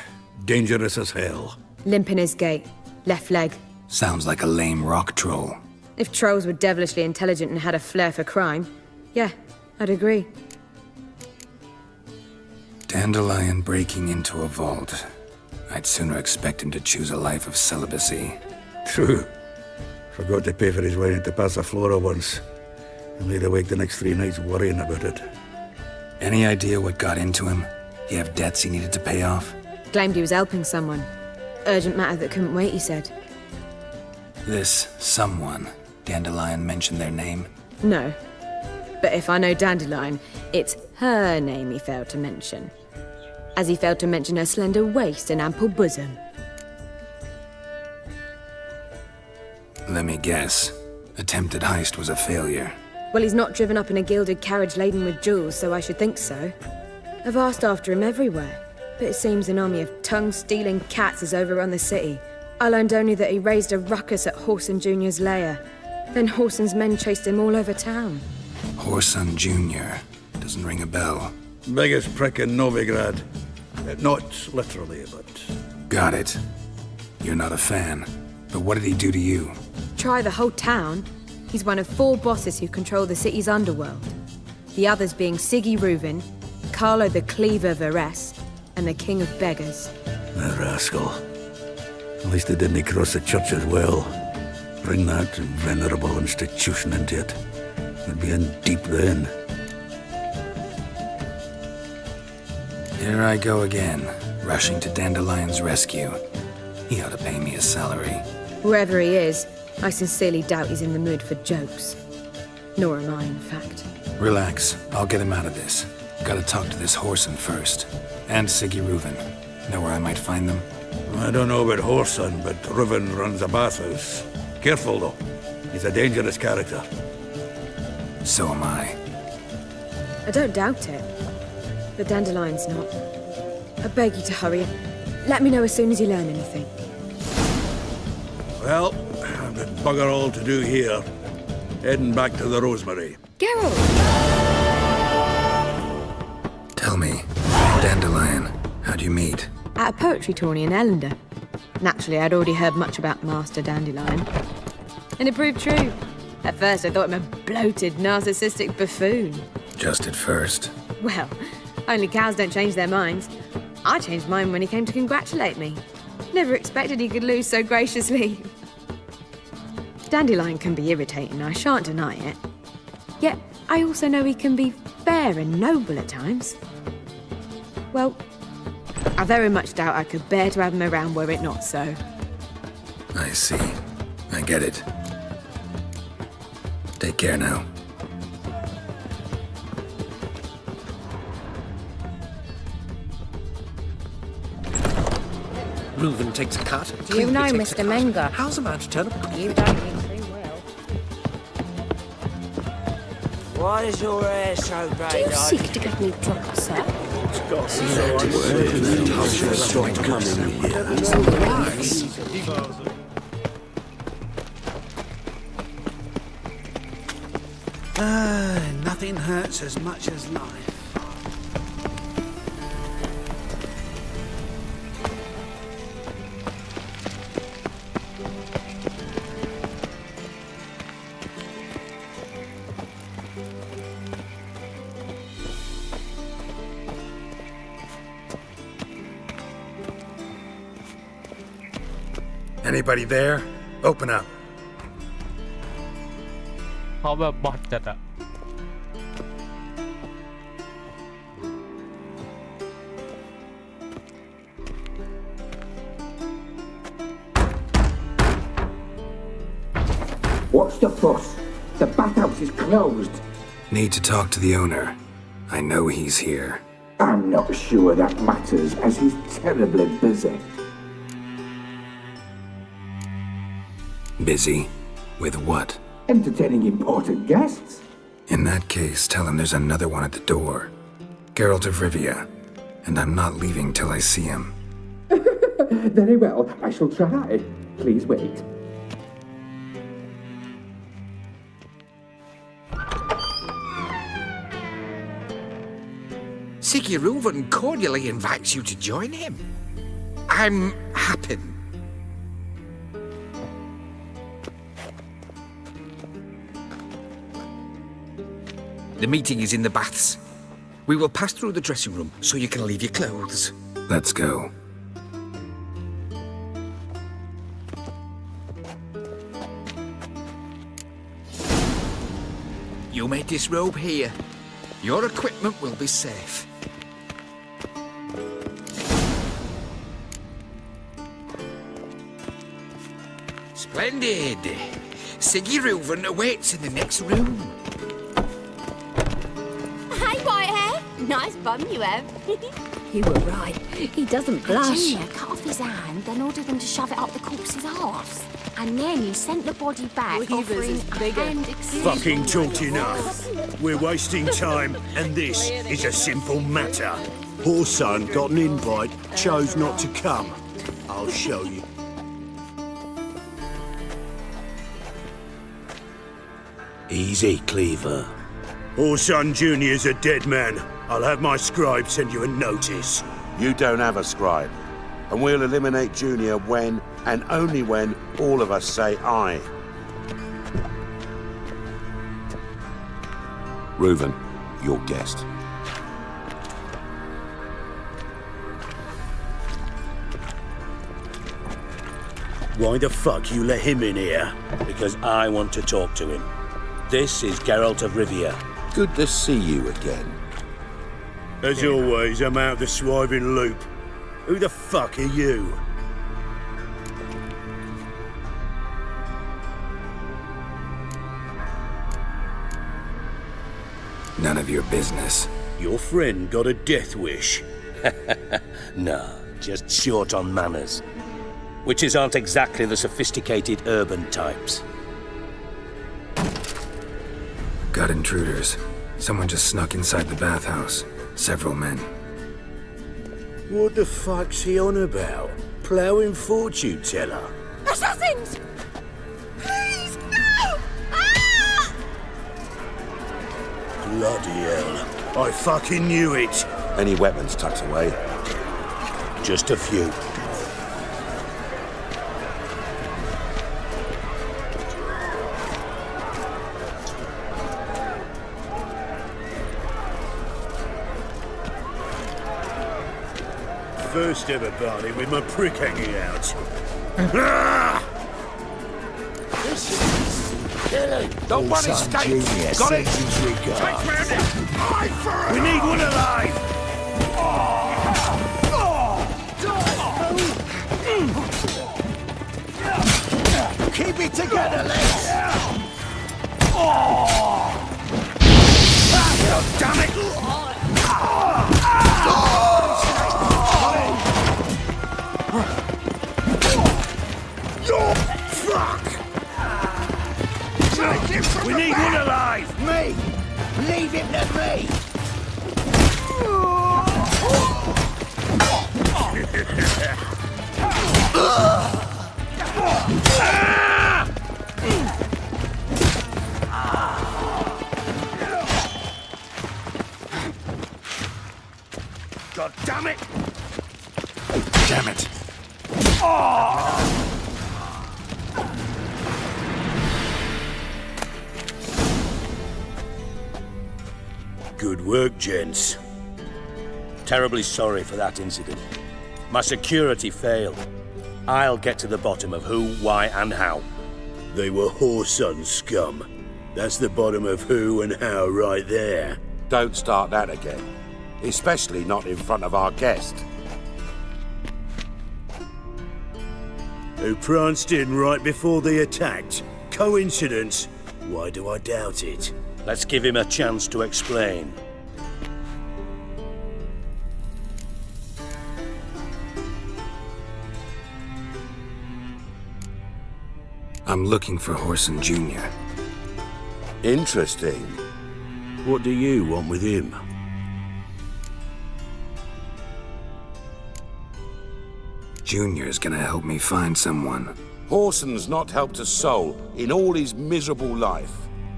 dangerous as hell. Limp in his gait. Left leg. Sounds like a lame rock troll. If trolls were devilishly intelligent and had a flair for crime, yeah, I'd agree. Dandelion breaking into a vault. I'd sooner expect him to choose a life of celibacy. True. Forgot to pay for his wedding to Passaflora once. And laid awake the next 3 nights worrying about it. Any idea what got into him? He have debts he needed to pay off? Claimed he was helping someone. Urgent matter that couldn't wait, he said. This someone, Dandelion mentioned their name? No. But if I know Dandelion, it's her name he failed to mention. As he failed to mention her slender waist and ample bosom. Let me guess. Attempted heist was a failure. Well, he's not driven up in a gilded carriage laden with jewels, so I should think so. I've asked after him everywhere, but it seems an army of tongue-stealing cats has overrun the city. I learned only that he raised a ruckus at Whoreson Jr.'s lair. Then Whoreson's men chased him all over town. Whoreson Jr. Doesn't ring a bell. Biggest prick in Novigrad. Not literally, but... Got it. You're not a fan. But what did he do to you? Try the whole town. He's one of 4 bosses who control the city's underworld. The others being Siggy Reuven, Carlo the Cleaver Varese, and the King of Beggars. The rascal. At least they didn't cross the church as well. Bring that venerable institution into it. We'd be in deep then. Here I go again, rushing to Dandelion's rescue. He ought to pay me a salary. Whoever he is, I sincerely doubt he's in the mood for jokes. Nor am I, in fact. Relax, I'll get him out of this. Gotta talk to this Whoreson first. And Siggy Reuven. Know where I might find them? I don't know about Whoreson, but Reuven runs a bathhouse. Careful, though. He's a dangerous character. So am I. I don't doubt it. But Dandelion's not. I beg you to hurry. Let me know as soon as you learn anything. Well, I've got bugger all to do here. Heading back to the Rosemary. Geralt! Tell me, Dandelion, how'd you meet? At a poetry tourney in Ellender. Naturally, I'd already heard much about Master Dandelion. And it proved true. At first, I thought him a bloated, narcissistic buffoon. Just at first. Well, only cows don't change their minds. I changed mine when he came to congratulate me. Never expected he could lose so graciously. Dandelion can be irritating, I shan't deny it. Yet, I also know he can be fair and noble at times. Well, I very much doubt I could bear to have him around were it not so. I see. I get it. Take care now. Reuven takes a cut. Do you know Mr. Menger? How's a man to turn up? You don't mean too well. Why is your hair so grey? Do you seek to get me drunk, sir? Nothing hurts as much as life. Anybody there? Open up. เขาแบบบอทจัดอะ What's the fuss? The bathhouse is closed. Need to talk to the owner. I know he's here. I'm not sure that matters, as he's terribly busy. Busy? With what? Entertaining important guests. In that case, tell him there's another one at the door. Geralt of Rivia. And I'm not leaving till I see him. Very well, I shall try. Please wait. Sigurd cordially invites you to join him. I'm happy. The meeting is in the baths. We will pass through the dressing room so you can leave your clothes. Let's go. You may disrobe here. Your equipment will be safe. Splendid. Sigurd awaits in the next room. Hey, white hair. Nice bum you have. You were right. He doesn't blush. Junior cut off his hand, then ordered them to shove it up the corpse's arse. And then he sent the body back, offering a hand Fucking talked enough. We're wasting time, and this is a simple matter. Poor son got an invite, chose not to come. I'll show you. Easy, Cleaver. Orson Jr.'s a dead man. I'll have my scribe send you a notice. You don't have a scribe. And we'll eliminate Junior when, and only when, all of us say aye. Reuven, your guest. Why the fuck you let him in here? Because I want to talk to him. This is Geralt of Rivia. Good to see you again. As always, I'm out of the swiving loop. Who the fuck are you? None of your business. Your friend got a death wish. No, just short on manners. Witches aren't exactly the sophisticated urban types. Got intruders. Someone just snuck inside the bathhouse. Several men. What the fuck's he on about? Ploughing fortune teller? Assassins! Please, no! Ah! Bloody hell. I fucking knew it. Any weapons tucked away? Just a few. First ever party with my prick hanging out. Don't worry, State. Got it. We need one alive. Keep it together, lads. Damn it! We need one alive! Me! Leave him to me! God damn it! Damn it. Good work, gents. Terribly sorry for that incident. My security failed. I'll get to the bottom of who, why, and how. They were whoreson scum. That's the bottom of who and how right there. Don't start that again. Especially not in front of our guest. Who pranced in right before they attacked. Coincidence? Why do I doubt it? Let's give him a chance to explain. I'm looking for Horson Jr. Interesting. What do you want with him? Junior's gonna help me find someone. Horson's not helped a soul in all his miserable life.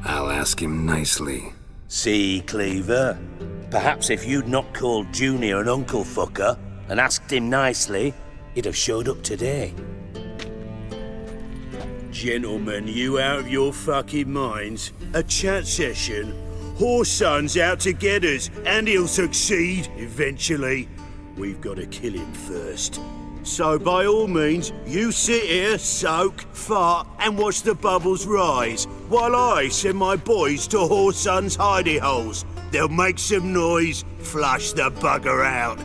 I'll ask him nicely. See, Cleaver? Perhaps if you'd not called Junior an uncle fucker and asked him nicely, he'd have showed up today. Gentlemen, you out of your fucking minds? A chat session? Horson's out to get us, and he'll succeed eventually. We've got to kill him first. So by all means, you sit here, soak, fart, and watch the bubbles rise, while I send my boys to Horson's hidey holes. They'll make some noise, flush the bugger out.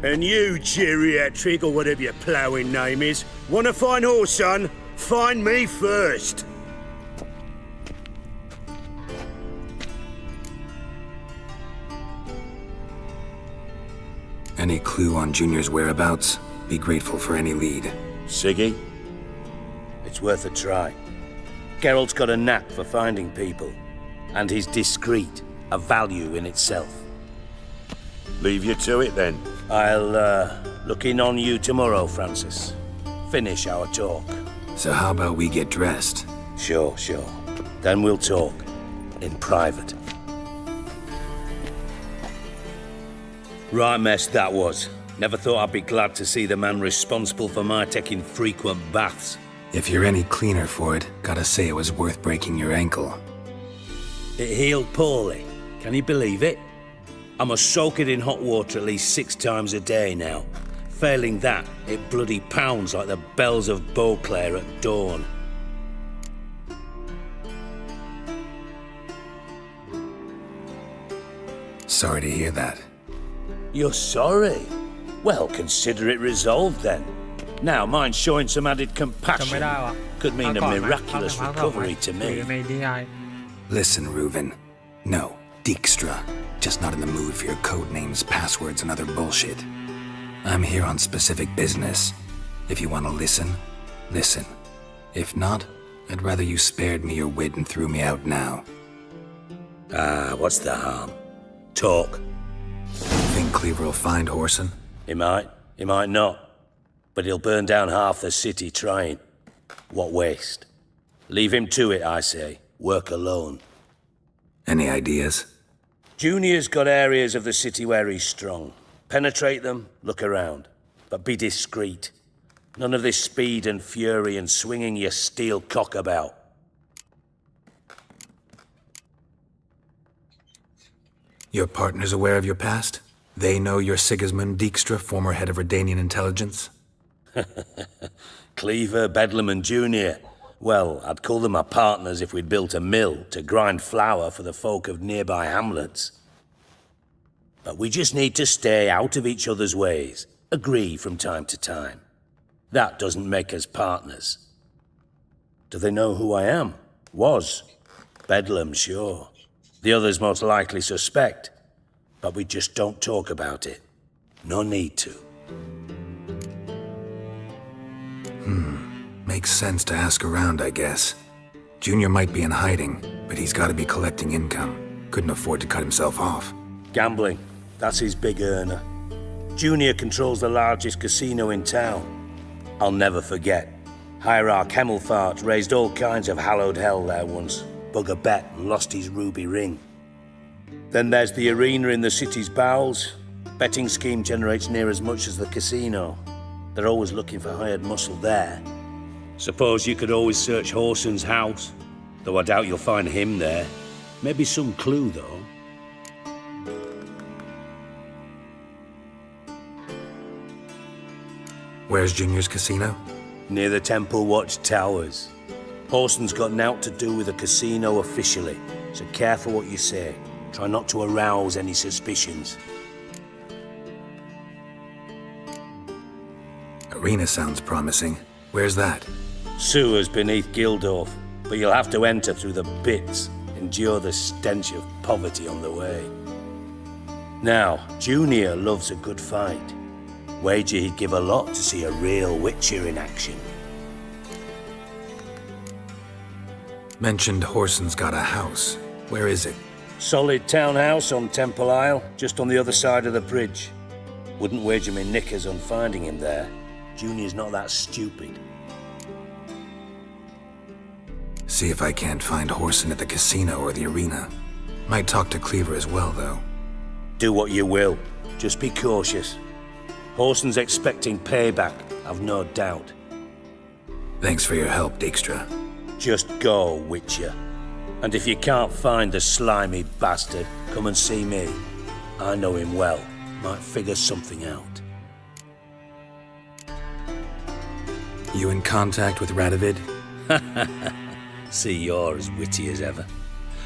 And you, geriatric, or whatever your ploughing name is, want to find Horson? Find me first. Any clue on Junior's whereabouts? Be grateful for any lead. Siggy? It's worth a try. Geralt's got a knack for finding people, and he's discreet, a value in itself. Leave you to it then. I'll look in on you tomorrow, Francis. Finish our talk. So how about we get dressed? Sure. Then we'll talk. In private. Right mess that was. Never thought I'd be glad to see the man responsible for my taking frequent baths. If you're any cleaner for it, gotta say it was worth breaking your ankle. It healed poorly. Can you believe it? I must soak it in hot water at least 6 times a day now. Failing that, it bloody pounds like the bells of Beauclair at dawn. Sorry to hear that. You're sorry? Well, consider it resolved then. Now, mind showing some added compassion could mean a miraculous recovery to me. Listen, Reuven. No, Dijkstra. Just not in the mood for your code names, passwords, and other bullshit. I'm here on specific business. If you want to listen, listen. If not, I'd rather you spared me your wit and threw me out now. What's the harm? Talk. Think Cleaver will find Horson? He might not. But he'll burn down half the city trying. What waste. Leave him to it, I say. Work alone. Any ideas? Junior's got areas of the city where he's strong. Penetrate them, look around. But be discreet. None of this speed and fury and swinging your steel cock about. Your partner's aware of your past? They know you're Sigismund Dijkstra, former head of Redanian intelligence? Cleaver, Bedlam and Junior. Well, I'd call them my partners if we'd built a mill to grind flour for the folk of nearby hamlets. But we just need to stay out of each other's ways, agree from time to time. That doesn't make us partners. Do they know who I am? Was. Bedlam, sure. The others most likely suspect. But we just don't talk about it. No need to. Makes sense to ask around, I guess. Junior might be in hiding, but he's got to be collecting income. Couldn't afford to cut himself off. Gambling. That's his big earner. Junior controls the largest casino in town. I'll never forget. Hierarch Hemmelfart raised all kinds of hallowed hell there once. Bug a bet and lost his ruby ring. Then there's the arena in the city's bowels. Betting scheme generates near as much as the casino. They're always looking for hired muscle there. Suppose you could always search Horson's house, though I doubt you'll find him there. Maybe some clue, though. Where's Junior's casino? Near the Temple Watch Towers. Horson's got nought to do with the casino officially, so careful what you say. Try not to arouse any suspicions. Arena sounds promising. Where's that? Sewers beneath Gildorf, but you'll have to enter through the bits, endure the stench of poverty on the way. Now, Junior loves a good fight. Wager he'd give a lot to see a real Witcher in action. Mentioned Horson's got a house. Where is it? Solid townhouse on Temple Isle, just on the other side of the bridge. Wouldn't wager me knickers on finding him there. Junior's not that stupid. See if I can't find Horson at the casino or the arena. Might talk to Cleaver as well, though. Do what you will. Just be cautious. Horson's expecting payback, I've no doubt. Thanks for your help, Dijkstra. Just go, Witcher. And if you can't find the slimy bastard, come and see me. I know him well. Might figure something out. You in contact with Radovid? See, you're as witty as ever.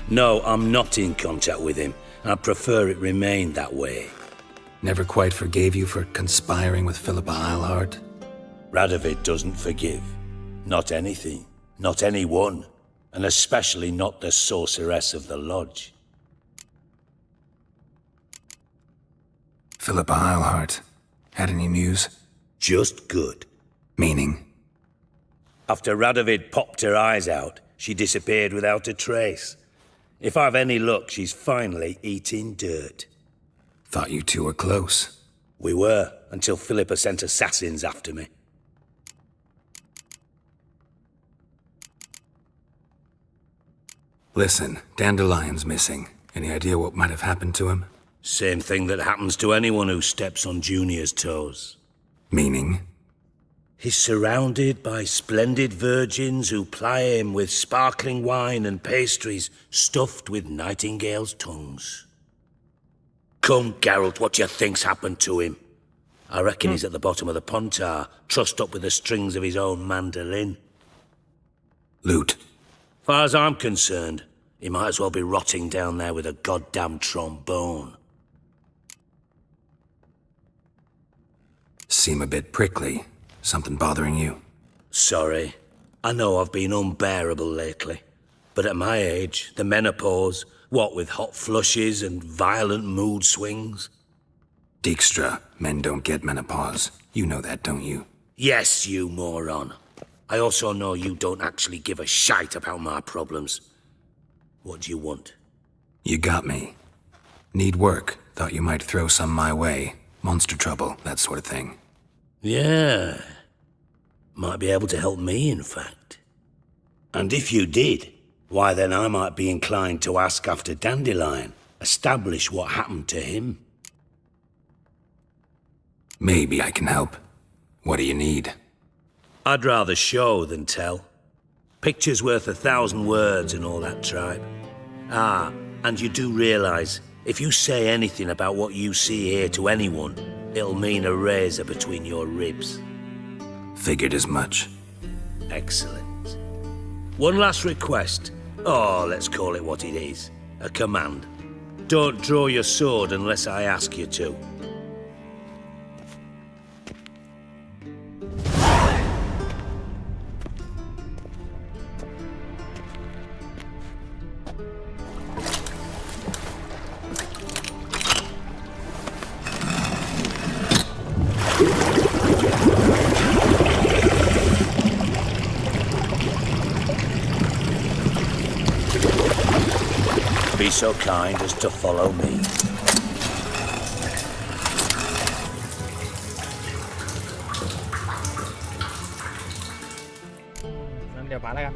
No, I'm not in contact with him. I prefer it remained that way. Never quite forgave you for conspiring with Philippa Eilhart? Radovid doesn't forgive. Not anything. Not anyone. And especially not the sorceress of the lodge. Philippa Eilhart. Had any news? Just good. Meaning? After Radovid popped her eyes out, she disappeared without a trace. If I've any luck, she's finally eating dirt. Thought you two were close. We were, until Philippa sent assassins after me. Listen, Dandelion's missing. Any idea what might have happened to him? Same thing that happens to anyone who steps on Junior's toes. Meaning? He's surrounded by splendid virgins who ply him with sparkling wine and pastries stuffed with nightingales' tongues. Come, Geralt, what do you think's happened to him? I reckon he's at the bottom of the Pontar, trussed up with the strings of his own mandolin. Loot. Far as I'm concerned, he might as well be rotting down there with a goddamn trombone. Seem a bit prickly. Something bothering you? Sorry. I know I've been unbearable lately. But at my age, the menopause, what with hot flushes and violent mood swings? Dijkstra, men don't get menopause. You know that, don't you? Yes, you moron. I also know you don't actually give a shite about my problems. What do you want? You got me. Need work. Thought you might throw some my way. Monster trouble, that sort of thing. Yeah. Might be able to help me, in fact. And if you did, why then I might be inclined to ask after Dandelion, establish what happened to him. Maybe I can help. What do you need? I'd rather show than tell. Picture's worth 1,000 words and all that tribe. Ah, and you do realize, if you say anything about what you see here to anyone, it'll mean a razor between your ribs. Figured as much. Excellent. One last request. Oh, let's call it what it is. A command. Don't draw your sword unless I ask you to. Be so kind as to follow me.งั้นเดี๋ยวมาแล้วกัน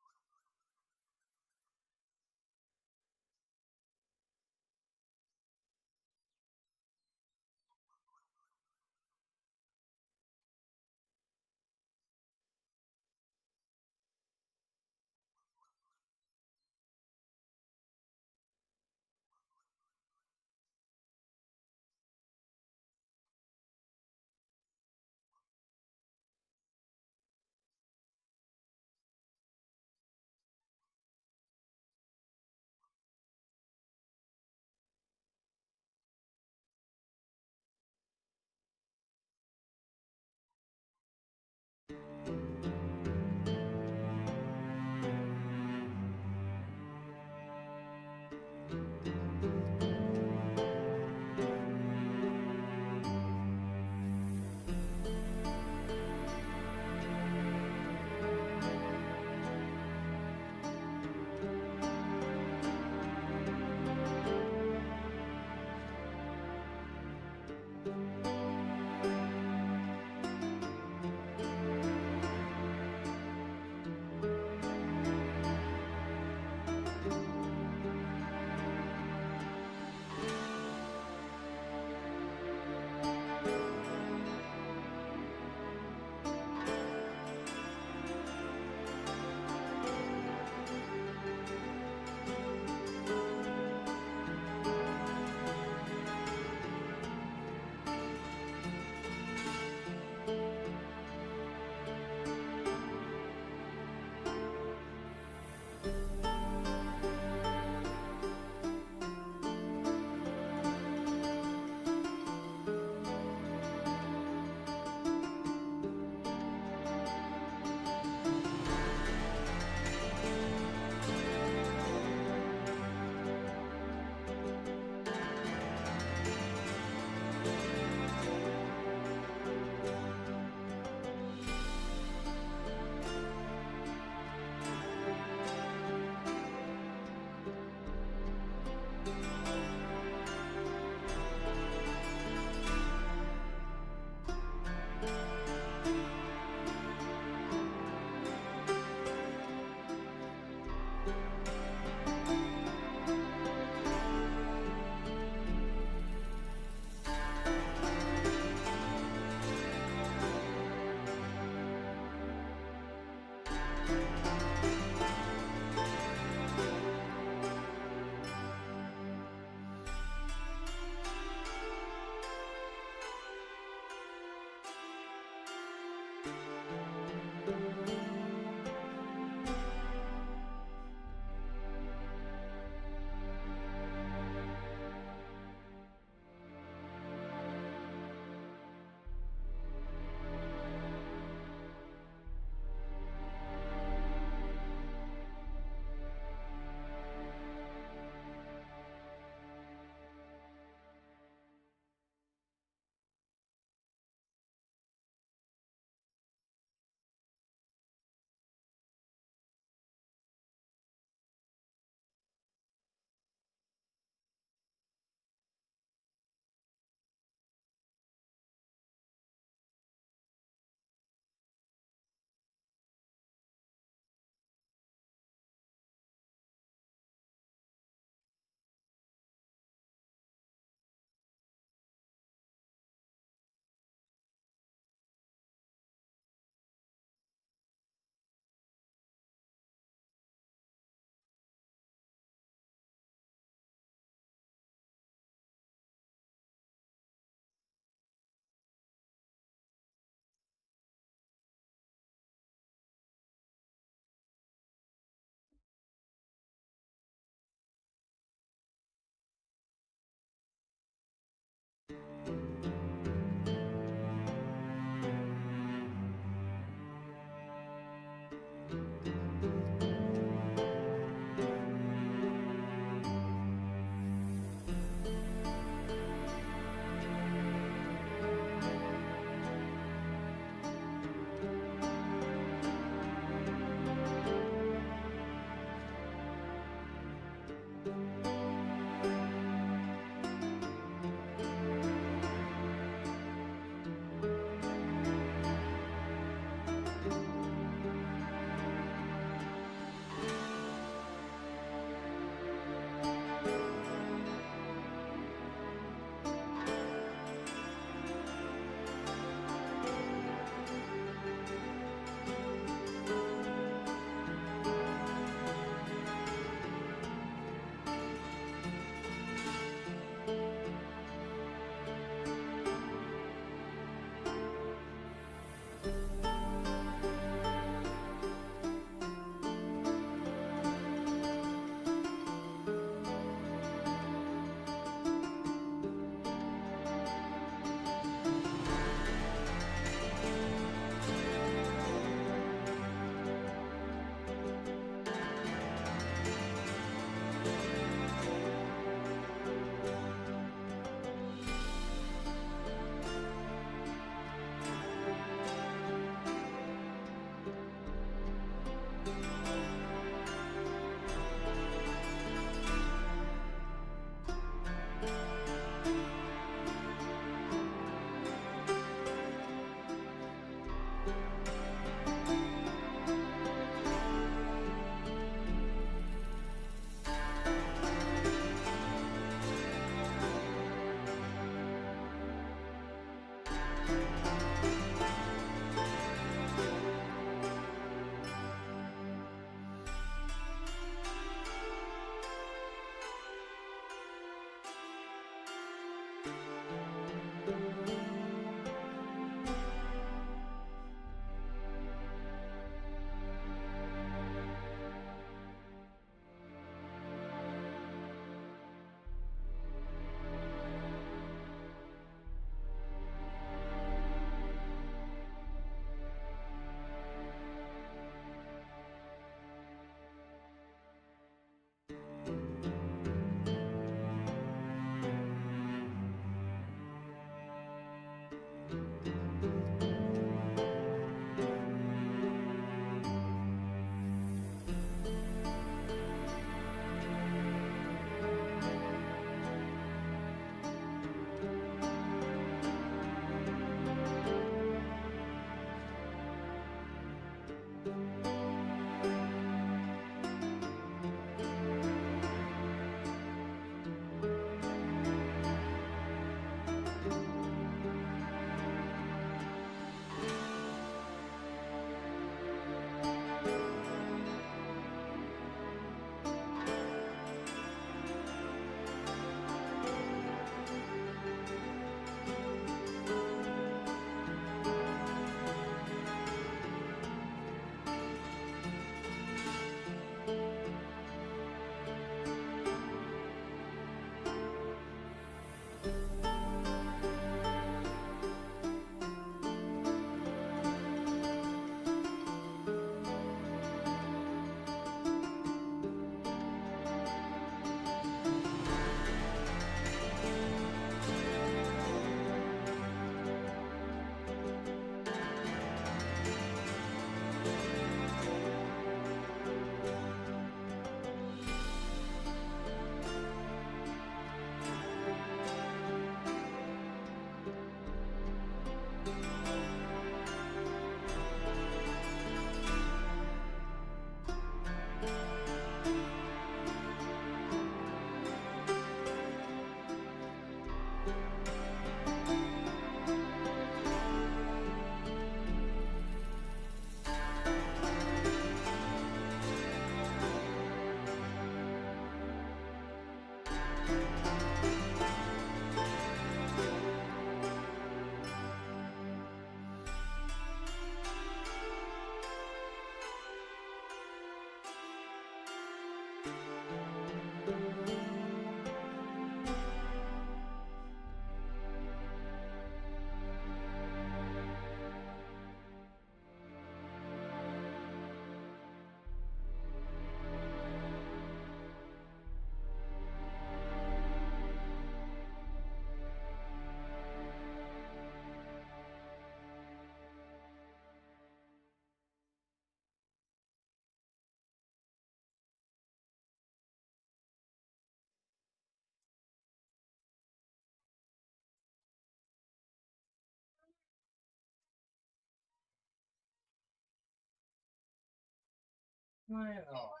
ไม่หรอก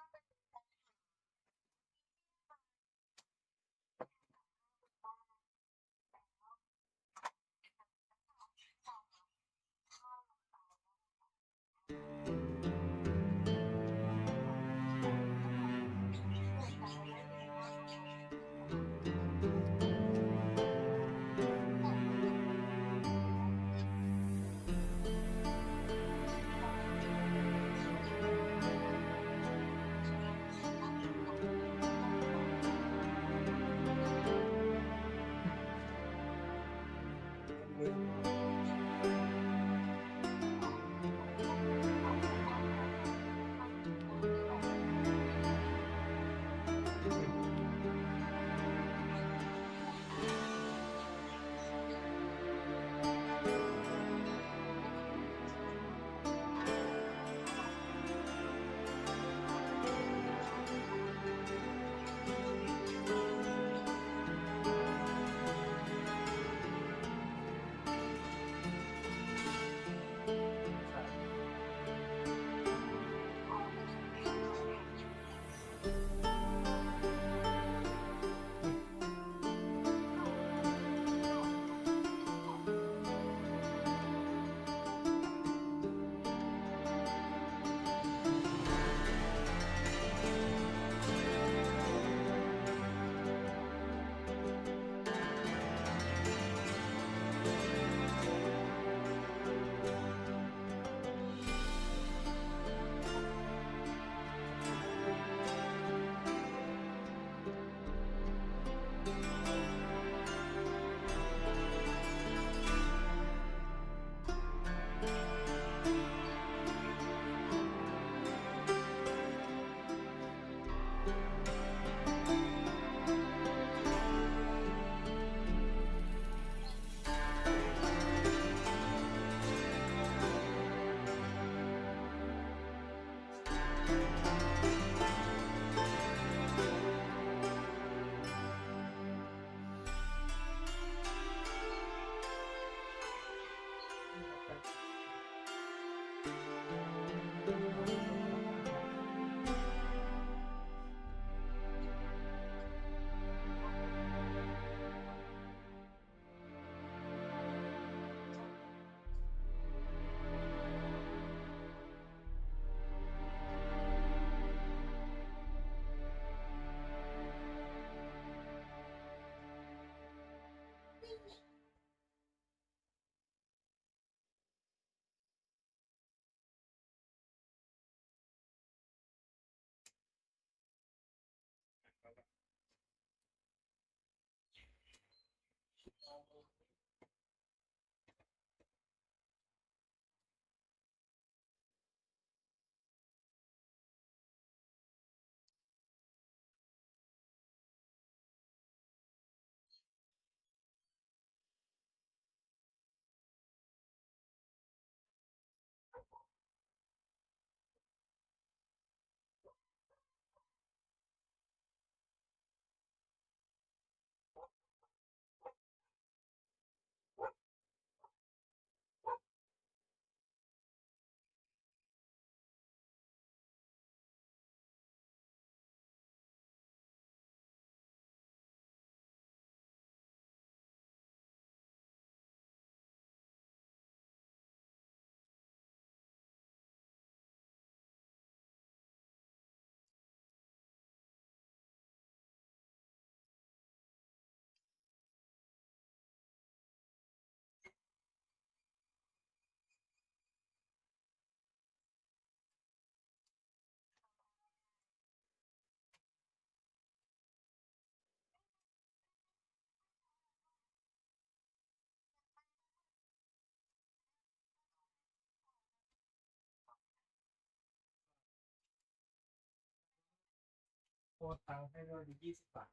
โอนตังค์ให้ด้วยดิ20 บาท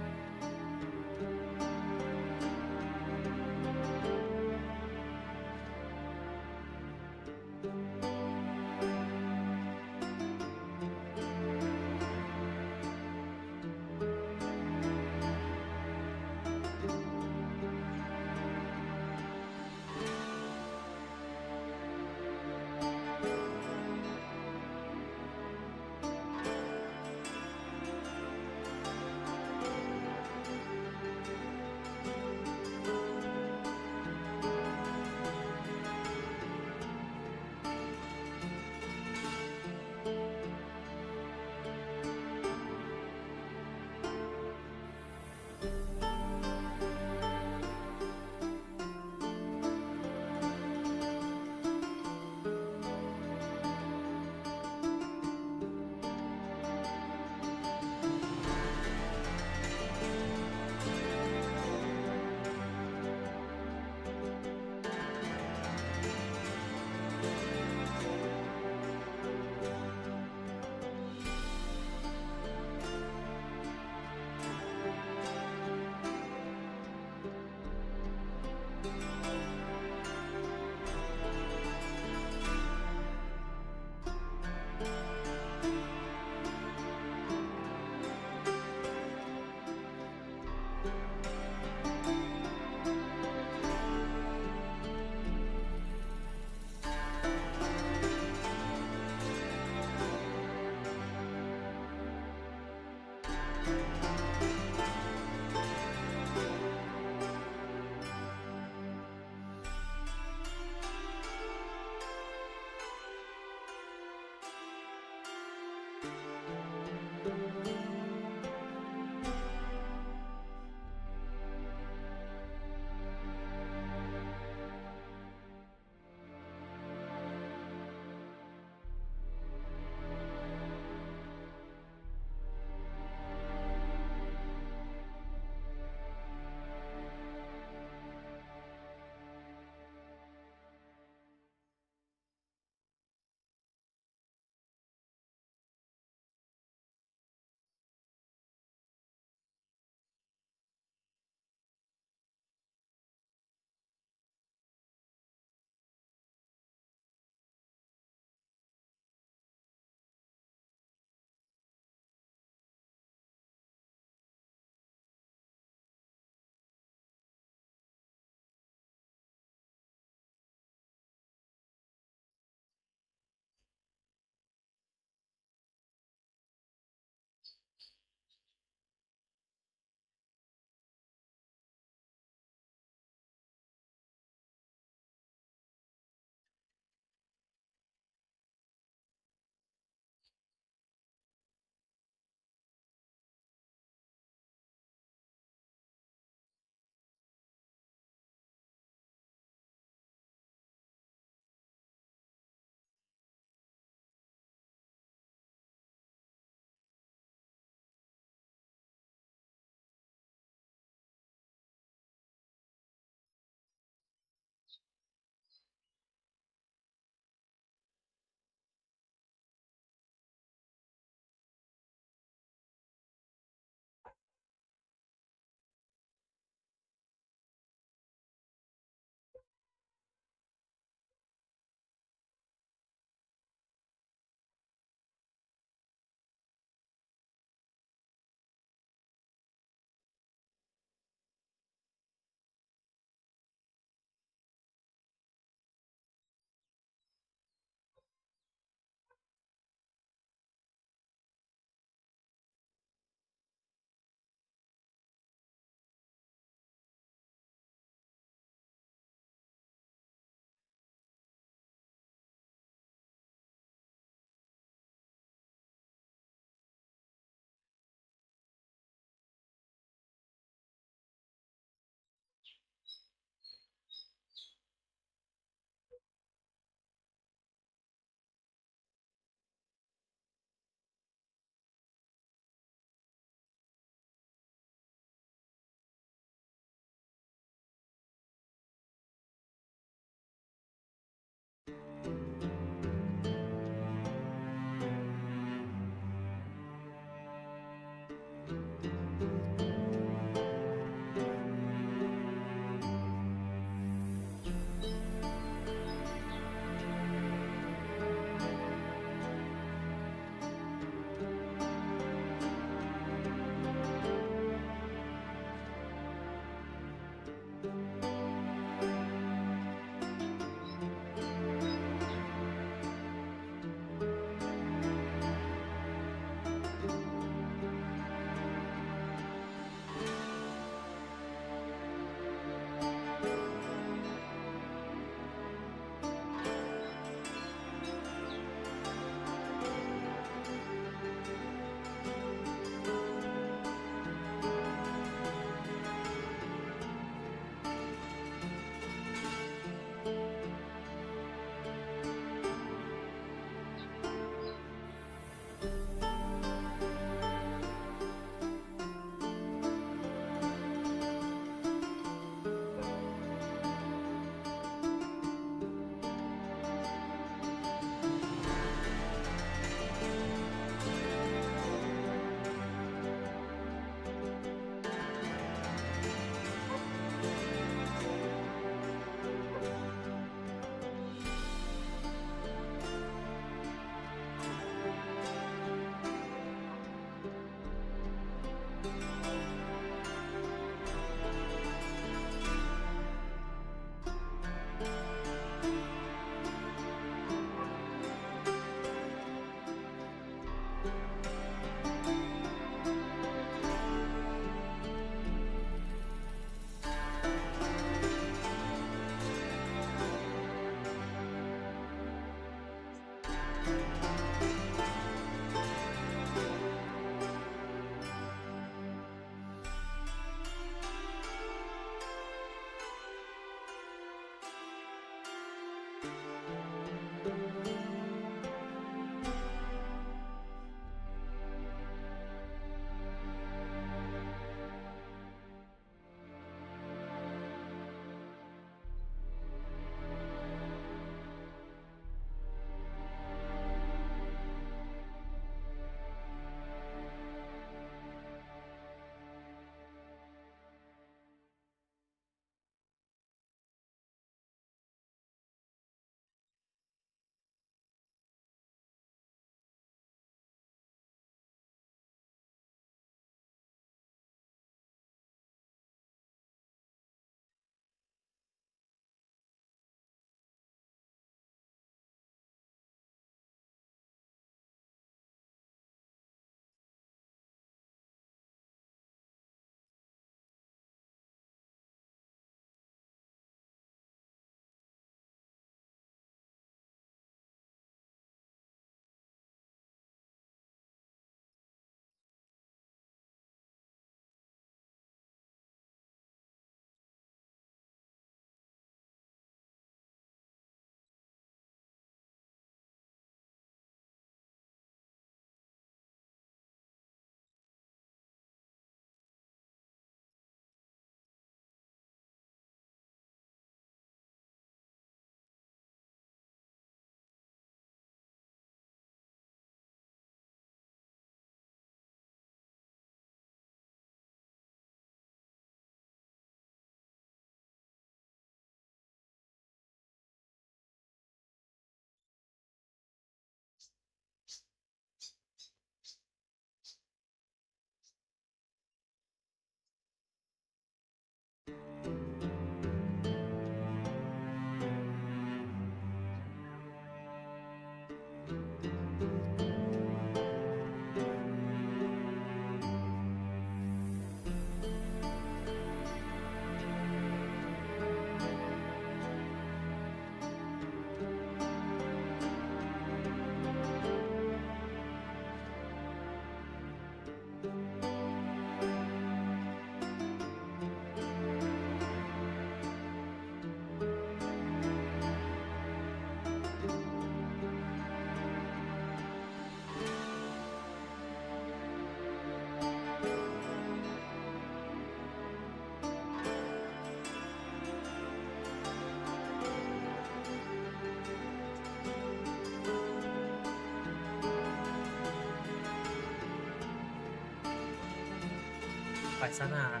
ไปซะนาน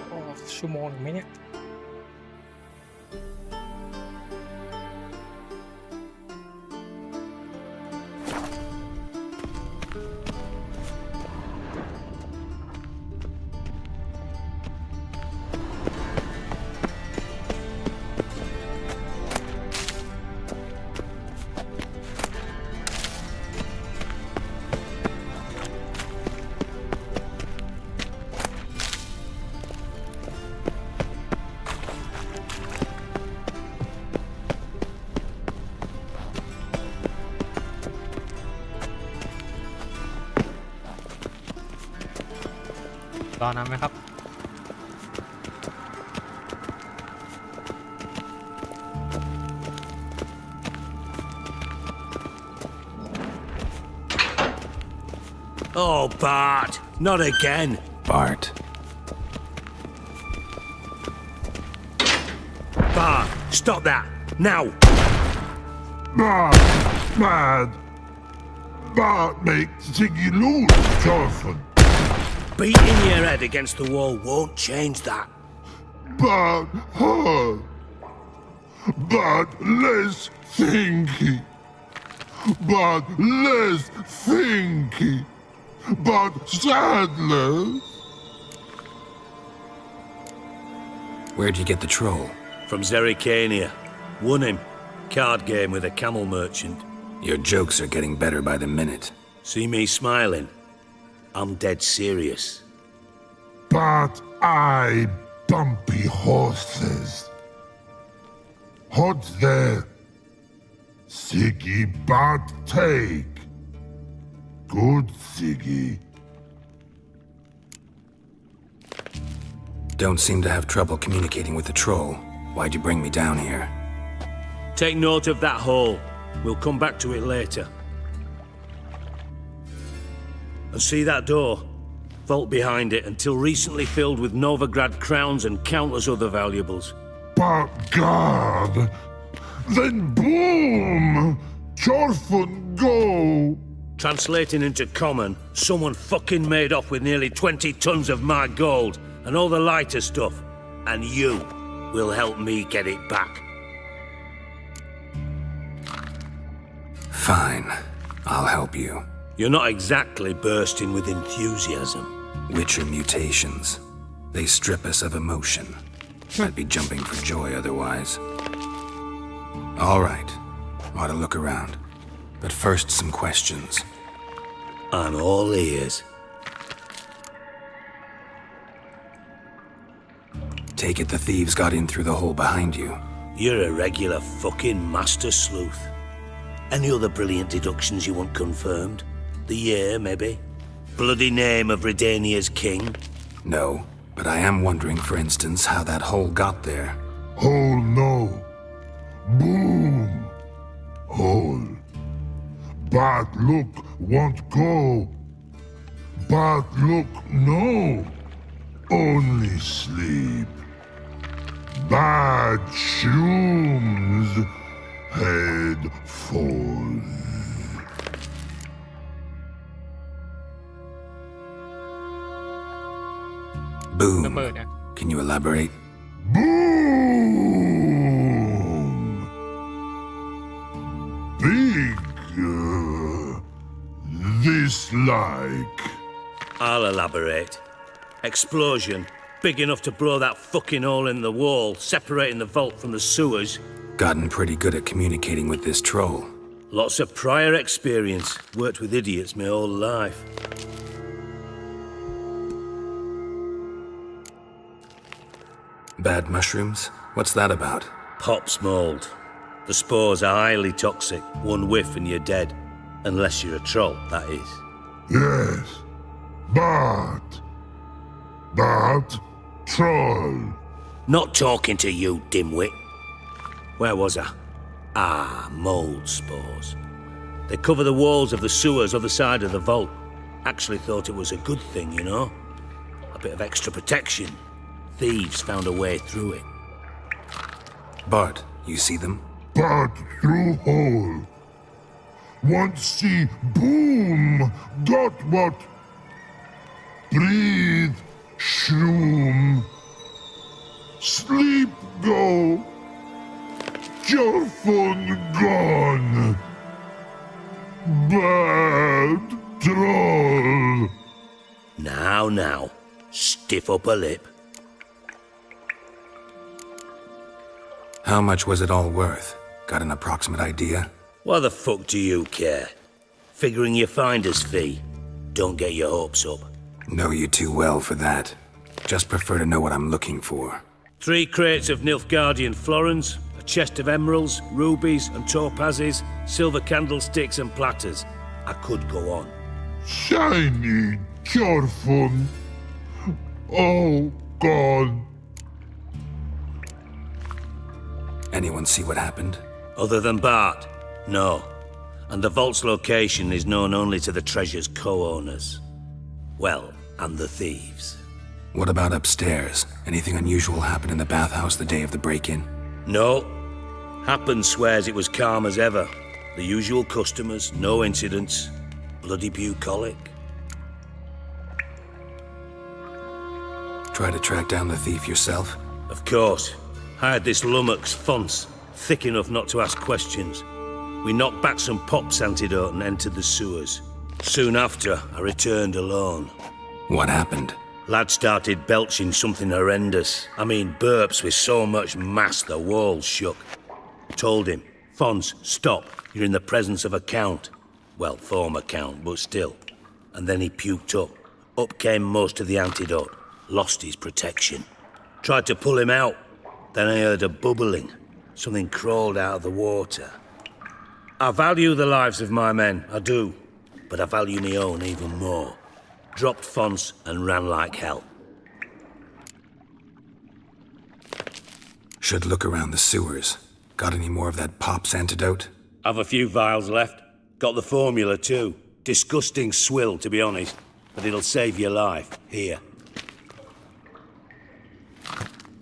โอ้ชั่วโมงหนึ่งไหมเนี่ย รอนานไหมครับ Oh, Bart, not again. Bart. Bart, stop that, now. Bart, mad. Bart makes Ziggy lose, Jonathan. Beating your head against the wall won't change that. But hurt. But less thinky. But less thinky. But sadless. Where'd you get the troll? From Zerrikania. Won him. Card game with a camel merchant. Your jokes are getting better by the minute. See me smiling? I'm dead serious. But I bumpy horses. Hot there. Siggy but take. Good Siggy. Don't seem to have trouble communicating with the troll. Why'd you bring me down here? Take note of that hole. We'll come back to it later. And see that door? Vault behind it, until recently filled with Novigrad crowns and countless other valuables. But God, then boom! Chorfun go! Translating into common, someone fucking made off with nearly 20 tons of my gold and all the lighter stuff. And you will help me get it back. Fine. I'll help you. You're not exactly bursting with enthusiasm. Witcher mutations. They strip us of emotion. I'd be jumping for joy otherwise. All right. Ought to look around. But first, some questions. I'm all ears. Take it the thieves got in through the hole behind you. You're a regular fucking master sleuth. Any other brilliant deductions you want confirmed? The year, maybe? Bloody name of Redania's king? No, but I am wondering, for instance, how that hole got there. Hole no. Boom. Hole. But look won't go. But look no. Only sleep. Bad shoes. Head falls. Boom. Can you elaborate? Boom! Big. This like. I'll elaborate. Explosion. Big enough to blow that fucking hole in the wall, separating the vault from the sewers. Gotten pretty good at communicating with this troll. Lots of prior experience. Worked with idiots my whole life. Bad mushrooms? What's that about? Pops mold. The spores are highly toxic. One whiff and you're dead. Unless you're a troll, that is. Yes. But troll. Not talking to you, dimwit. Where was I? Ah, mold spores. They cover the walls of the sewers other side of the vault. Actually thought it was a good thing, you know? A bit of extra protection. Thieves found a way through it. Bart, you see them? But through hole. Want see boom. Got what? breathe, shroom. Sleep go. Your phone gone. Bad troll. Now, stiff upper lip. How much was it all worth? Got an approximate idea? Why the fuck do you care? Figuring your finder's fee. Don't get your hopes up. Know you too well for that. Just prefer to know what I'm looking for. 3 crates of Nilfgaardian florins, a chest of emeralds, rubies and topazes, silver candlesticks and platters. I could go on. Shiny, careful. All gone. Anyone see what happened? Other than Bart? No. And the vault's location is known only to the treasure's co-owners. Well, and the thieves. What about upstairs? Anything unusual happen in the bathhouse the day of the break-in? No. Happen swears it was calm as ever. The usual customers, no incidents. Bloody bucolic. Try to track down the thief yourself? Of course. Hired this lummox, Fonce, thick enough not to ask questions. We knocked back some Pop's antidote and entered the sewers. Soon after, I returned alone. What happened? Lad started belching something horrendous. I mean, burps with so much mass the walls shook. Told him, Fonce, stop. You're in the presence of a count. Well, former count, but still. And then he puked up. Up came most of the antidote. Lost his protection. Tried to pull him out. Then I heard a bubbling. Something crawled out of the water. I value the lives of my men, I do. But I value my own even more. Dropped Fonce and ran like hell. Should look around the sewers. Got any more of that Pop's antidote? I've a few vials left. Got the formula too. Disgusting swill, to be honest. But it'll save your life. Here.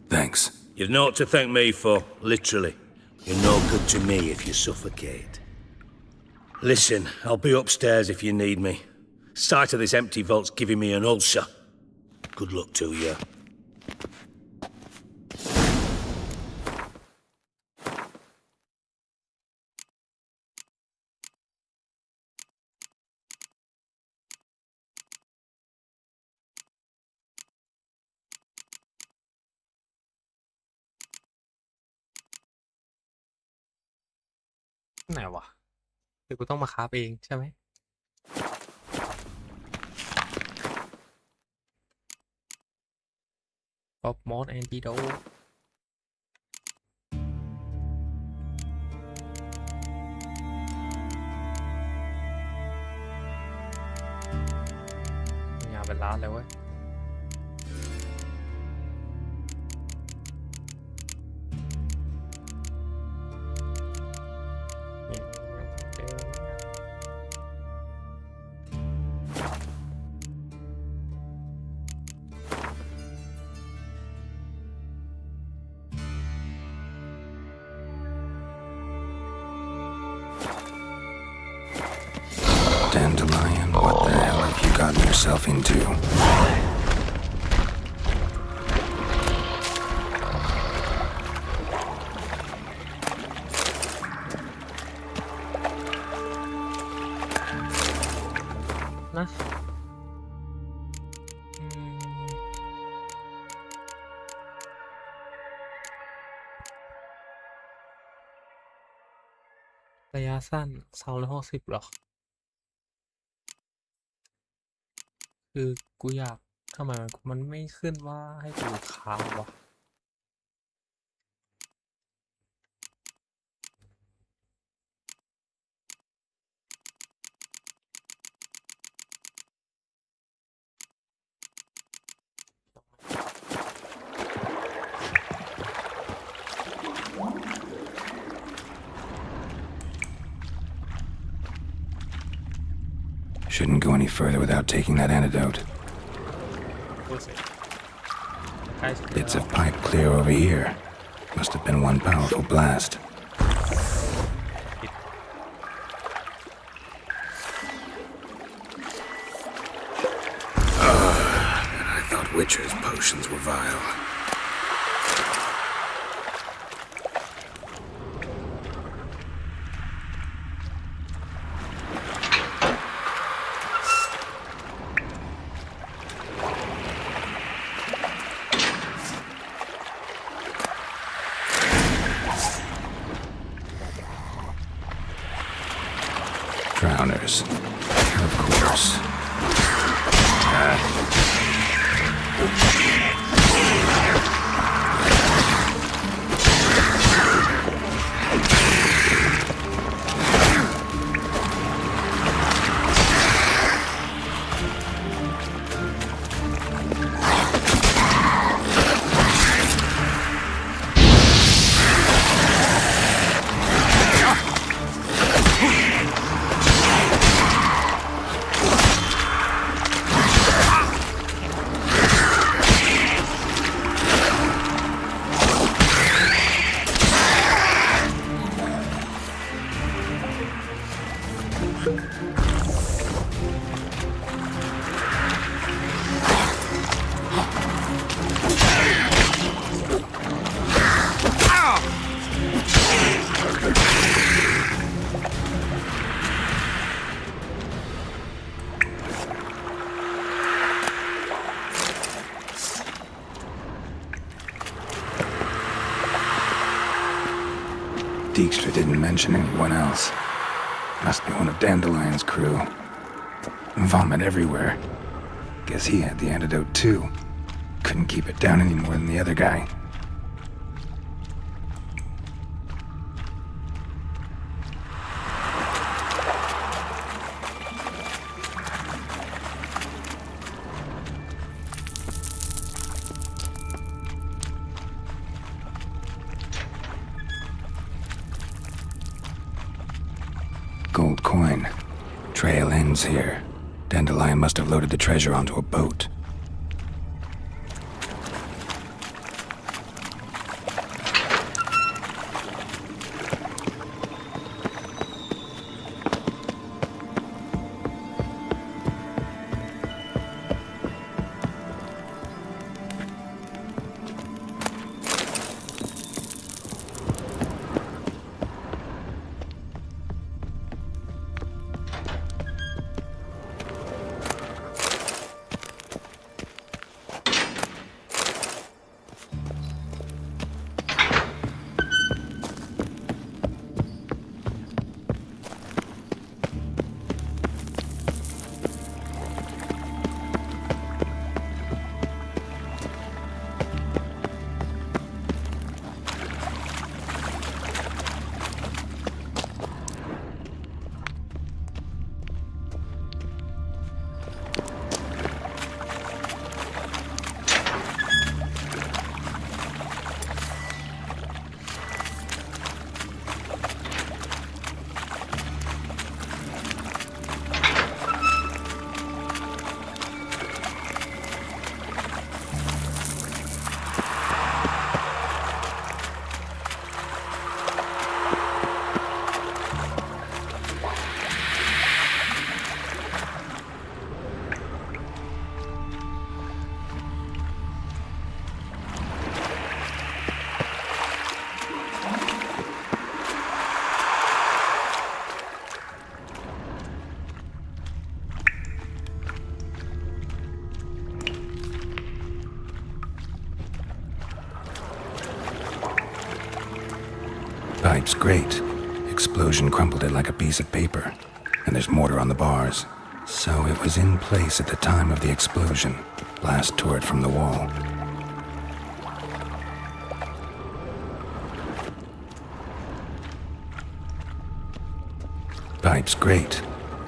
Thanks. You've naught to thank me for, literally. You're no good to me if you suffocate. Listen, I'll be upstairs if you need me. Sight of this empty vault's giving me an ulcer. Good luck to you.ไหนวะหรือกูต้องมาคราฟเองใช่ไหมป๊อปมอสแอนติโดงานเป็นล้านเลยเว้ยDandelion, what the hell have you gotten yourself into? Nah.ระยะสั้น260หรอคือกูอยากทำไมมันไม่ขึ้นว่าให้กูค้างวะShouldn't go any further without taking that antidote. Bits of pipe clear over here. Must have been one powerful blast. Witcher's potions were vile. Drowners. Of course. Dijkstra didn't mention anyone else. Must be one of Dandelion's crew. Vomit everywhere. Guess he had the antidote too. Couldn't keep it down any more than the other guy. Gold coin. Trail ends here. Dandelion must have loaded the treasure onto a boat. Pipe's great. Explosion crumpled it like a piece of paper. And there's mortar on the bars. So it was in place at the time of the explosion. Blast tore it from the wall. Pipe's great.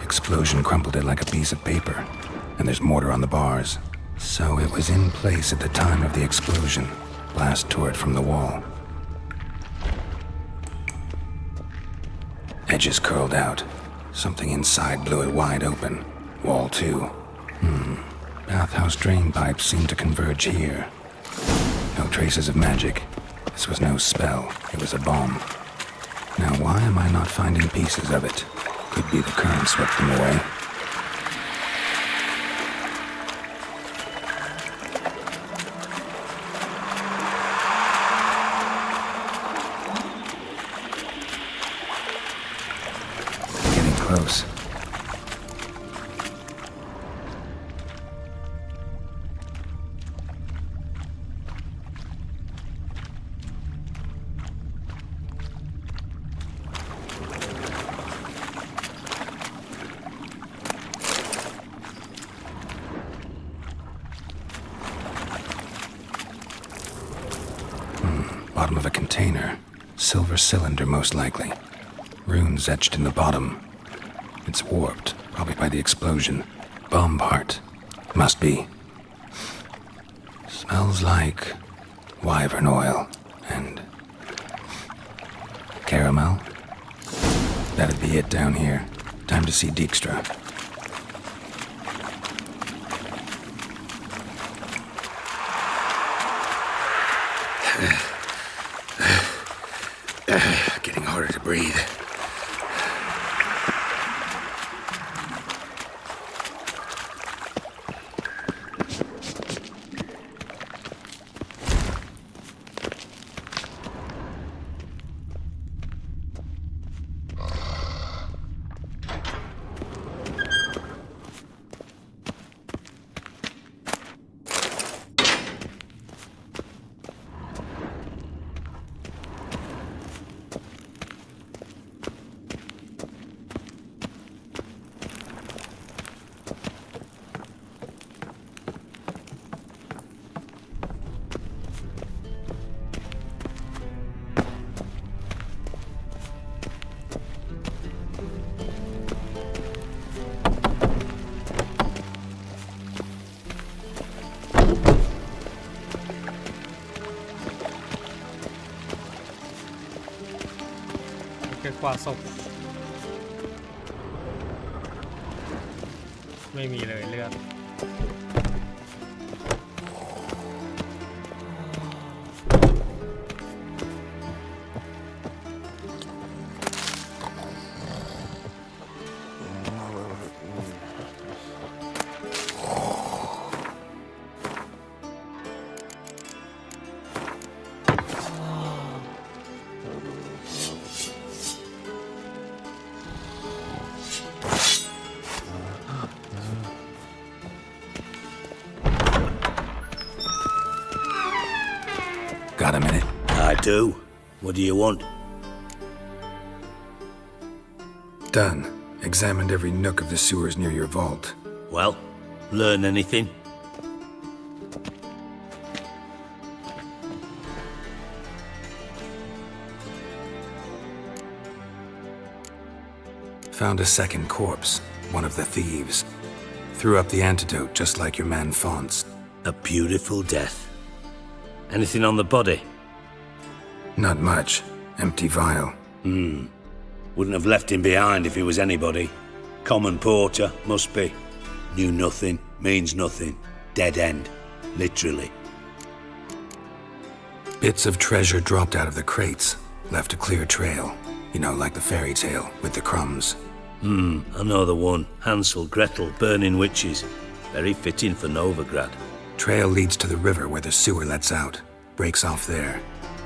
Explosion crumpled it like a piece of paper. And there's mortar on the bars. So it was in place at the time of the explosion. Blast tore it from the wall. Edges curled out. Something inside blew it wide open. Wall too. Bathhouse drain pipes seemed to converge here. No traces of magic. This was no spell. It was a bomb. Now why am I not finding pieces of it? Could be the current swept them away. Bottom of a container. Silver cylinder, most likely. Runes etched in the bottom. It's warped, probably by the explosion. Bomb part. Must be. Smells like wyvern oil and caramel. That'd be it down here. Time to see Dijkstra. Getting harder to breathe.กว่าศพไม่มีเลยเลือด Got a minute? I do. What do you want? Done. Examined every nook of the sewers near your vault. Well, learn anything? Found a second corpse, one of the thieves. Threw up the antidote just like your man Fonz. A beautiful death. Anything on the body? Not much. Empty vial. Wouldn't have left him behind if he was anybody. Common porter, must be. Knew nothing, means nothing. Dead end. Literally. Bits of treasure dropped out of the crates. Left a clear trail. You know, like the fairy tale, with the crumbs. I know the one. Hansel, Gretel, burning witches. Very fitting for Novigrad. Trail leads to the river where the sewer lets out. Breaks off there.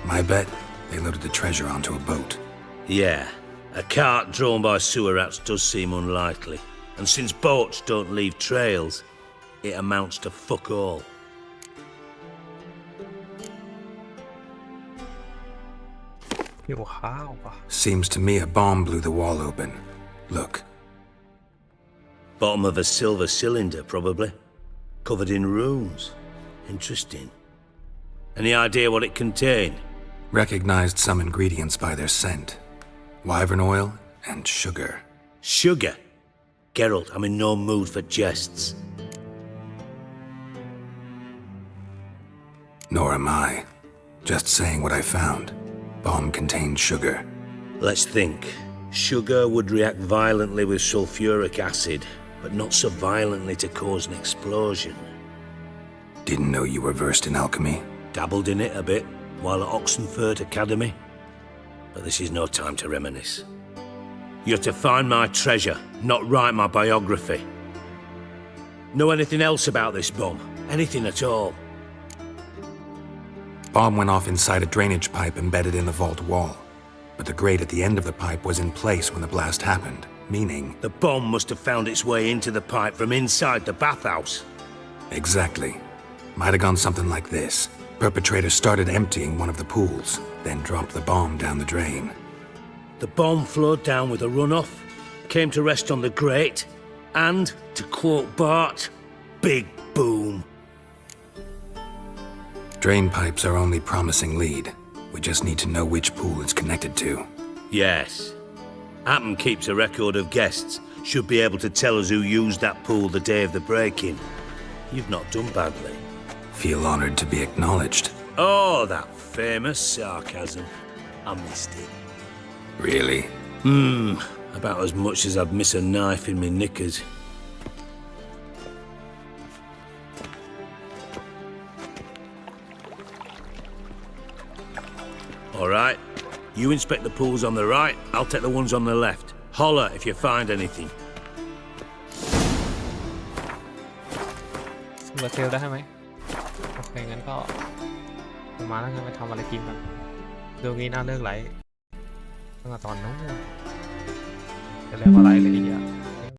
My bet, they loaded the treasure onto a boat. Yeah. A cart drawn by sewer rats does seem unlikely. And since boats don't leave trails, it amounts to fuck all. Seems to me a bomb blew the wall open. Look. Bottom of a silver cylinder, probably. Covered in runes. Interesting. Any idea what it contained? Recognized some ingredients by their scent. Wyvern oil and sugar. Sugar? Geralt, I'm in no mood for jests. Nor am I. Just saying what I found. Bomb contained sugar. Let's think. Sugar would react violently with sulfuric acid, but not so violently to cause an explosion. Didn't know you were versed in alchemy. Dabbled in it a bit, while at Oxenford Academy. But this is no time to reminisce. You're to find my treasure, not write my biography. Know anything else about this bomb? Anything at all? Bomb went off inside a drainage pipe embedded in the vault wall. But the grate at the end of the pipe was in place when the blast happened, meaning... The bomb must have found its way into the pipe from inside the bathhouse. Exactly. Might have gone something like this. Perpetrator started emptying one of the pools, then dropped the bomb down the drain. The bomb flowed down with a runoff, came to rest on the grate, and, to quote Bart, big boom. Drain pipes are only promising lead. We just need to know which pool it's connected to. Yes. Appen keeps a record of guests. Should be able to tell us who used that pool the day of the break-in. You've not done badly. Feel honored to be acknowledged. Oh, that famous sarcasm. I missed it. Really? About as much as I'd miss a knife in my knickers. All right. You inspect the pools on the right, I'll take the ones on the left. Holler if you find anything. ซื้อมาเซลได้ไหมโอเคงั้นก็มาแล้วงั้นไปทำอะไรกินกันเรื่องนี้น่าเลิกไหลตั้งแต่ตอนนู้นจะเรียกว่าอะไรเลยอีกอย่าง